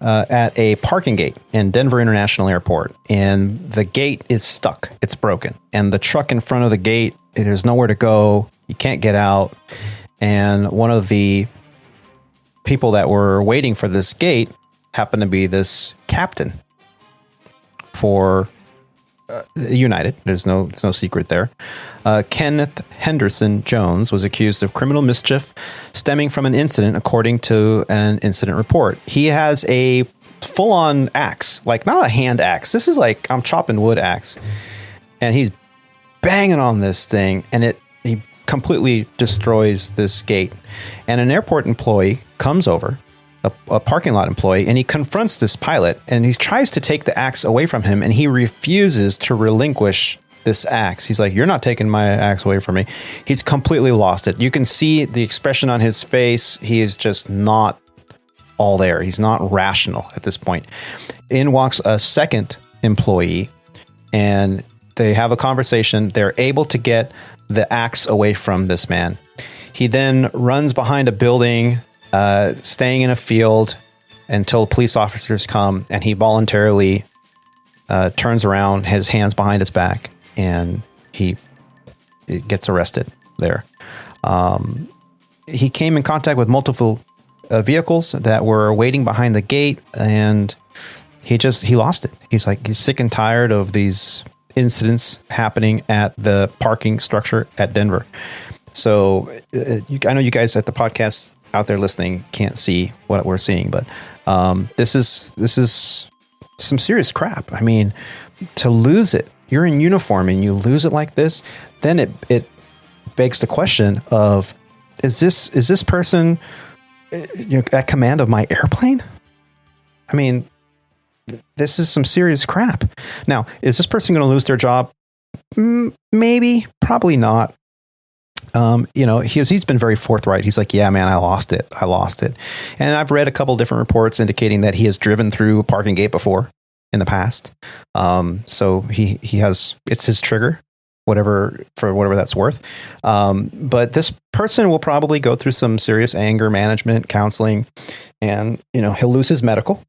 at a parking gate in Denver International Airport. And the gate is stuck. It's broken. And the truck in front of the gate, there's nowhere to go. You can't get out. And one of the people that were waiting for this gate happened to be this captain for United. There's no secret there. Kenneth Henderson Jones was accused of criminal mischief stemming from an incident, according to an incident report. He has a full-on axe, like not a hand axe. This is like I'm chopping wood axe, and he's banging on this thing, and he completely destroys this gate. And an airport employee comes over, a parking lot employee, and he confronts this pilot, and he tries to take the axe away from him, and he refuses to relinquish this axe. He's like, you're not taking my axe away from me. He's completely lost it. You can see the expression on his face. He is just not all there. He's not rational at this point. In walks a second employee, and they have a conversation. They're able to get the axe away from this man. He then runs behind a building, staying in a field until police officers come, and he voluntarily turns around, his hands behind his back, and he gets arrested there. He came in contact with multiple vehicles that were waiting behind the gate, and he lost it. He's sick and tired of these incidents happening at the parking structure at Denver. So I know you guys at the podcast out there listening can't see what we're seeing, but this is some serious crap. I mean, to lose it, you're in uniform and you lose it like this, then it begs the question of, is this person at command of my airplane? I mean, this is some serious crap. Now, is this person going to lose their job? Maybe, probably not. He's been very forthright. He's like, yeah, man, I lost it. And I've read a couple different reports indicating that he has driven through a parking gate before in the past. So he has, it's his trigger, whatever that's worth. But this person will probably go through some serious anger management counseling, and, he'll lose his medical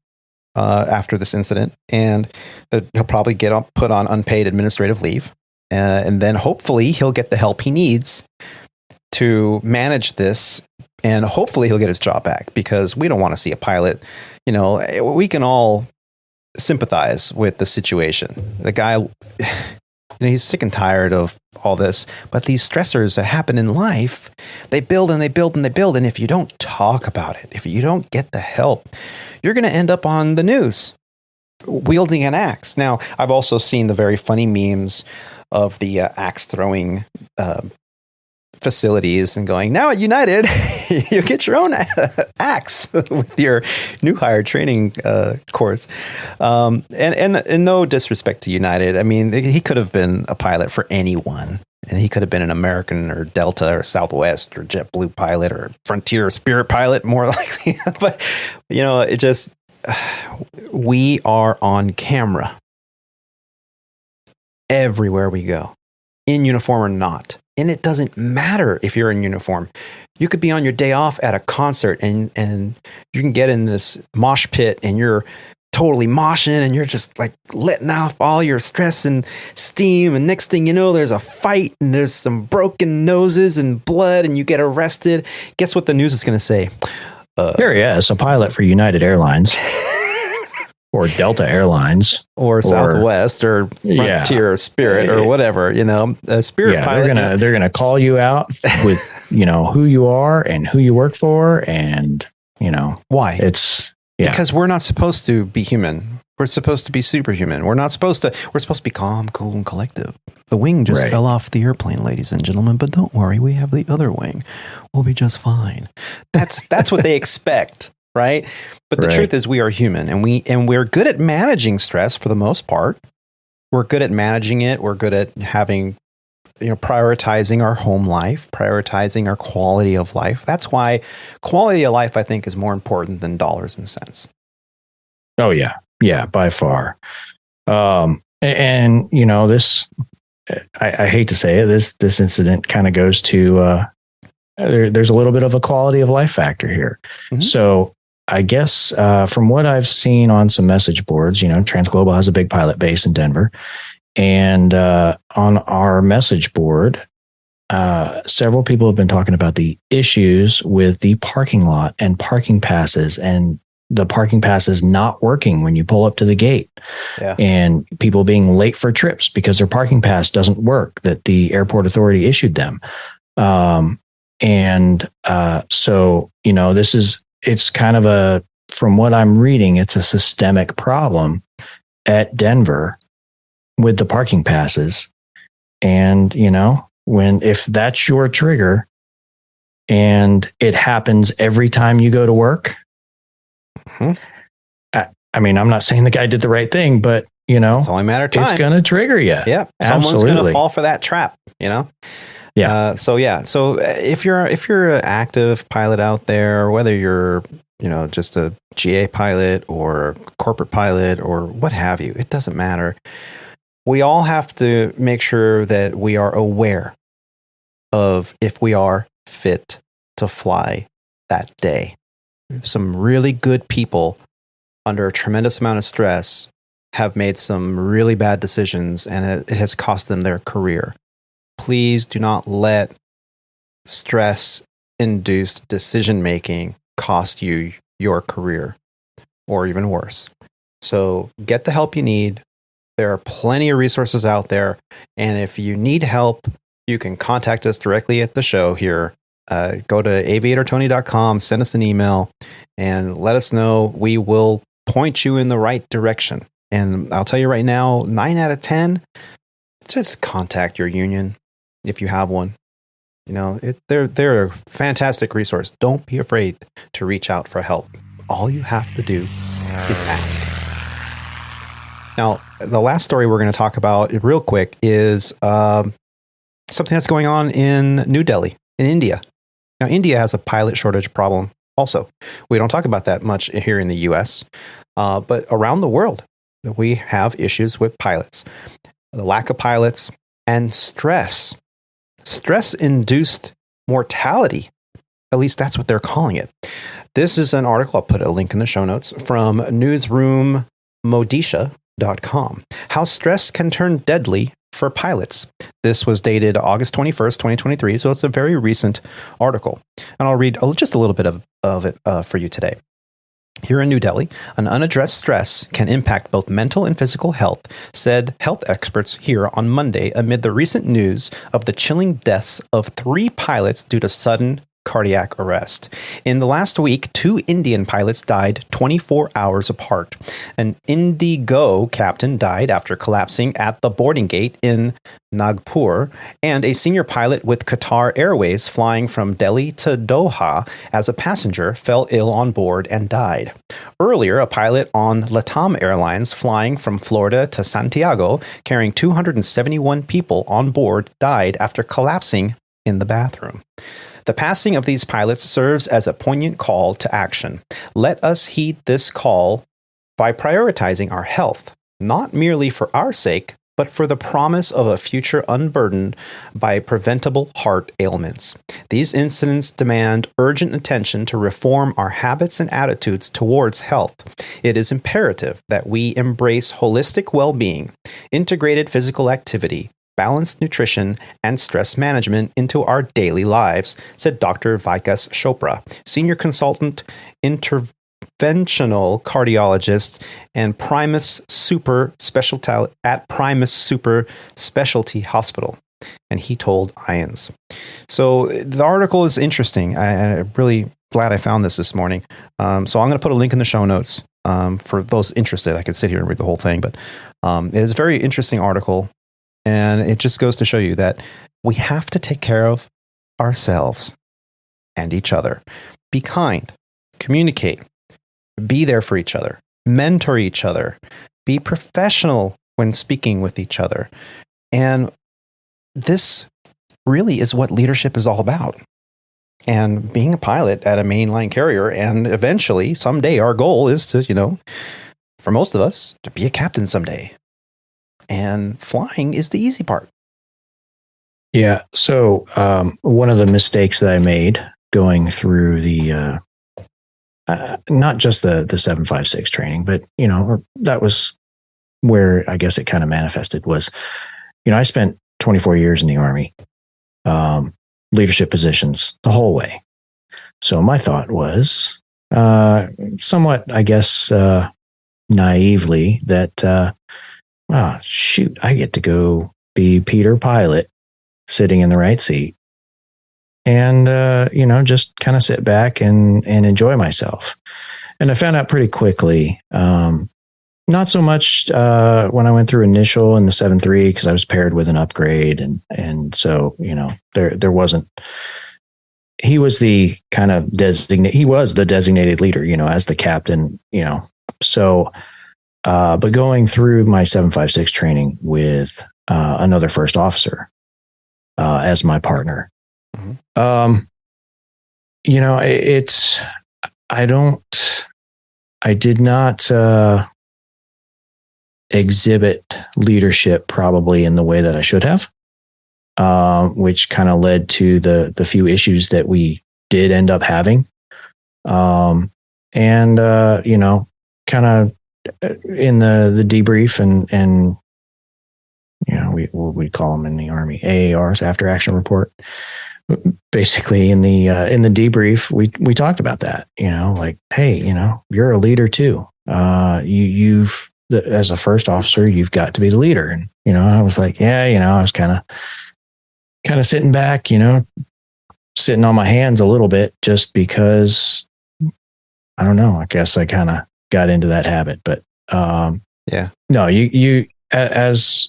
after this incident, and he'll probably get put on unpaid administrative leave. And then hopefully he'll get the help he needs to manage this, and hopefully he'll get his job back, because we don't want to see a pilot. We can all sympathize with the situation. The guy, he's sick and tired of all this, but these stressors that happen in life, they build and they build and they build. And if you don't talk about it, if you don't get the help, you're going to end up on the news wielding an axe. Now, I've also seen the very funny memes of the axe throwing facilities, and going, now at United, you get your own axe with your new hire training course. And no disrespect to United. I mean, he could have been a pilot for anyone, and he could have been an American or Delta or Southwest or JetBlue pilot or Frontier or Spirit pilot, more likely. But, it just, we are on camera everywhere we go, in uniform or not. And it doesn't matter if you're in uniform. You could be on your day off at a concert, and you can get in this mosh pit, and you're totally moshing, and you're just like letting off all your stress and steam. And next thing you know, there's a fight, and there's some broken noses and blood, and you get arrested. Guess what the news is going to say? Here he is, a pilot for United Airlines. Or Delta Airlines, or Southwest, or Frontier, or Spirit, or whatever. A Spirit pilot. They're gonna call you out with who you are and who you work for, and why. It's because we're not supposed to be human. We're supposed to be superhuman. We're supposed to be calm, cool, and collective. The wing just fell off the airplane, ladies and gentlemen. But don't worry, we have the other wing. We'll be just fine. That's what they expect. Right. But the truth is, we are human, and we're good at managing stress for the most part. We're good at managing it. We're good at having, prioritizing our home life, prioritizing our quality of life. That's why quality of life, I think, is more important than dollars and cents. Oh, yeah. Yeah, by far. And this, I hate to say it, this incident kind of goes to, there's a little bit of a quality of life factor here. Mm-hmm. So I guess from what I've seen on some message boards, Transglobal has a big pilot base in Denver. And on our message board, several people have been talking about the issues with the parking lot and parking passes, and the parking passes not working when you pull up to the gate. Yeah. And people being late for trips because their parking pass doesn't work that the airport authority issued them. So, it's kind of from what I'm reading, it's a systemic problem at Denver with the parking passes. And, if that's your trigger and it happens every time you go to work, I'm not saying the guy did the right thing, but, It's only a matter of time. It's going to trigger you. Yeah. Someone's going to fall for that trap, Yeah. So if you're an active pilot out there, whether you're, just a GA pilot or a corporate pilot or what have you, it doesn't matter. We all have to make sure that we are aware of if we are fit to fly that day. Some really good people under a tremendous amount of stress have made some really bad decisions, and it has cost them their career. Please do not let stress-induced decision-making cost you your career, or even worse. So get the help you need. There are plenty of resources out there, and if you need help, you can contact us directly at the show here. Go to aviatortony.com, send us an email, and let us know. We will point you in the right direction. And I'll tell you right now, 9 out of 10, just contact your union if you have one. They're a fantastic resource. Don't be afraid to reach out for help. All you have to do is ask. Now, the last story we're going to talk about real quick is something that's going on in New Delhi, in India. Now, India has a pilot shortage problem also. We don't talk about that much here in the U.S., but around the world, we have issues with pilots. The lack of pilots and stress. Stress-induced mortality. At least that's what they're calling it. This is an article, I'll put a link in the show notes, from newsroommodisha.com. How stress can turn deadly for pilots. This was dated August 21st, 2023, so it's a very recent article. And I'll read just a little bit of it for you today. Here in New Delhi, an unaddressed stress can impact both mental and physical health, said health experts here on Monday amid the recent news of the chilling deaths of 3 pilots due to sudden cardiac arrest. In the last week, 2 Indian pilots died 24 hours apart. An Indigo captain died after collapsing at the boarding gate in Nagpur, and a senior pilot with Qatar Airways flying from Delhi to Doha as a passenger fell ill on board and died. Earlier, a pilot on Latam Airlines flying from Florida to Santiago, carrying 271 people on board, died after collapsing in the bathroom. The passing of these pilots serves as a poignant call to action. Let us heed this call by prioritizing our health, not merely for our sake, but for the promise of a future unburdened by preventable heart ailments. These incidents demand urgent attention to reform our habits and attitudes towards health. It is imperative that we embrace holistic well-being, integrated physical activity, balanced nutrition, and stress management into our daily lives, said Dr. Vikas Chopra, senior consultant, interventional cardiologist, and Primus Super Specialty at Primus Super Specialty Hospital. And he told IANS. So the article is interesting. I'm really glad I found this morning. So I'm going to put a link in the show notes for those interested. I could sit here and read the whole thing, but it is a very interesting article. And it just goes to show you that we have to take care of ourselves and each other. Be kind, communicate, be there for each other, mentor each other, be professional when speaking with each other. And this really is what leadership is all about. And being a pilot at a mainline carrier, and eventually, someday, our goal is to, for most of us, to be a captain someday. And flying is the easy part. Yeah. So one of the mistakes that I made going through the, not just the 756 training, but, that was where I guess it kind of manifested was, I spent 24 years in the Army, leadership positions the whole way. So my thought was somewhat, I guess, naively that, shoot, I get to go be Peter Pilot sitting in the right seat and, just kind of sit back and enjoy myself. And I found out pretty quickly, not so much when I went through initial in the 7.3 because I was paired with an upgrade. And so, there wasn't, he was the kind of he was the designated leader, as the captain, so But going through my 756 training with another first officer as my partner, I did not exhibit leadership probably in the way that I should have, which kind of led to the few issues that we did end up having. Kind of in the debrief and we call them in the Army AARs, after action report. Basically in the debrief, we talked about that, like, hey, you're a leader too. You've as a first officer, you've got to be the leader. And, I was like, I was kind of sitting back, sitting on my hands a little bit, just because, I don't know, I guess I kind of got into that habit. But no, you as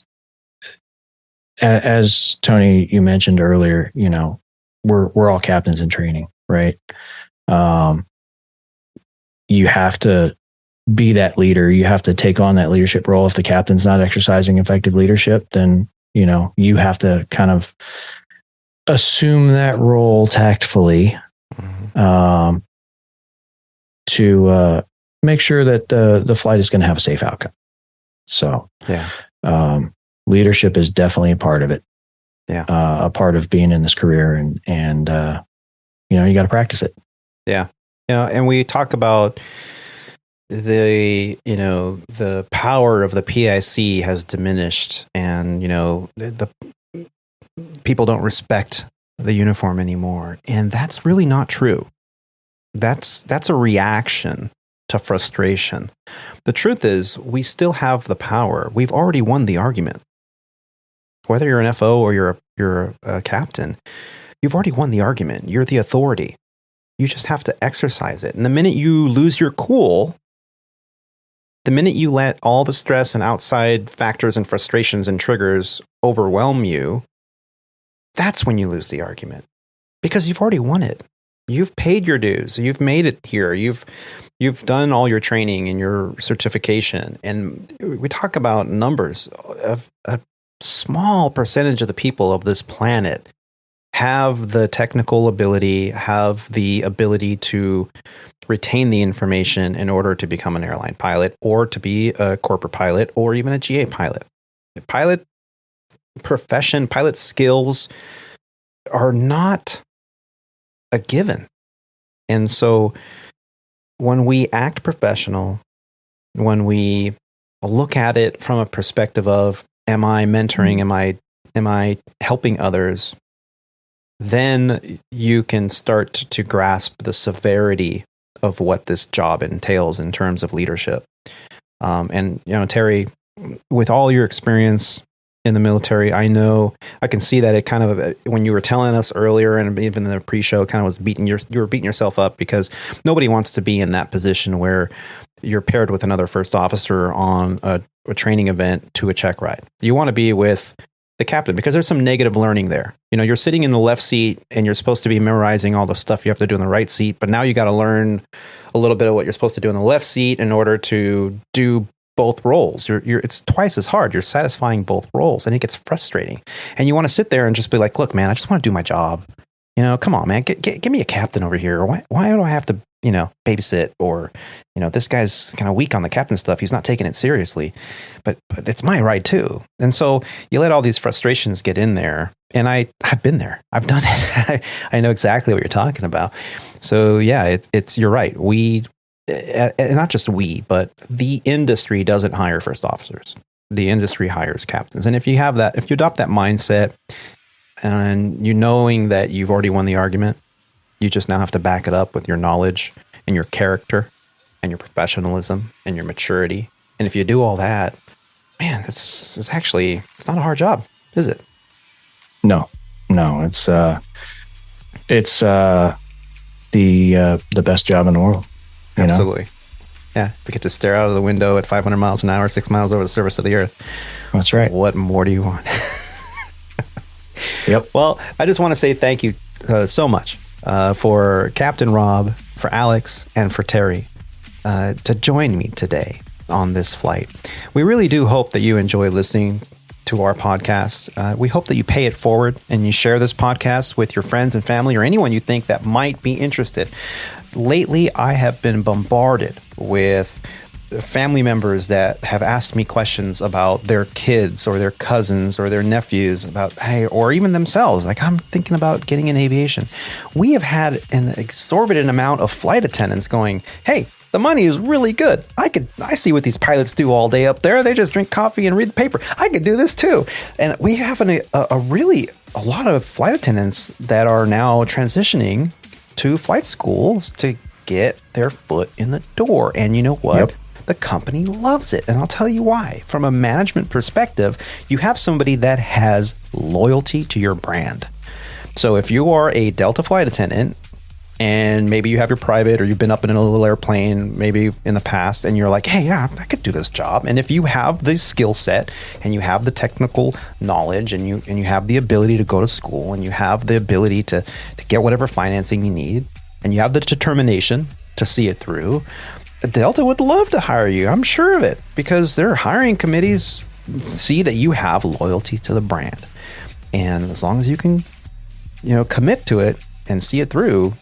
Tony, you mentioned earlier, we're all captains in training, right? You have to be that leader. You have to take on that leadership role. If the captain's not exercising effective leadership, then, you have to kind of assume that role tactfully, to make sure that the flight is going to have a safe outcome. So, leadership is definitely a part of it. Yeah. A part of being in this career, and you got to practice it. Yeah. And we talk about the power of the PIC has diminished, and, the people don't respect the uniform anymore. And that's really not true. That's a reaction to frustration. The truth is, we still have the power. We've already won the argument. Whether you're an FO or you're a captain, you've already won the argument. You're the authority. You just have to exercise it. And the minute you lose your cool, the minute you let all the stress and outside factors and frustrations and triggers overwhelm you, that's when you lose the argument, because you've already won it. You've paid your dues. You've made it here. You've done all your training and your certification. And we talk about numbers of a small percentage of the people of this planet have the technical ability, have the ability to retain the information in order to become an airline pilot, or to be a corporate pilot, or even a GA pilot. The pilot profession, pilot skills are not a given. And so when we act professional, when we look at it from a perspective of, am I mentoring? Am I helping others? Then you can start to grasp the severity of what this job entails in terms of leadership. And, Terry, with all your experience in the military, I can see that it kind of, when you were telling us earlier, and even in the pre-show, kind of was you were beating yourself up, because nobody wants to be in that position where you're paired with another first officer on a training event to a check ride. You want to be with the captain, because there's some negative learning there. You're sitting in the left seat and you're supposed to be memorizing all the stuff you have to do in the right seat, but now you got to learn a little bit of what you're supposed to do in the left seat in order to do both roles. It's twice as hard. You're satisfying both roles, and it gets frustrating. And you want to sit there and just be like, look, man, I just want to do my job. Come on, man, give me a captain over here. Why do I have to, babysit? Or, this guy's kind of weak on the captain stuff. He's not taking it seriously, but it's my ride too. And so you let all these frustrations get in there. And I've been there. I've done it. I know exactly what you're talking about. So yeah, you're right. Not just we, but the industry doesn't hire first officers. The industry hires captains. And if you adopt that mindset, and knowing that you've already won the argument, you just now have to back it up with your knowledge and your character and your professionalism and your maturity. And if you do all that, man, it's not a hard job, is it? No, it's the best job in the world. Absolutely. Yeah, we get to stare out of the window at 500 miles an hour, 6 miles over the surface of the earth. That's right. What more do you want? Yep. Well, I just want to say thank you so much for Captain Rob, for Alex, and for Terry to join me today on this flight. We really do hope that you enjoy listening to our podcast. We hope that you pay it forward and you share this podcast with your friends and family or anyone you think that might be interested. Lately, I have been bombarded with family members that have asked me questions about their kids or their cousins or their nephews about, hey, or even themselves. Like, I'm thinking about getting in aviation. We have had an exorbitant amount of flight attendants going, hey, the money is really good. I see what these pilots do all day up there. They just drink coffee and read the paper. I could do this too. And we have a lot of flight attendants that are now transitioning to flight schools to get their foot in the door. And you know what? Yep. The company loves it. And I'll tell you why. From a management perspective, you have somebody that has loyalty to your brand. So if you are a Delta flight attendant, and maybe you have your private or you've been up in a little airplane maybe in the past and you're like, hey, yeah, I could do this job. And if you have the skill set and you have the technical knowledge and you have the ability to go to school and you have the ability to get whatever financing you need and you have the determination to see it through, Delta would love to hire you. I'm sure of it, because their hiring committees see that you have loyalty to the brand. And as long as you can, commit to it and see it through,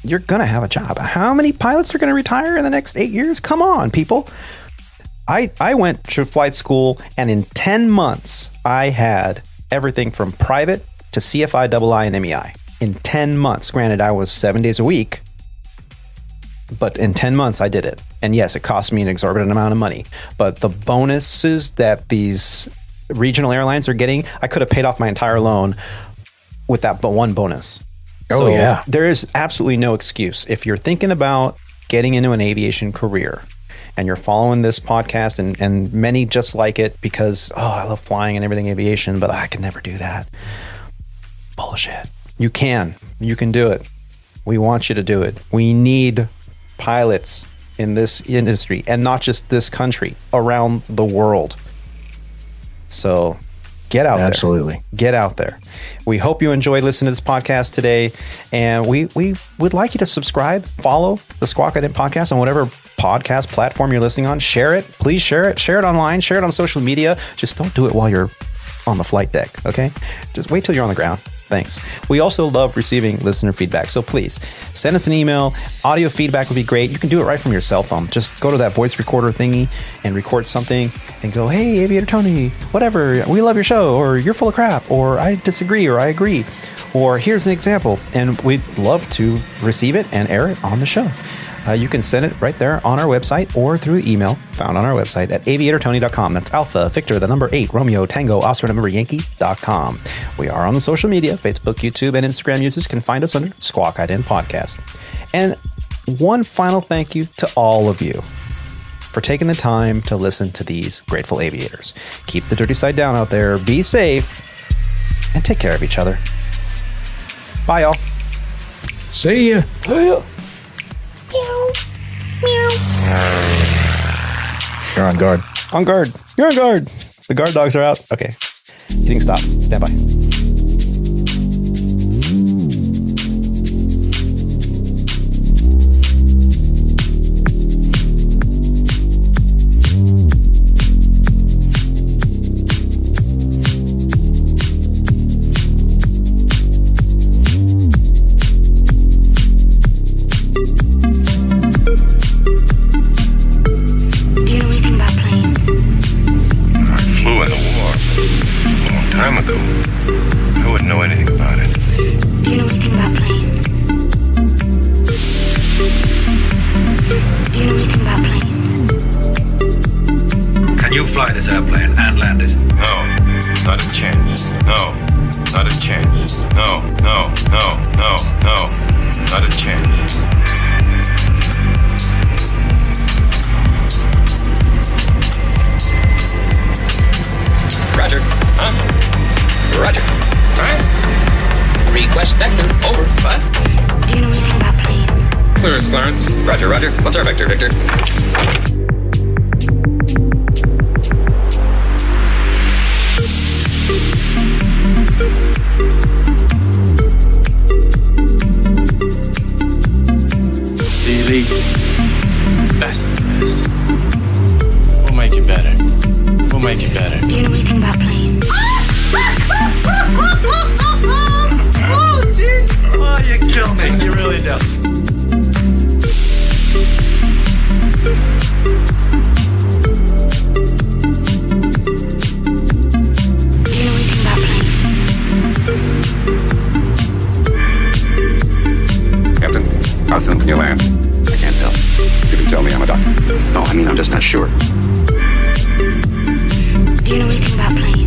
you're going to have a job. How many pilots are going to retire in the next 8 years? Come on, people. I went to flight school, and in 10 months, I had everything from private to CFI, II, and MEI. In 10 months. Granted, I was 7 days a week, but in 10 months, I did it. And yes, it cost me an exorbitant amount of money. But the bonuses that these regional airlines are getting, I could have paid off my entire loan with that but one bonus. So yeah, there is absolutely no excuse. If you're thinking about getting into an aviation career and you're following this podcast and many just like it because, I love flying and everything aviation, but I can never do that. Bullshit. You can do it. We want you to do it. We need pilots in this industry, and not just this country, around the world. So get out there. Absolutely. Get out there. We hope you enjoyed listening to this podcast today. And we would like you to subscribe, follow the Squawk Ident Podcast on whatever podcast platform you're listening on. Share it. Please share it. Share it online. Share it on social media. Just don't do it while you're on the flight deck, okay? Just wait till you're on the ground. Thanks. We also love receiving listener feedback. So please send us an email. Audio feedback would be great. You can do it right from your cell phone. Just go to that voice recorder thingy and record something and go, hey, Aviator Tony, whatever. We love your show, or you're full of crap, or I disagree, or I agree, or here's an example. And we'd love to receive it and air it on the show. You can send it right there on our website or through email found on our website at aviatortony.com. That's Alpha, Victor, the number 8, Romeo, Tango, Oscar, number Yankee.com. We are on the social media, Facebook, YouTube, and Instagram. Users can find us under Squawk Ident Podcast. And one final thank you to all of you for taking the time to listen to these grateful aviators. Keep the dirty side down out there, be safe, and take care of each other. Bye, y'all. See ya. See ya. Meow. Meow. You're on guard. On guard. You're on guard. The guard dogs are out. Okay. You can stop. Stand by. Best of the best. sure. Do you know anything about planes?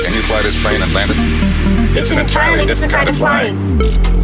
Can you fly this plane and land it? It's an entirely different kind of flying.